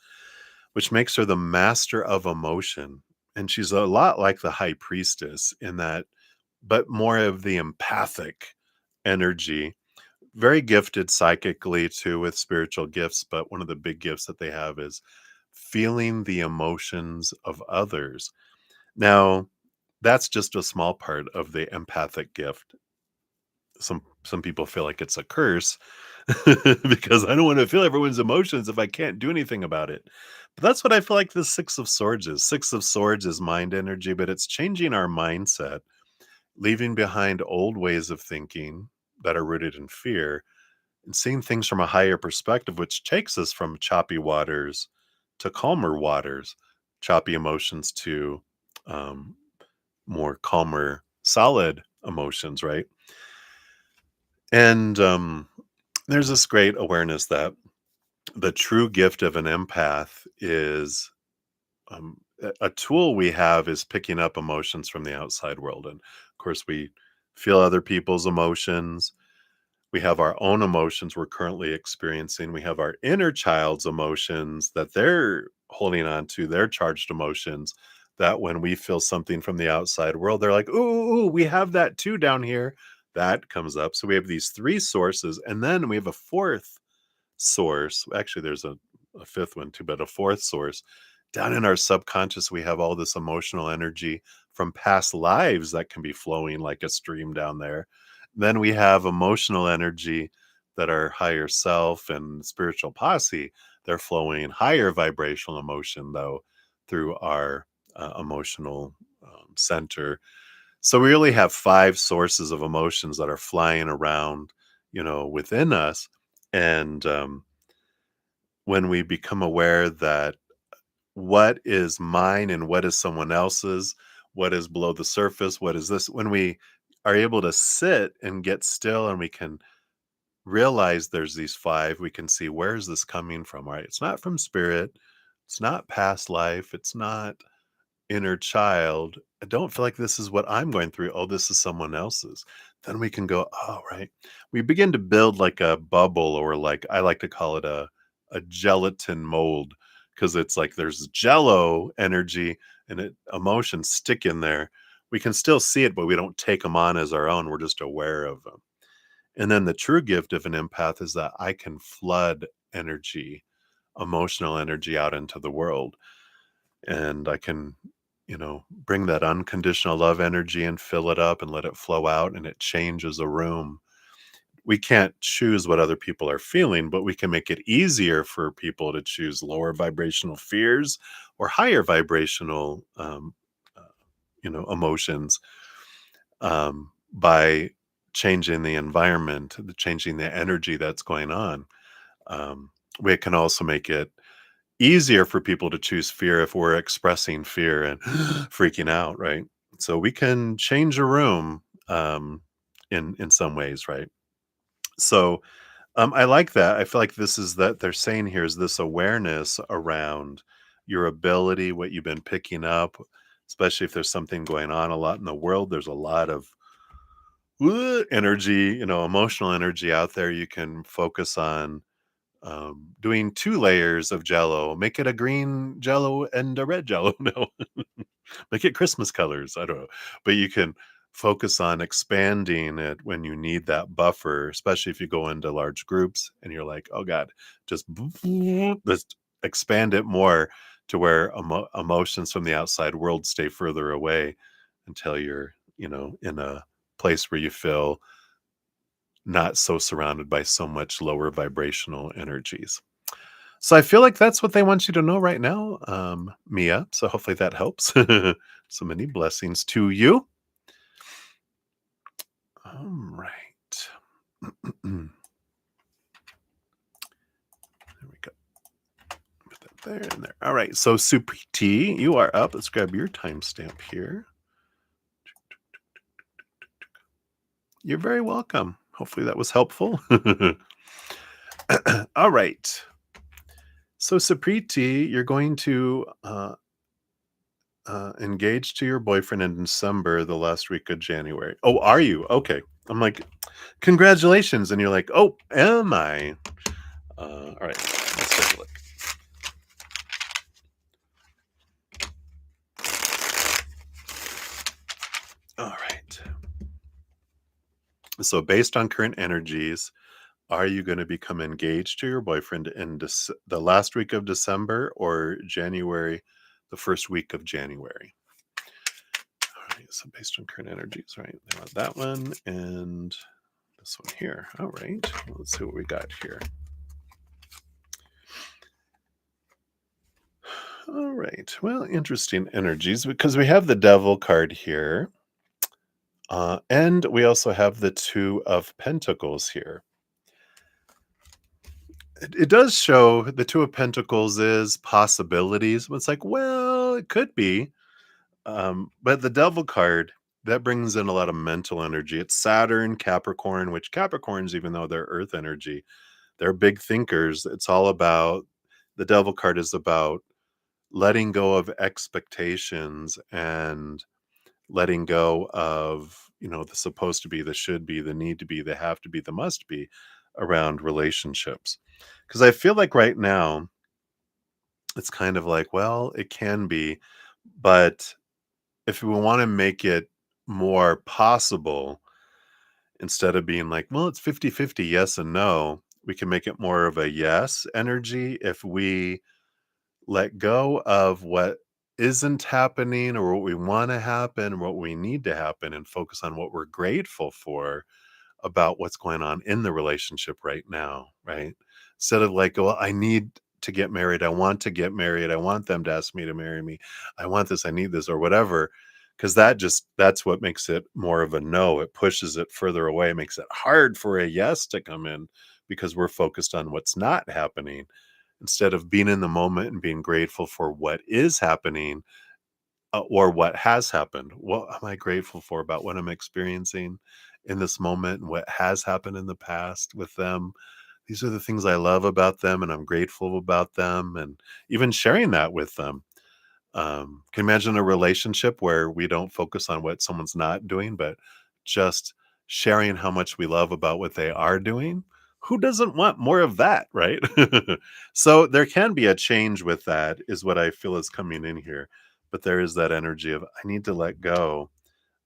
which makes her the master of emotion. And she's a lot like the high priestess in that, but more of the empathic energy. Very gifted psychically too, with spiritual gifts, but one of the big gifts that they have is feeling the emotions of others. Now, that's just a small part of the empathic gift. Some people feel like it's a curse because I don't want to feel everyone's emotions if I can't do anything about it. But that's what I feel like the Six of Swords is. Six of Swords is mind energy, but it's changing our mindset, leaving behind old ways of thinking that are rooted in fear and seeing things from a higher perspective, which takes us from choppy waters to calmer waters, choppy emotions to um, more calmer, solid emotions, right? And there's this great awareness that the true gift of an empath is a tool we have is picking up emotions from the outside world. And of course, we feel other people's emotions. We have our own emotions we're currently experiencing. We have our inner child's emotions that they're holding on to, their charged emotions. That when we feel something from the outside world, they're like, ooh, we have that too down here. That comes up. So we have these three sources. And then we have a fourth source. Actually, there's a fifth one too, but a fourth source. Down in our subconscious, we have all this emotional energy from past lives that can be flowing like a stream down there. Then we have emotional energy that our higher self and spiritual posse, they're flowing higher vibrational emotion, though, through our emotional center. So we really have five sources of emotions that are flying around, within us. And when we become aware that what is mine and what is someone else's, what is below the surface, what is this, when we are able to sit and get still and we can realize there's these five, we can see where is this coming from, right? It's not from spirit, it's not past life, it's not inner child. I don't feel like this is what I'm going through. Oh, this is someone else's. Then we can go, oh, right. We begin to build like a bubble, or like I like to call it a gelatin mold, because it's like there's jello energy and emotions stick in there. We can still see it, but we don't take them on as our own. We're just aware of them. And then the true gift of an empath is that I can flood energy, emotional energy out into the world, and I can, bring that unconditional love energy and fill it up and let it flow out, and it changes a room. We can't choose what other people are feeling, but we can make it easier for people to choose lower vibrational fears or higher vibrational, emotions, by changing the environment, changing the energy that's going on. Um, we can also make it easier for people to choose fear if we're expressing fear and freaking out, right? So we can change a room, in some ways, right? So I like that. I feel like this is that they're saying here is this awareness around your ability, what you've been picking up, especially if there's something going on a lot in the world. There's a lot of energy, emotional energy out there. You can focus on doing two layers of jello, make it a green jello and a red jello. No, make it Christmas colors. I don't know. But you can focus on expanding it when you need that buffer, especially if you go into large groups and you're like, oh God, just let's expand it more to where emotions from the outside world stay further away until you're, in a place where you feel not so surrounded by so much lower vibrational energies. So I feel like that's what they want you to know right now, Mia. So hopefully that helps. So many blessings to you. All right. There we go. Put that there and there. All right. So Supriti, you are up. Let's grab your timestamp here. You're very welcome. Hopefully that was helpful. All right. So Supriti, you're going to engaged to your boyfriend in December, the last week of January. Oh, are you? Okay. I'm like, congratulations. And you're like, oh, am I? All right. Let's take a look. All right. So, based on current energies, are you going to become engaged to your boyfriend in the last week of December or January, the first week of January? All So based on current energies, right? They want that one and this one here. All right. Well, let's see what we got here. All right. Well, interesting energies because we have the devil card here. And we also have the two of pentacles here. It does show the two of pentacles is possibilities. It's like, well, it could be. But the devil card, that brings in a lot of mental energy. It's Saturn, Capricorn, which Capricorns, even though they're earth energy, they're big thinkers. It's all about the devil card is about letting go of expectations and letting go of, the supposed to be, the should be, the need to be, the have to be, the must be around relationships. Because I feel like right now, it's kind of like, well, it can be, but if we want to make it more possible, instead of being like, well, it's 50-50, yes and no, we can make it more of a yes energy if we let go of what isn't happening or what we want to happen, what we need to happen, and focus on what we're grateful for about what's going on in the relationship right now, right? Instead of like, well, I need to get married. I want to get married. I want them to ask me to marry me. I want this. I need this or whatever. Because that's what makes it more of a no. It pushes it further away, makes it hard for a yes to come in because we're focused on what's not happening instead of being in the moment and being grateful for what is happening or what has happened. What am I grateful for about what I'm experiencing in this moment and what has happened in the past with them? These are the things I love about them and I'm grateful about them and even sharing that with them. Can you imagine a relationship where we don't focus on what someone's not doing, but just sharing how much we love about what they are doing? Who doesn't want more of that, right? So there can be a change with that, is what I feel is coming in here. But there is that energy of I need to let go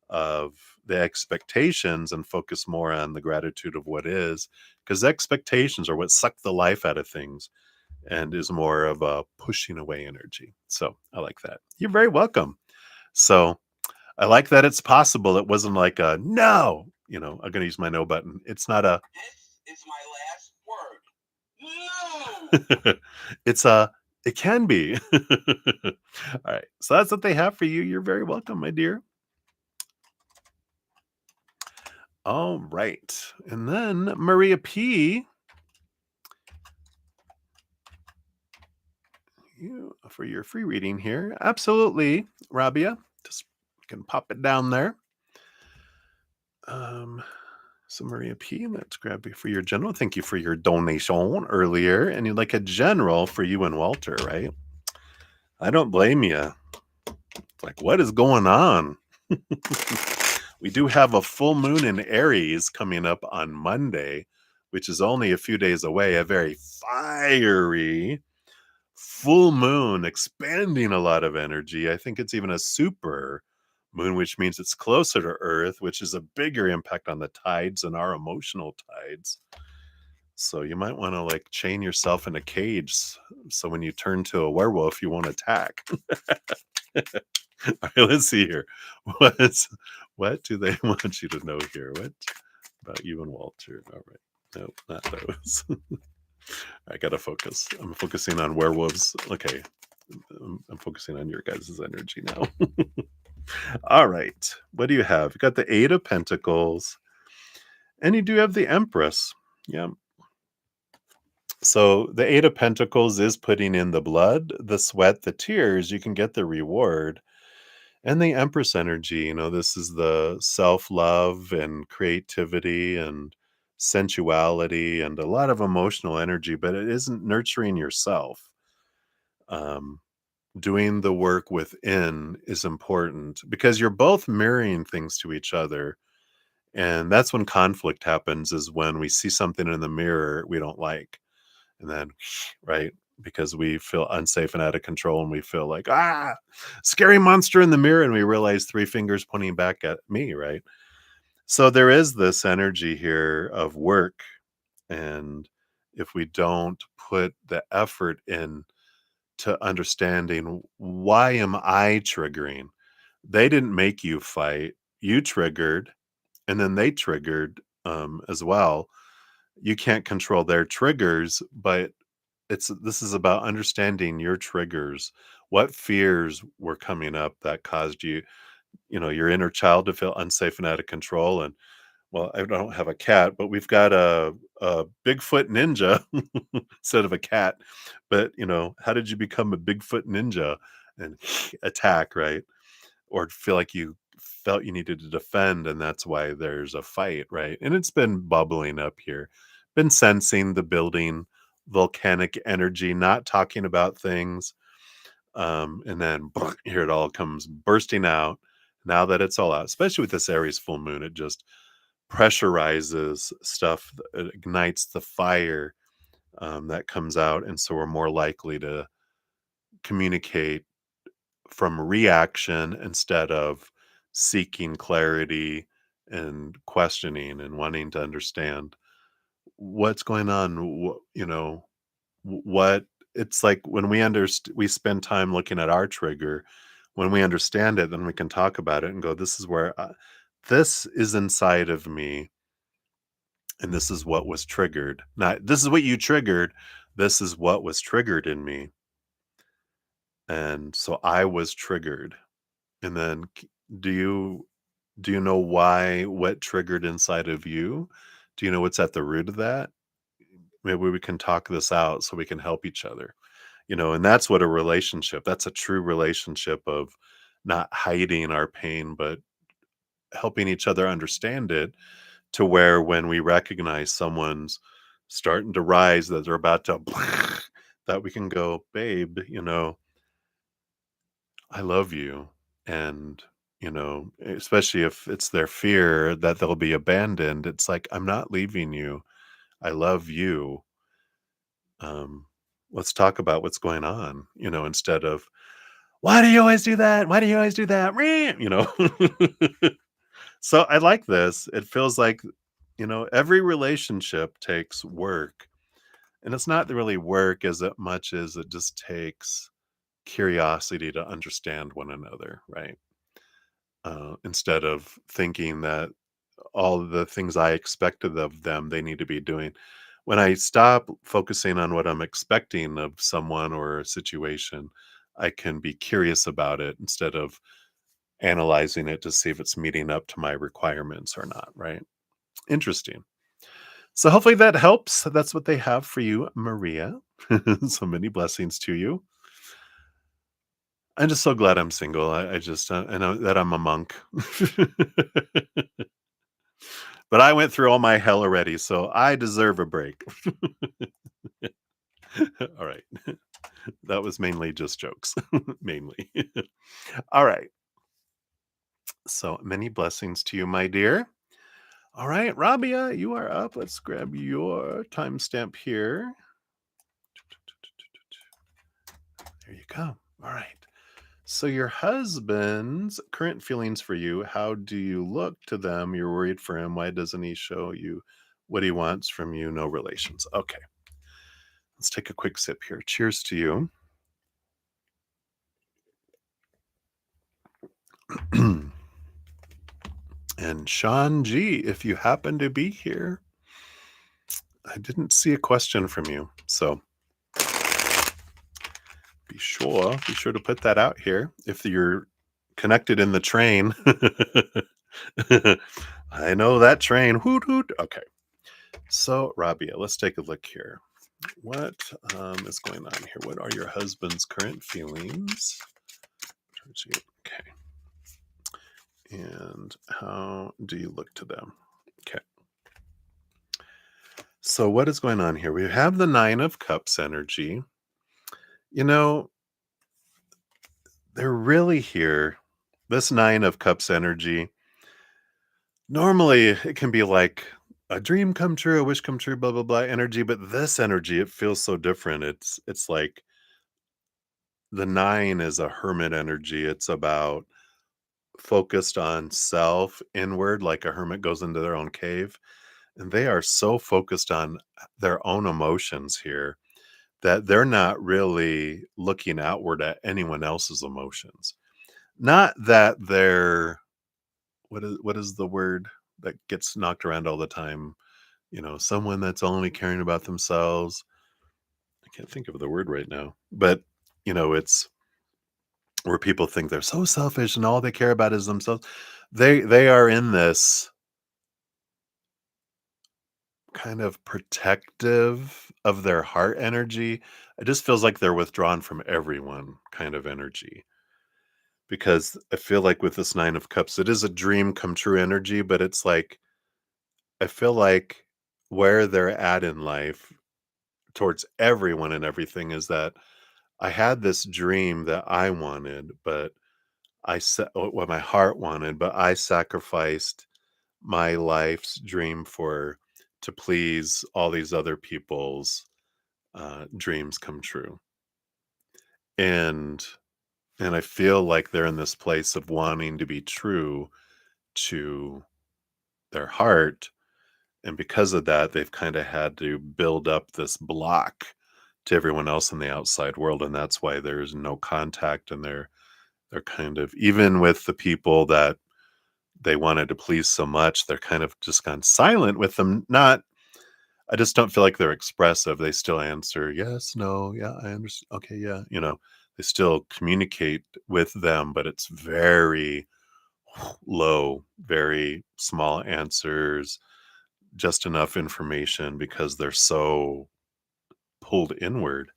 of the expectations and focus more on the gratitude of what is, because expectations are what suck the life out of things and is more of a pushing away energy. So I like that. You're very welcome. So I like that it's possible. It wasn't like a no, I'm going to use my no button. It's not a, This is my last word. No. it's a, it can be. All right. So that's what they have for you. You're very welcome, my dear. All right. And then Maria P, you for your free reading here. Absolutely, Rabia. Just can pop it down there. Um, so Maria P, let's grab you for your general. Thank you for your donation earlier. And you'd like a general for you and Walter, right? I don't blame you. It's like, what is going on? We do have a full moon in Aries coming up on Monday, which is only a few days away. A very fiery full moon, expanding a lot of energy. I think it's even a super moon, which means it's closer to Earth, which is a bigger impact on the tides and our emotional tides. So you might want to like chain yourself in a cage so when you turn to a werewolf, you won't attack. All right, let's see here. What do they want you to know here? What about you and Walter? All right. Nope, not those. I gotta focus. I'm focusing on werewolves. Okay. I'm focusing on your guys' energy now. All right. What do you have? You got the Eight of Pentacles, and you do have the Empress. Yeah. So the Eight of Pentacles is putting in the blood, the sweat, the tears. You can get the reward. And the Empress energy, this is the self love and creativity and sensuality and a lot of emotional energy, but it isn't nurturing yourself. Um, Doing the work within is important because you're both mirroring things to each other. And that's when conflict happens, is when we see something in the mirror we don't like. And then, right, because we feel unsafe and out of control and we feel like, scary monster in the mirror. And we realize three fingers pointing back at me, right? So there is this energy here of work. And if we don't put the effort in to understanding why am I triggering They didn't make you fight. You triggered, and then they triggered as well. You can't control their triggers, but this is about understanding your triggers. What fears were coming up that caused you, your inner child to feel unsafe and out of control? And well, I don't have a cat, but we've got a Bigfoot ninja instead of a cat. But how did you become a Bigfoot ninja and attack, right? Or feel like you felt you needed to defend, and that's why there's a fight, right? And it's been bubbling up here, been sensing the building volcanic energy, not talking about things, and then here it all comes bursting out. Now that it's all out, especially with this Aries full moon, it just pressurizes stuff, it ignites the fire that comes out, and so we're more likely to communicate from reaction instead of seeking clarity and questioning and wanting to understand what's going on. What it's like when we spend time looking at our trigger. When we understand it, then we can talk about it and go, this is where this is inside of me, and this is what was triggered. Not this is what you triggered, this is what was triggered in me. And so I was triggered. And then do you know why, what triggered inside of you? Do you know what's at the root of that? Maybe we can talk this out so we can help each other. And that's what a relationship, that's a true relationship of not hiding our pain, but helping each other understand it, to where when we recognize someone's starting to rise, that they're about to that we can go, babe, I love you. And, especially if it's their fear that they'll be abandoned, it's like, I'm not leaving you. I love you. Um, let's talk about what's going on, instead of, why do you always do that? Why do you always do that? So I like this. It feels like, every relationship takes work. And it's not really work as much as it just takes curiosity to understand one another, right? Instead of thinking that all of the things I expected of them, they need to be doing. When I stop focusing on what I'm expecting of someone or a situation, I can be curious about it instead of analyzing it to see if it's meeting up to my requirements or not, right? Interesting. So hopefully that helps. That's what they have for you, Maria. So many blessings to you. I'm just so glad I'm single. I just I know that I'm a monk. But I went through all my hell already, so I deserve a break. All right. That was mainly just jokes, mainly. All right. So many blessings to you, my dear. All right, Rabia, you are up. Let's grab your timestamp here. There you go. All right. So your husband's current feelings for you, how do you look to them? You're worried for him. Why doesn't he show you what he wants from you? No relations. Okay. Let's take a quick sip here. Cheers to you. And Sean G, if you happen to be here, I didn't see a question from you. So be sure to put that out here. If you're connected in the train, I know that train. Hoot hoot. Okay. So Rabia, let's take a look here. What is going on here? What are your husband's current feelings? Okay. And how do you look to them? Okay. So what is going on here? We have the 9 of Cups energy. You know, they're really here. This 9 of Cups energy, normally it can be like a dream come true, a wish come true, blah blah blah energy, but this energy, it feels so different. It's like the 9 is a hermit energy. It's about focused on self, inward, like a hermit goes into their own cave, and they are so focused on their own emotions here that they're not really looking outward at anyone else's emotions. Not that they're what is the word that gets knocked around all the time? Someone that's only caring about themselves. I can't think of the word right now, but it's where people think they're so selfish and all they care about is themselves. They are in this kind of protective of their heart energy. It just feels like they're withdrawn from everyone kind of energy. Because I feel like with this 9 of cups, it is a dream come true energy, but it's like I feel like where they're at in life towards everyone and everything is that I had this dream that I wanted, but what my heart wanted, but I sacrificed my life's dream for to please all these other people's dreams come true. And I feel like they're in this place of wanting to be true to their heart. And because of that, they've kind of had to build up this block to everyone else in the outside world. And that's why there's no contact. And they're kind of, even with the people that they wanted to please so much, they're kind of just gone silent with them. Not, I just don't feel like they're expressive. They still answer, yes, no, yeah, I understand. Okay, yeah. They still communicate with them, but it's very low, very small answers, just enough information because they're so pulled inward.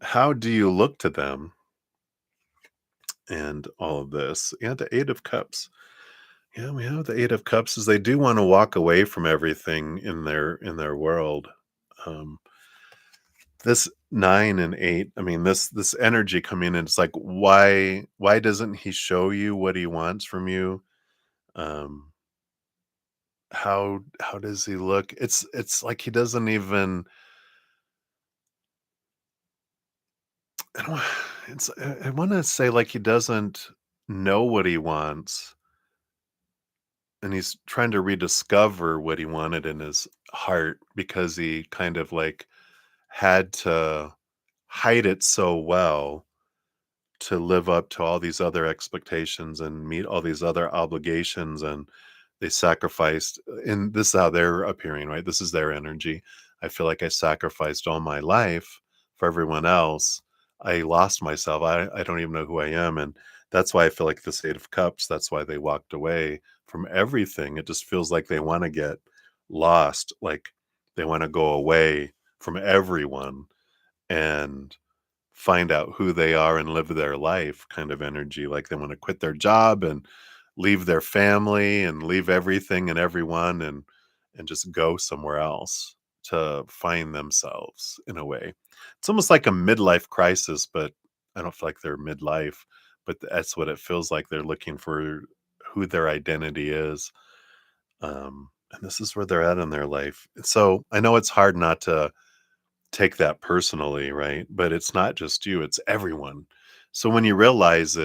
How do you look to them and all of this? Yeah, the Eight of Cups. Yeah, we have the Eight of Cups is they do want to walk away from everything in their world. Um, this nine and eight, I mean, this energy coming in, it's like, why doesn't he show you what he wants from you? Um, how does he look? It's like he doesn't even I don't I wanna say like he doesn't know what he wants, and he's trying to rediscover what he wanted in his heart because he kind of, like, had to hide it so well to live up to all these other expectations and meet all these other obligations, and they sacrificed and this is how they're appearing, right? This is their energy. I feel like I sacrificed all my life for everyone else. I lost myself. I don't even know who I am, and that's why I feel like this Eight of Cups, that's why they walked away from everything. It just feels like they wanna get lost, like, they wanna go away from everyone and find out who they are and live their life kind of energy. Like they want to quit their job and leave their family and leave everything and everyone and just go somewhere else to find themselves in a way. It's almost like a midlife crisis, but I don't feel like they're midlife, but that's what it feels like. They're looking for who their identity is. And this is where they're at in their life. So I know it's hard not to take that personally, right? But it's not just you, it's everyone. So when you realize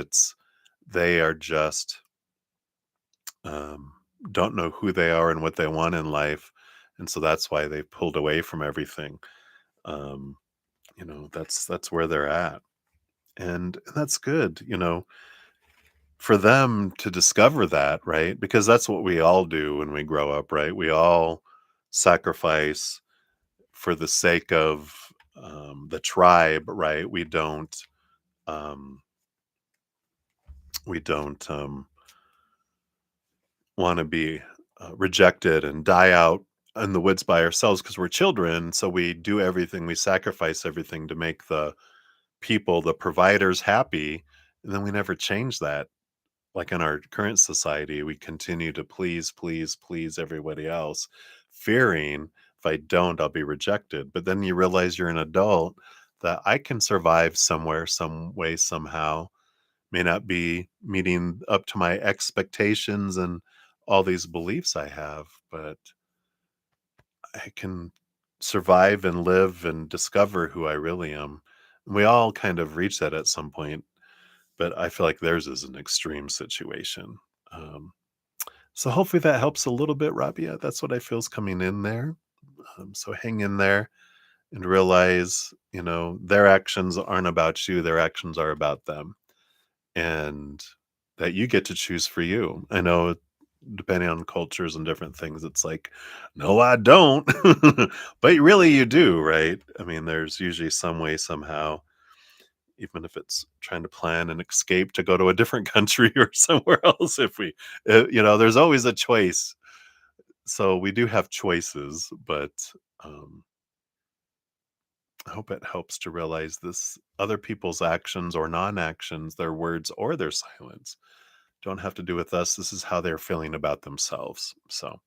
they are just um, don't know who they are and what they want in life, and so that's why they pulled away from everything. Um, that's where they're at, and that's good. For them to discover that, right? Because that's what we all do when we grow up, right? We all sacrifice for the sake of the tribe, right? Um, we don't want to be rejected and die out in the woods by ourselves because we're children. So we do everything, we sacrifice everything to make the people, the providers happy. And then we never change that. Like in our current society, we continue to please, please, please everybody else, fearing if I don't, I'll be rejected. But then you realize you're an adult that I can survive somewhere, some way, somehow may not be meeting up to my expectations and all these beliefs I have, but I can survive and live and discover who I really am. We all kind of reach that at some point, but I feel like theirs is an extreme situation. Um, so hopefully that helps a little bit, Rabia. That's what I feel is coming in there. So hang in there and realize, their actions aren't about you, their actions are about them. and that you get to choose for you. I know depending on cultures and different things, it's like, no, I don't. But really, you do, right? I mean, there's usually some way, somehow, even if it's trying to plan an escape to go to a different country or somewhere else. If we, there's always a choice. So we do have choices, but um, I hope it helps to realize this other people's actions or non actions, their words or their silence, don't have to do with us. This is how they're feeling about themselves. So,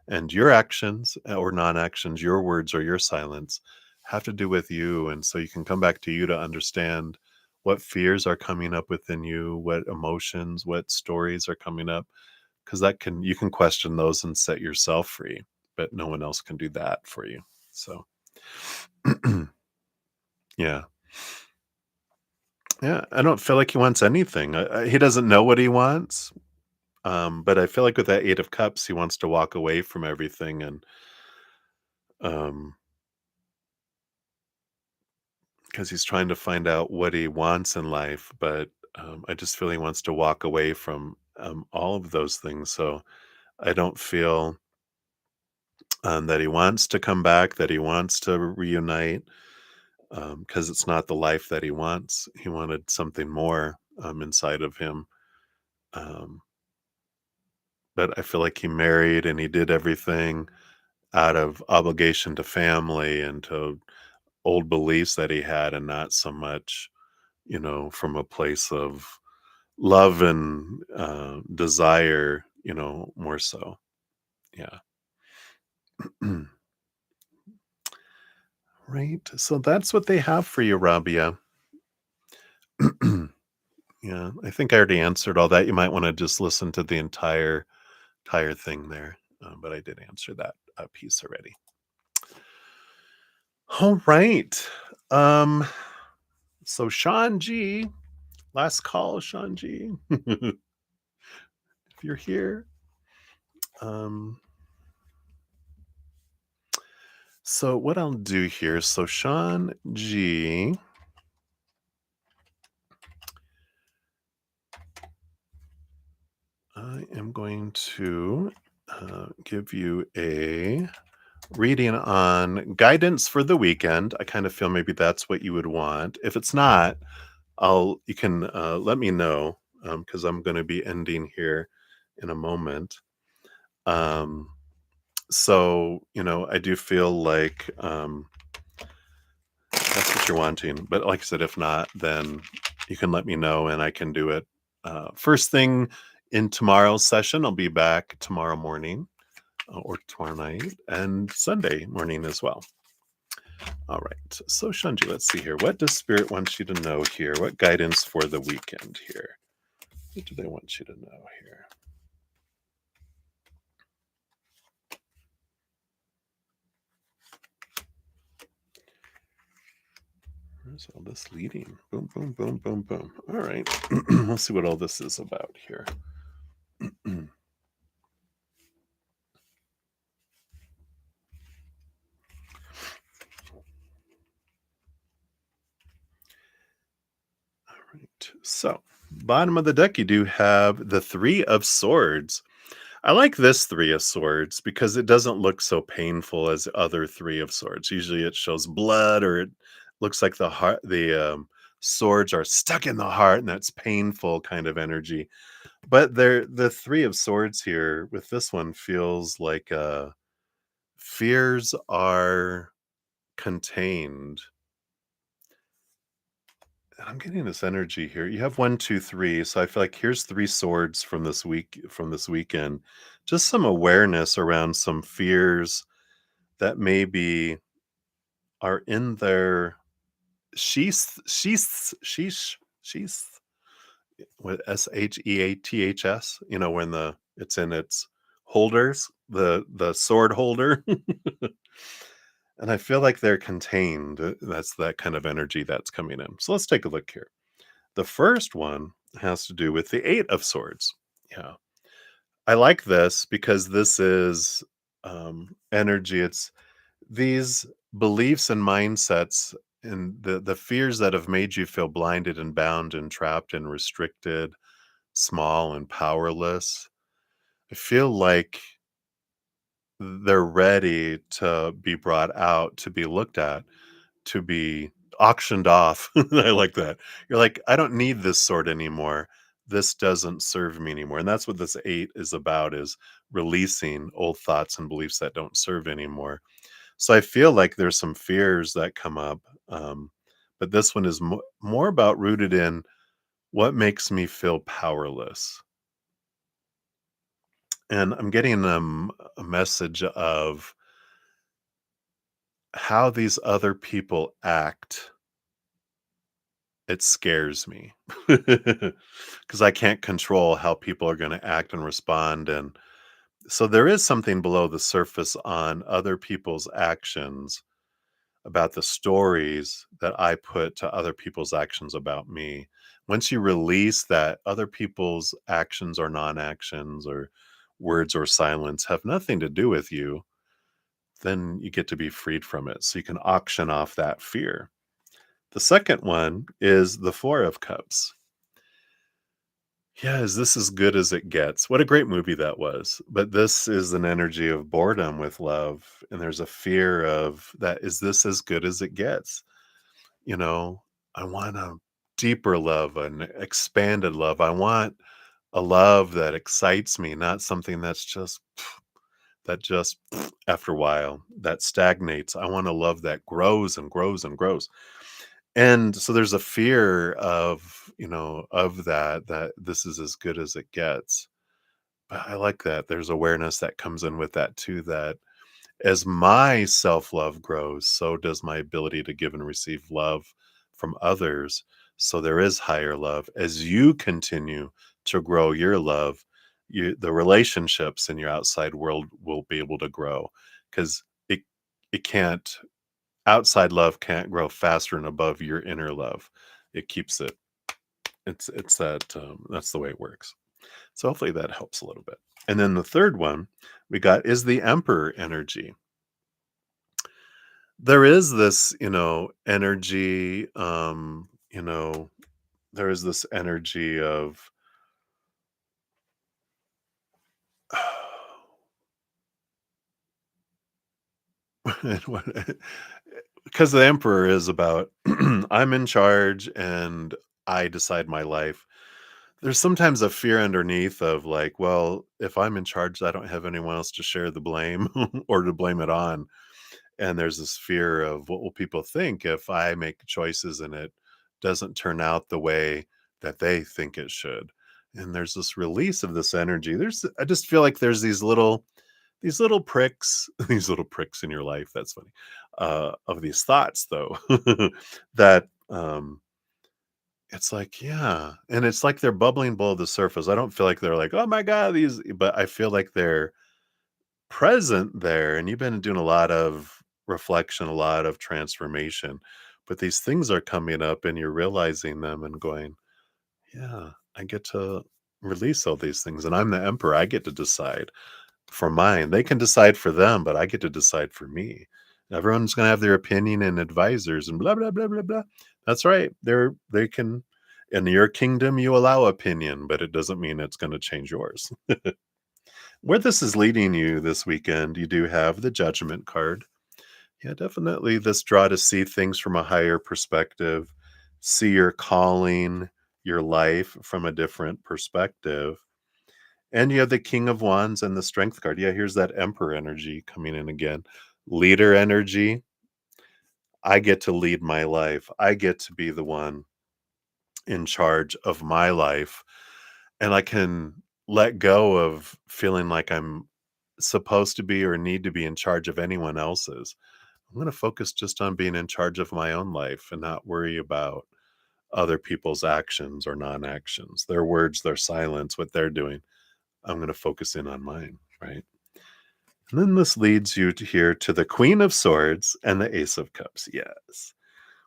and your actions or non actions, your words or your silence have to do with you. And so you can come back to you to understand what fears are coming up within you, what emotions, what stories are coming up, because you can question those and set yourself free, but no one else can do that for you. So, yeah. Yeah. I don't feel like he wants anything. He doesn't know what he wants. But I feel like with that 8 of Cups, he wants to walk away from everything and, um, because he's trying to find out what he wants in life, but, I just feel he wants to walk away from, all of those things, so I don't feel, that he wants to come back, that he wants to reunite, because it's not the life that he wants. He wanted something more, inside of him, um, but I feel like he married and he did everything out of obligation to family and to old beliefs that he had and not so much, from a place of love and desire, more so. Yeah. Right. So that's what they have for you, Rabia. Yeah. I think I already answered all that. You might want to just listen to the entire thing there. But I did answer that piece already. All right. Um, so Sean G, last call, Sean G. If you're here. Um, so what I'll do here, so Sean G, I am going to give you a reading on guidance for the weekend. I kind of feel maybe that's what you would want. If it's not, you can let me know because I'm going to be ending here in a moment. Um, so I do feel like that's what you're wanting. But like I said, if not, then you can let me know and I can do it. First thing in tomorrow's session, I'll be back tomorrow morning or tomorrow night and Sunday morning as well. All right. So, Shanji, let's see here. What does Spirit want you to know here? What guidance for the weekend here? What do they want you to know here? Where's all this leading? Boom, boom, boom, boom, boom. All right. We'll see what all this is about here. All right. So, bottom of the deck, you do have the Three of Swords. I like this Three of Swords because it doesn't look so painful as other Three of Swords. Usually it shows blood or it looks like the swords are stuck in the heart and that's painful kind of energy. But the Three of Swords here with this one feels like fears are contained. I'm getting this energy here. You have one, two, three. So I feel like here's three swords from this weekend. Just some awareness around some fears that maybe are in their sheath, with Sheaths, when it's in its holders, the sword holder. And I feel like they're contained. That's that kind of energy that's coming in. So let's take a look here. The first one has to do with the Eight of Swords. Yeah. I like this because this is energy. It's these beliefs and mindsets and the fears that have made you feel blinded and bound and trapped and restricted, small and powerless, I feel like they're ready to be brought out, to be looked at, to be auctioned off. I like that. You're like, I don't need this sword anymore. This doesn't serve me anymore. And that's what this 8 is about, is releasing old thoughts and beliefs that don't serve anymore. So I feel like there's some fears that come up. But this one is more about rooted in what makes me feel powerless. And I'm getting a message of how these other people act. It scares me because I can't control how people are going to act and respond. And so there is something below the surface on other people's actions, about the stories that I put to other people's actions about me. Once you release that other people's actions or non actions or words or silence have nothing to do with you, then you get to be freed from it. So you can auction off that fear. The second one is the Four of Cups. Yeah, is this as good as it gets? What a great movie that was. But this is an energy of boredom with love. And there's a fear of that. Is this as good as it gets? You know, I want a deeper love, an expanded love. I want a love that excites me, not something that's just that just after a while that stagnates. I want a love that grows and grows and grows. And so there's a fear of, of that this is as good as it gets. But I like that. There's awareness that comes in with that too, that as my self-love grows, so does my ability to give and receive love from others. So there is higher love. As you continue to grow your love, the relationships in your outside world will be able to grow, because it can't outside love can't grow faster and above your inner love. It keeps it. It's that that's the way it works. So hopefully that helps a little bit. And then the third one we got is the emperor energy. There is this, energy, there is this energy of because the emperor is about I'm in charge and I decide my life. There's sometimes a fear underneath of like, well, if I'm in charge, I don't have anyone else to share the blame or to blame it on. And there's this fear of what will people think if I make choices and it doesn't turn out the way that they think it should. And there's this release of this energy. I just feel like there's these little pricks, these little pricks in your life. That's funny. Of these thoughts though, that it's like, yeah. And it's like they're bubbling below the surface. I don't feel like they're like, oh my God, but I feel like they're present there, and you've been doing a lot of reflection, a lot of transformation, but these things are coming up and you're realizing them and going, yeah, I get to release all these things, and I'm the emperor. I get to decide for mine. They can decide for them, but I get to decide for me. Everyone's going to have their opinion and advisors and blah blah blah blah blah. That's right. They can, in your kingdom you allow opinion, but it doesn't mean it's going to change yours. Where this is leading you this weekend, you do have the Judgment card. Yeah, definitely this draw to see things from a higher perspective, see your calling, your life from a different perspective. And you have the King of Wands and the Strength card. Yeah, here's that Emperor energy coming in again. Leader energy. I get to lead my life. I get to be the one in charge of my life. And I can let go of feeling like I'm supposed to be or need to be in charge of anyone else's. I'm going to focus just on being in charge of my own life and not worry about other people's actions or non actions, their words, their silence, what they're doing. I'm going to focus in on mine, right? And then this leads you to here to the Queen of Swords and the Ace of Cups. Yes.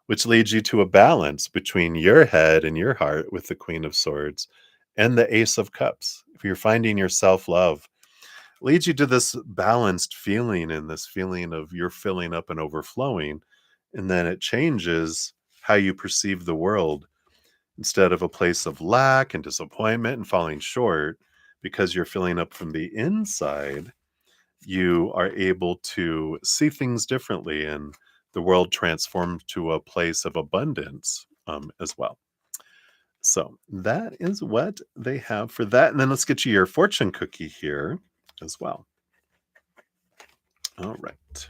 Which leads you to a balance between your head and your heart with the Queen of Swords and the Ace of Cups. If you're finding your self love, leads you to this balanced feeling and this feeling of you're filling up and overflowing. And then it changes how you perceive the world. Instead of a place of lack and disappointment and falling short, because you're filling up from the inside, you are able to see things differently, and the world transforms to a place of abundance as well. So that is what they have for that. And then let's get you your fortune cookie here as well. All right.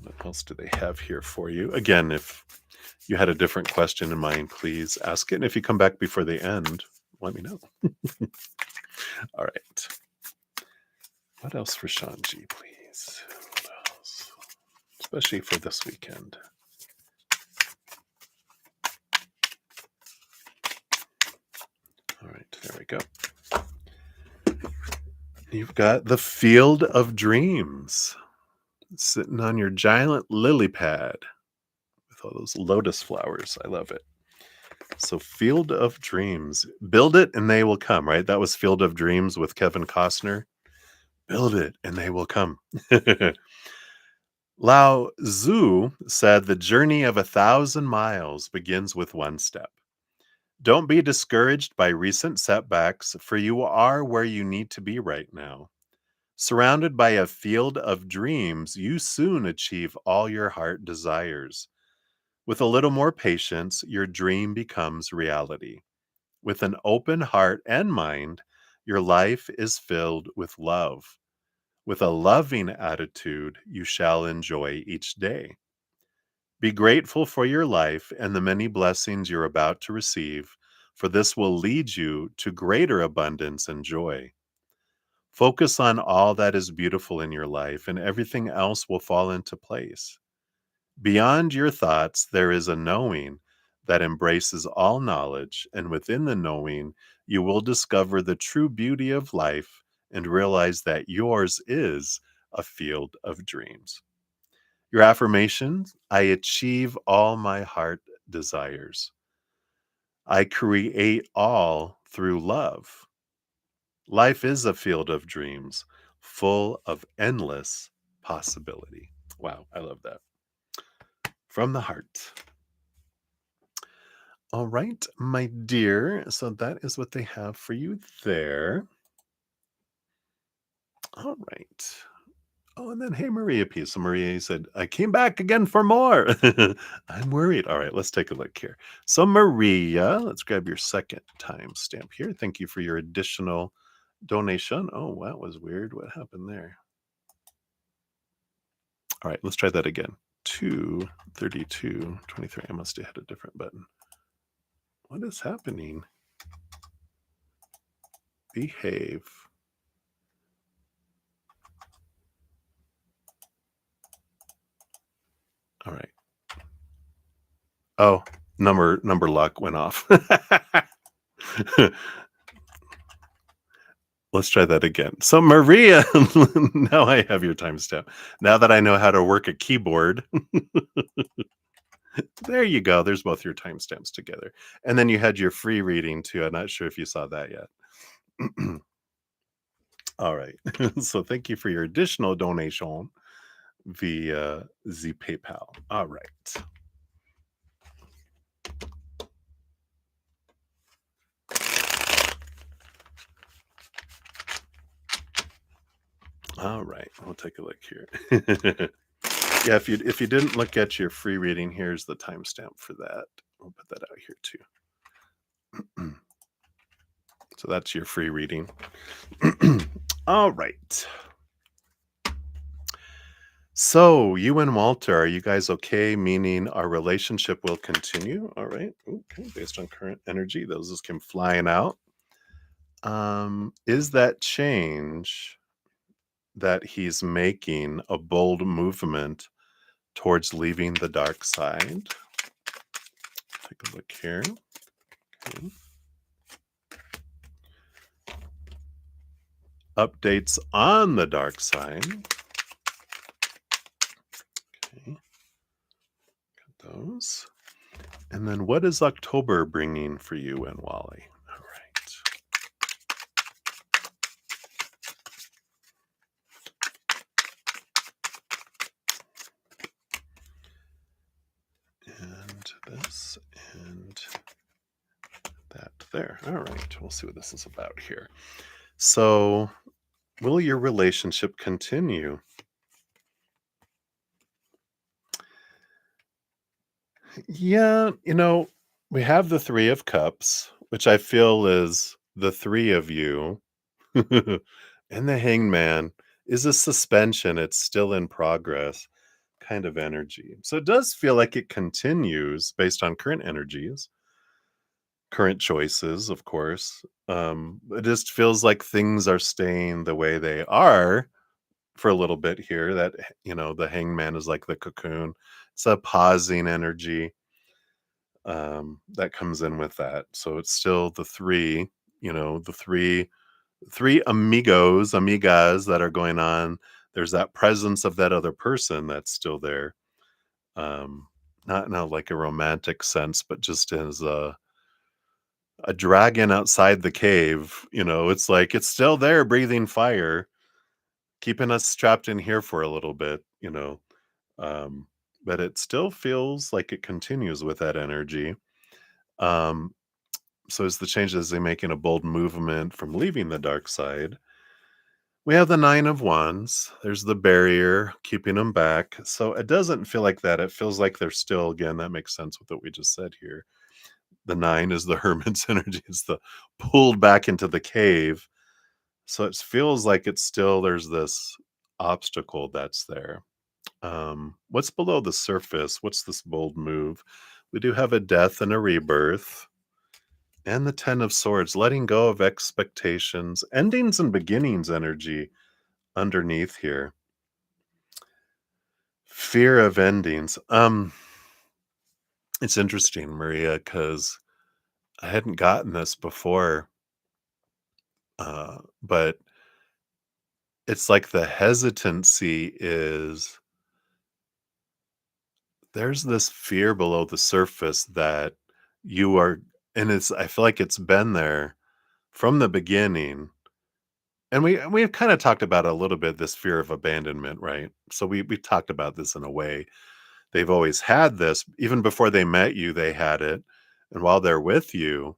What else do they have here for you? Again, if you had a different question in mind, please ask it. And if you come back before the end, let me know. All right. What else for Shanji, please? What else? Especially for this weekend. All right, there we go. You've got the Field of Dreams sitting on your giant lily pad with all those lotus flowers. I love it. So, Field of Dreams. Build it and they will come, right? That was Field of Dreams with Kevin Costner. Build it and they will come. Lao Tzu said the journey of 1,000 miles begins with one step. Don't be discouraged by recent setbacks, for you are where you need to be right now. Surrounded by a field of dreams, you soon achieve all your heart desires. With a little more patience, your dream becomes reality. With an open heart and mind, your life is filled with love. With a loving attitude, you shall enjoy each day. Be grateful for your life and the many blessings you're about to receive, for this will lead you to greater abundance and joy. Focus on all that is beautiful in your life, and everything else will fall into place. Beyond your thoughts, there is a knowing that embraces all knowledge, and within the knowing, you will discover the true beauty of life and realize that yours is a field of dreams. Your affirmations: I achieve all my heart desires. I create all through love. Life is a field of dreams, full of endless possibility. Wow, I love that. From the heart. All right, my dear. So that is what they have for you there. All right. Oh, and then, hey, Maria P. So Maria said, I came back again for more. I'm worried. All right, let's take a look here. So, Maria, let's grab your second timestamp here. Thank you for your additional donation. Oh, that was weird. What happened there? All right, let's try that again. 2:32:23. I must have had a different button. What is happening? Behave. All right. Oh, number lock went off. Let's try that again. So Maria, now I have your timestamp. Now that I know how to work a keyboard, there you go. There's both your timestamps together. And then you had your free reading too. I'm not sure if you saw that yet. All right. So thank you for your additional donation via the PayPal. All right. All right. We'll take a look here. Yeah, if you didn't look at your free reading, here's the timestamp for that. We'll put that out here too. So that's your free reading. All right. So you and Walter, are you guys okay? Meaning our relationship will continue. All right. Okay. Based on current energy, those just came flying out. Is that change that he's making a bold movement towards leaving the dark side? Take a look here. Okay. Updates on the dark side. Okay. Got those. And then what is October bringing for you and Wally? All right. this and that there. All right, we'll see what this is about here. So, will your relationship continue? Yeah, we have the 3 of Cups, which I feel is the 3 of you. And the Hangman is a suspension, it's still in progress kind of energy. So it does feel like it continues based on current energies, current choices, of course. It just feels like things are staying the way they are for a little bit here. That, the Hangman is like the cocoon. It's a pausing energy that comes in with that. So it's still the 3, the 3 amigos, amigas that are going on. There's that presence of that other person that's still there. Um, not in a like a romantic sense, but just as a dragon outside the cave. It's like it's still there, breathing fire, keeping us trapped in here for a little bit. Um, but it still feels like it continues with that energy. Um, so as the changes they making a bold movement from leaving the dark side. We have the 9 of Wands. There's the barrier keeping them back. So it doesn't feel like that. It feels like they're still, again, that makes sense with what we just said here. The 9 is the hermit's energy. It's the pulled back into the cave. So it feels like it's still, there's this obstacle that's there. What's below the surface? What's this bold move? We do have a death and a rebirth. And the 10 of Swords, letting go of expectations, endings and beginnings energy underneath here. Fear of endings. It's interesting, Maria, because I hadn't gotten this before, but it's like the hesitancy is there's this fear below the surface that you are, and I feel like it's been there from the beginning. And we've kind of talked about a little bit this fear of abandonment, right? So we talked about this in a way. They've always had this. Even before they met you, they had it. And while they're with you,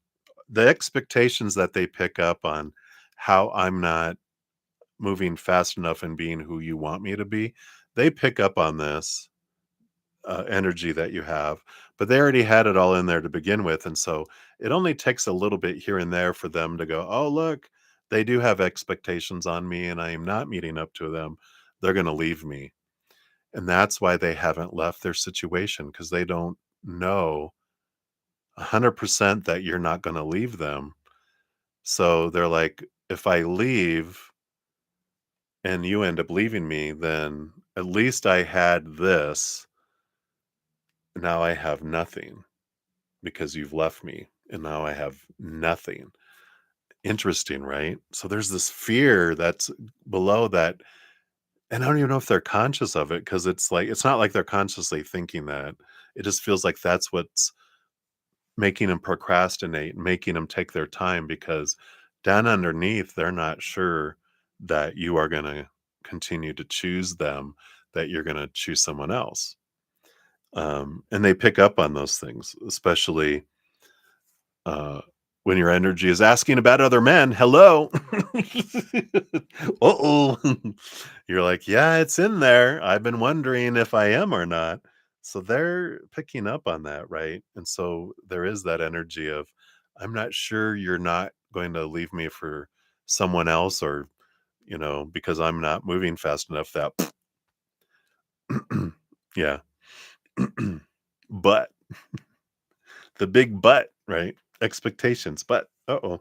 the expectations that they pick up on how I'm not moving fast enough and being who you want me to be, they pick up on this energy that you have, but they already had it all in there to begin with. And so it only takes a little bit here and there for them to go, oh, look, they do have expectations on me and I am not meeting up to them. They're going to leave me. And that's why they haven't left their situation because they don't know 100% that you're not going to leave them. So they're like, if I leave and you end up leaving me, then at least I had this. Now I have nothing because you've left me and now I have nothing. Interesting, right? So there's this fear that's below that. And I don't even know if they're conscious of it because it's like, it's not like they're consciously thinking that. It just feels like that's what's making them procrastinate, making them take their time because down underneath, they're not sure that you are going to continue to choose them, that you're going to choose someone else. And they pick up on those things, especially uh, when your energy is asking about other men. Hello. Uh-oh. You're like, yeah, it's in there. I've been wondering if I am or not. So they're picking up on that, right? And so there is that energy of, I'm not sure you're not going to leave me for someone else or, because I'm not moving fast enough that, yeah. But the big but, right? Expectations. But, uh-oh.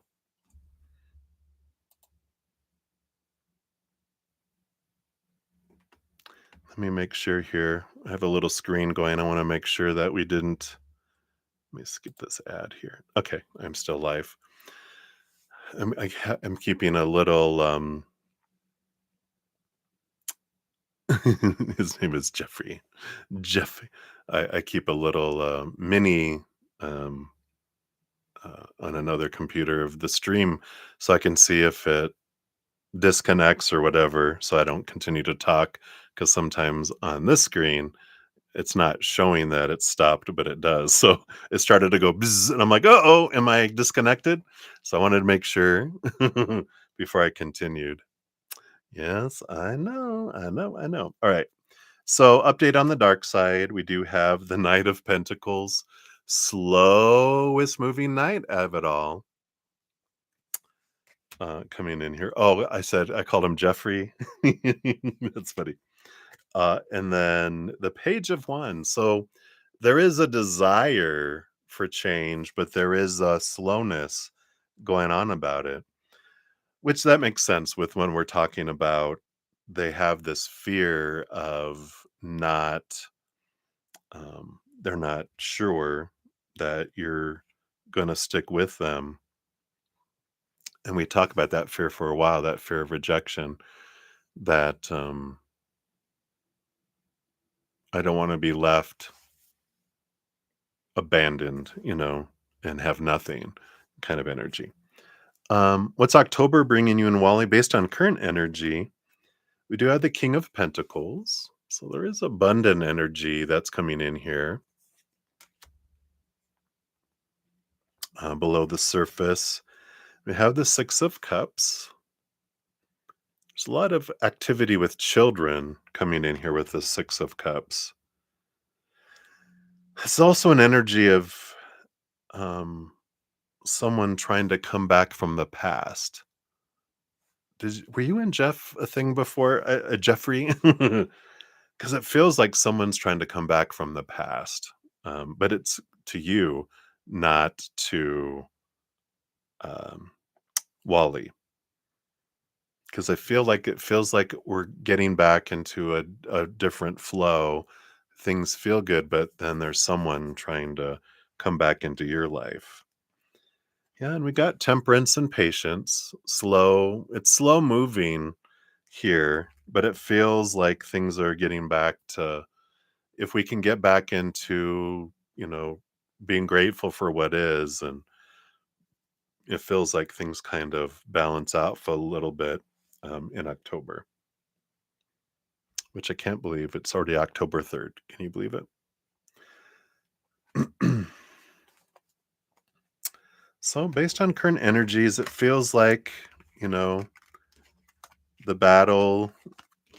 Let me make sure here. I have a little screen going. I want to make sure that we didn't. Let me skip this ad here. Okay, I'm still live. I'm keeping a little. His name is Jeffrey. Jeffrey. I keep a little mini um, on another computer of the stream, so I can see if it disconnects or whatever, so I don't continue to talk. Because sometimes on this screen it's not showing that it's stopped, but it does. So it started to go bzz, and I'm like, "Uh-oh, am I disconnected?" So I wanted to make sure before I continued. Yes, I know. All right. So, update on the dark side. We do have the Knight of Pentacles, slowest moving knight of it all, coming in here. Oh, I called him Jeffrey. That's funny. And then the Page of Wands. So, there is a desire for change, but there is a slowness going on about it, which that makes sense with when we're talking about they have this fear of not they're not sure that you're going to stick with them. And we talk about that fear for a while, that fear of rejection, that I don't want to be left abandoned, and have nothing kind of energy. What's October bringing you in Wally? Based on current energy, we do have the King of Pentacles. So there is abundant energy that's coming in here below the surface. We have the Six of Cups. There's a lot of activity with children coming in here with the Six of Cups. It's also an energy of um, someone trying to come back from the past. Were you and Jeff a thing before, Jeffrey? Because it feels like someone's trying to come back from the past, but it's to you, not to um, Wally. Because I feel like it feels like we're getting back into a different flow. Things feel good, but then there's someone trying to come back into your life. Yeah, and we got temperance and patience. Slow. It's slow moving here, but it feels like things are getting back to, if we can get back into, being grateful for what is, and it feels like things kind of balance out for a little bit in October. Which I can't believe it's already October 3rd. Can you believe it? So, based on current energies, it feels like, you know, the battle,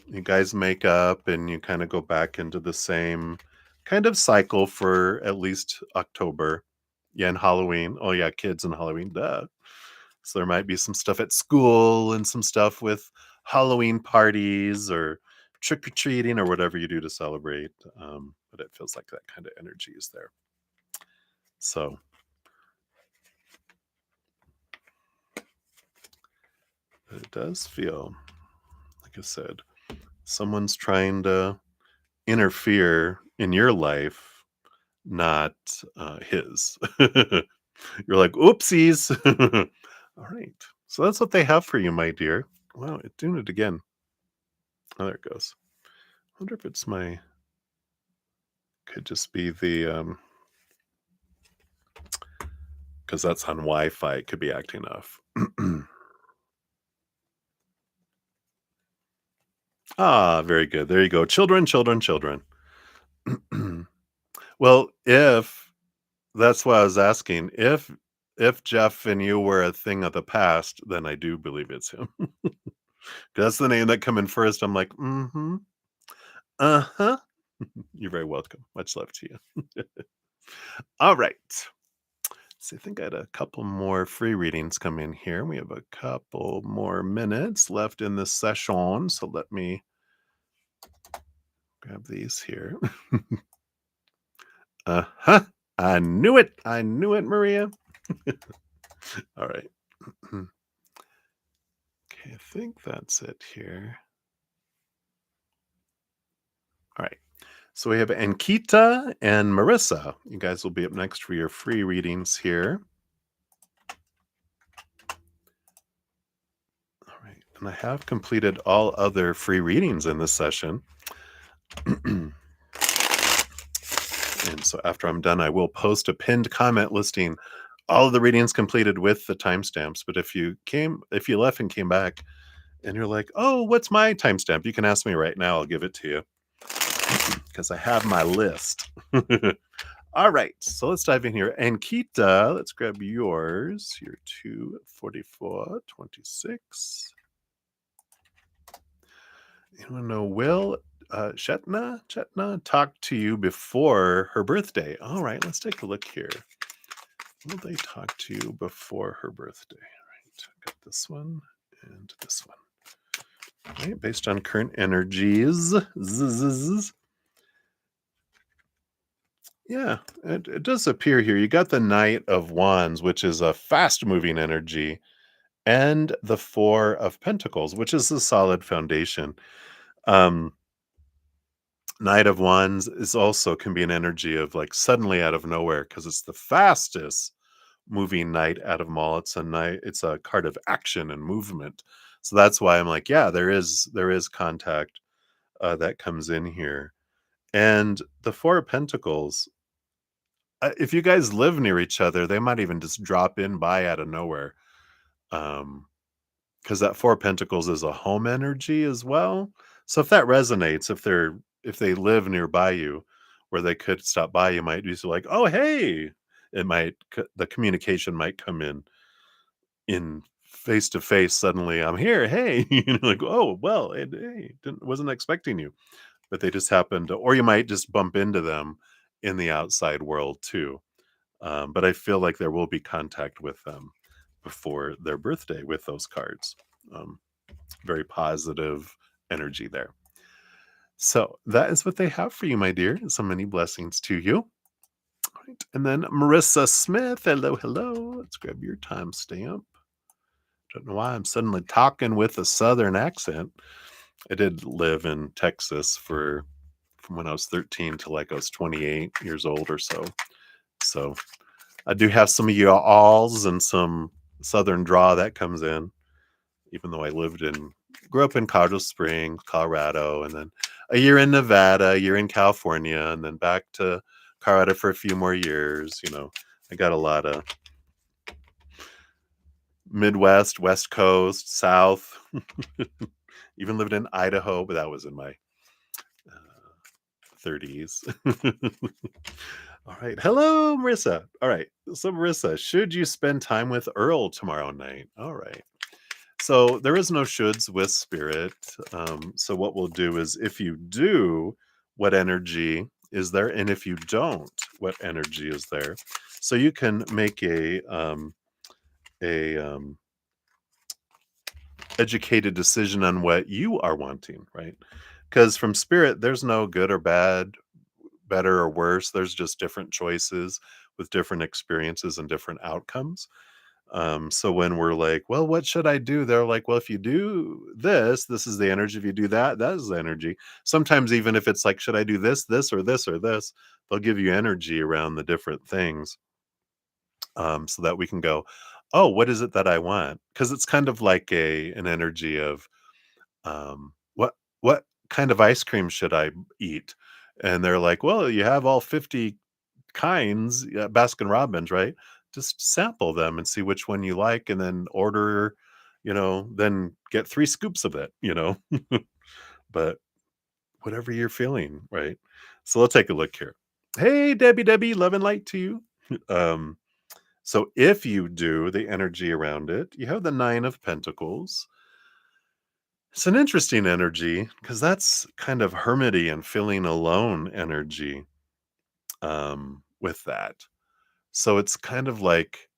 you guys make up and you kind of go back into the same kind of cycle for at least October. Yeah, and Halloween. Oh, yeah, kids and Halloween. Duh. So, there might be some stuff at school and some stuff with Halloween parties or trick or treating or whatever you do to celebrate. But it feels like that kind of energy is there. So, it does feel, like I said, someone's trying to interfere in your life, not his. You're like, oopsies. All right. So that's what they have for you, my dear. Wow, it's doing it again. Oh, there it goes. I wonder if it's my, could just be the, because that's on Wi Fi, it could be acting off. Ah, very good. There you go. Children, children, children. Well, if that's why I was asking, if Jeff and you were a thing of the past, then I do believe it's him. That's the name that come in first. I'm like, "Mhm, uh-huh." You're very welcome. Much love to you. All right. So I think I had a couple more free readings come in here. We have a couple more minutes left in this session, so let me grab these here. Uh-huh. I knew it. I knew it, Maria. All right. Okay, I think that's it here. All right. So we have Ankita and Marissa. You guys will be up next for your free readings here. All right. And I have completed all other free readings in this session. And so after I'm done, I will post a pinned comment listing all of the readings completed with the timestamps. But if you left and came back and you're like, oh, what's my timestamp? You can ask me right now. I'll give it to you. because I have my list. All right, so let's dive in here. And Kita, let's grab yours. Your 24426. You want to know, will Chetna talk to you before her birthday? All right, let's take a look here. Will they talk to you before her birthday? All right, got this one and this one. All right, based on current energies. Yeah, it does appear here. You got the Knight of Wands, which is a fast moving energy, and the Four of Pentacles, which is a solid foundation. Um, Knight of Wands is also can be an energy of like suddenly out of nowhere because it's the fastest moving knight out of them all. It's a knight, it's a card of action and movement. So that's why I'm like, yeah, there is contact that comes in here. And the Four of Pentacles, if you guys live near each other, they might even just drop in by out of nowhere. Because that Four of Pentacles is a home energy as well. So if that resonates, if they live nearby you, where they could stop by, you might be like, oh hey, the communication might come in face to face. Suddenly, I'm here. Hey, like oh well, hey, wasn't expecting you, but they just happened to, or you might just bump into them in the outside world too. But I feel like there will be contact with them before their birthday with those cards. Um, Very positive energy there. So that is what they have for you, my dear. So many blessings to you. All right. And then Marissa Smith. Hello, hello. Let's grab your timestamp. Don't know why I'm suddenly talking with a southern accent. I did live in Texas from when I was 13 to like I was 28 years old or so. So I do have some of your alls and some southern draw that comes in, even though I grew up in Colorado Springs, Colorado, and then a year in Nevada, a year in California, and then back to Colorado for a few more years. I got a lot of Midwest, West Coast, South, even lived in Idaho, but that was in my 30s. All right. Hello, Marissa. All right. So, Marissa, should you spend time with Earl tomorrow night? All right. So there is no shoulds with spirit. So what we'll do is if you do, what energy is there? And if you don't, what energy is there? So you can make a educated decision on what you are wanting, right? Because from spirit, there's no good or bad, better or worse. There's just different choices with different experiences and different outcomes. So when we're like, well, what should I do? They're like, well, if you do this, this is the energy. If you do that, that is the energy. Sometimes even if it's like, should I do this, this, or this, or this, they'll give you energy around the different things, so that we can go, oh, what is it that I want? Because it's kind of like an energy of what kind of ice cream should I eat? And they're like, well, you have all 50 kinds, yeah, Baskin Robbins, right? Just sample them and see which one you like, and then order, then get 3 scoops of it. But whatever you're feeling, right? So let's take a look here. Hey, Debbie, love and light to you. Um, so if you do the energy around it, you have the 9 of Pentacles. It's an interesting energy because that's kind of hermity and feeling alone energy, with that. So it's kind of like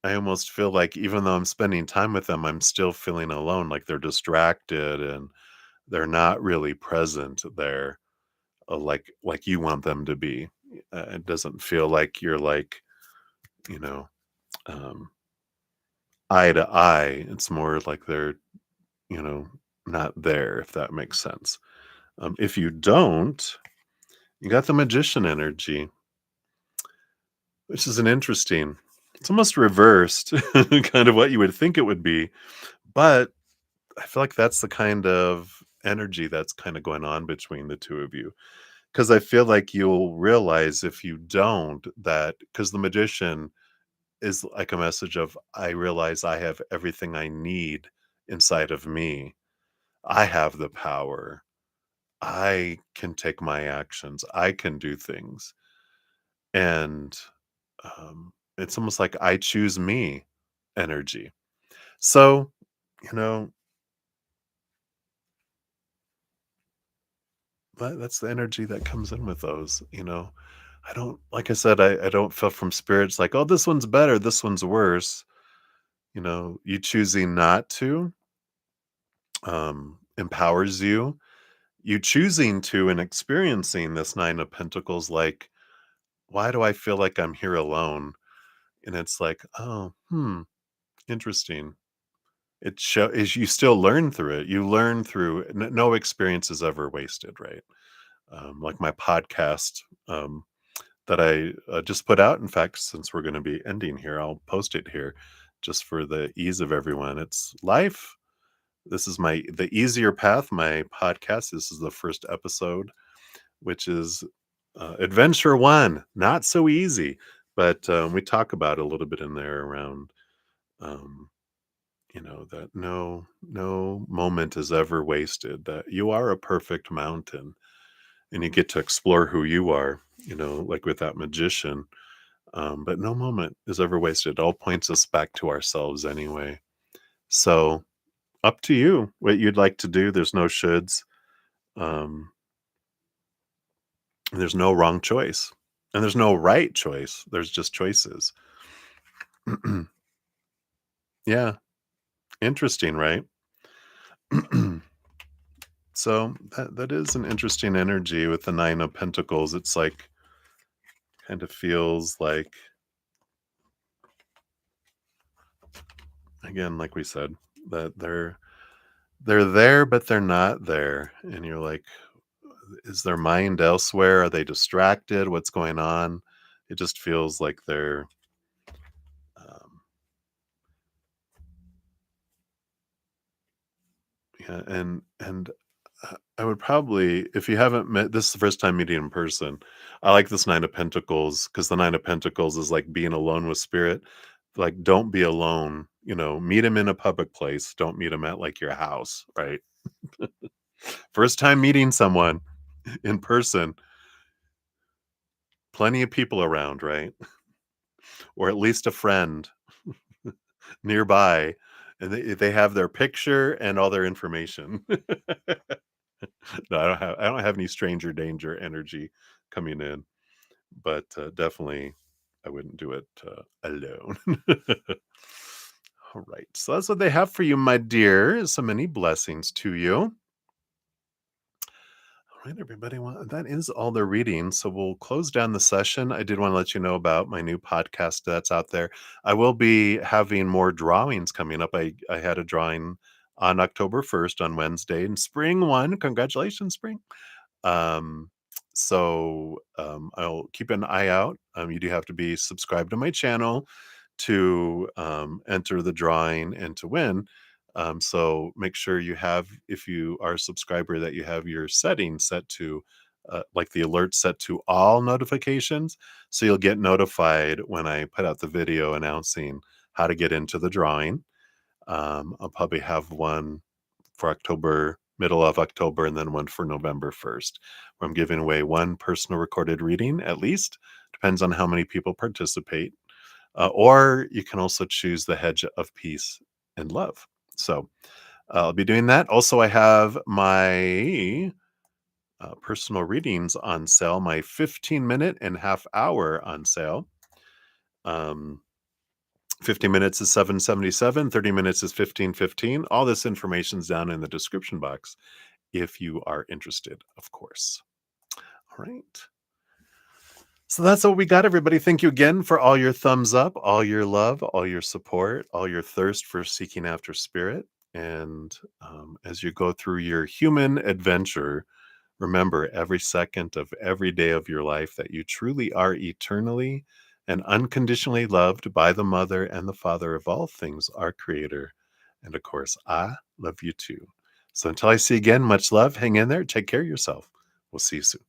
I almost feel like even though I'm spending time with them, I'm still feeling alone, like they're distracted and they're not really present there, like you want them to be. It doesn't feel like you're like, you know, um, eye to eye. It's more like they're, you know, not there, if that makes sense. If you don't, you got the magician energy, which is an interesting, it's almost reversed, kind of what you would think it would be. But I feel like that's the kind of energy that's kind of going on between the two of you. Because I feel like you'll realize if you don't, that because the magician is like a message of, I realize I have everything I need inside of me. I have the power. I can take my actions. I can do things. And it's almost like I choose me energy. So, you know, that's the energy that comes in with those. I don't, like I said, I don't feel from spirits like, oh, this one's better, this one's worse. You choosing not to empowers you. You choosing to and experiencing this Nine of Pentacles, like, why do I feel like I'm here alone? And it's like, oh, interesting. Is you still learn through it. You learn through no experience is ever wasted, right? Like my podcast that I just put out. In fact, since we're going to be ending here, I'll post it here just for the ease of everyone. It's life. This is the easier path. My podcast. This is the first episode, which is Adventure One. Not so easy, but we talk about a little bit in there around. Um, that no moment is ever wasted, that you are a perfect mountain and you get to explore who you are, like with that magician. But no moment is ever wasted. It all points us back to ourselves anyway. So up to you what you'd like to do. There's no shoulds. um, there's no wrong choice, and there's no right choice. There's just choices. Yeah, interesting, right? So that is an interesting energy with the Nine of Pentacles. It's like, kind of feels like, again, like we said, that they're there, but they're not there. And you're like, is their mind elsewhere? Are they distracted? What's going on? It just feels like they're um, yeah, and I would probably, if you haven't met, this is the first time meeting in person. I like this Nine of Pentacles because the Nine of Pentacles is like being alone with spirit. Like, don't be alone. Meet him in a public place. Don't meet him at like your house, right? First time meeting someone in person, plenty of people around, right? Or at least a friend nearby, and they have their picture and all their information. No, I don't have any stranger danger energy coming in, but definitely I wouldn't do it alone. All right, so that's what they have for you, my dear. So many blessings to you. All right, everybody. Well, that is all the reading. So we'll close down the session. I did want to let you know about my new podcast that's out there. I will be having more drawings coming up. I had a drawing on October 1st on Wednesday, and Spring won. Congratulations, Spring. I'll keep an eye out. You do have to be subscribed to my channel to enter the drawing and to win. So make sure if you are a subscriber, that you have your settings set to like the alert set to all notifications. So you'll get notified when I put out the video announcing how to get into the drawing. I'll probably have one for October, middle of October, and then one for November 1st, where I'm giving away one personal recorded reading at least. Depends on how many people participate. Or you can also choose the Hedge of Peace and Love. So I'll be doing that. Also, I have my personal readings on sale, my 15-minute and half hour on sale. Um, 50 minutes is 777, 30 minutes is 1515. All this information's down in the description box if you are interested, of course. All right. So that's what we got, everybody. Thank you again for all your thumbs up, all your love, all your support, all your thirst for seeking after spirit. And as you go through your human adventure, remember every second of every day of your life that you truly are eternally and unconditionally loved by the Mother and the Father of all things, our Creator. And of course, I love you too. So until I see you again, much love. Hang in there. Take care of yourself. We'll see you soon.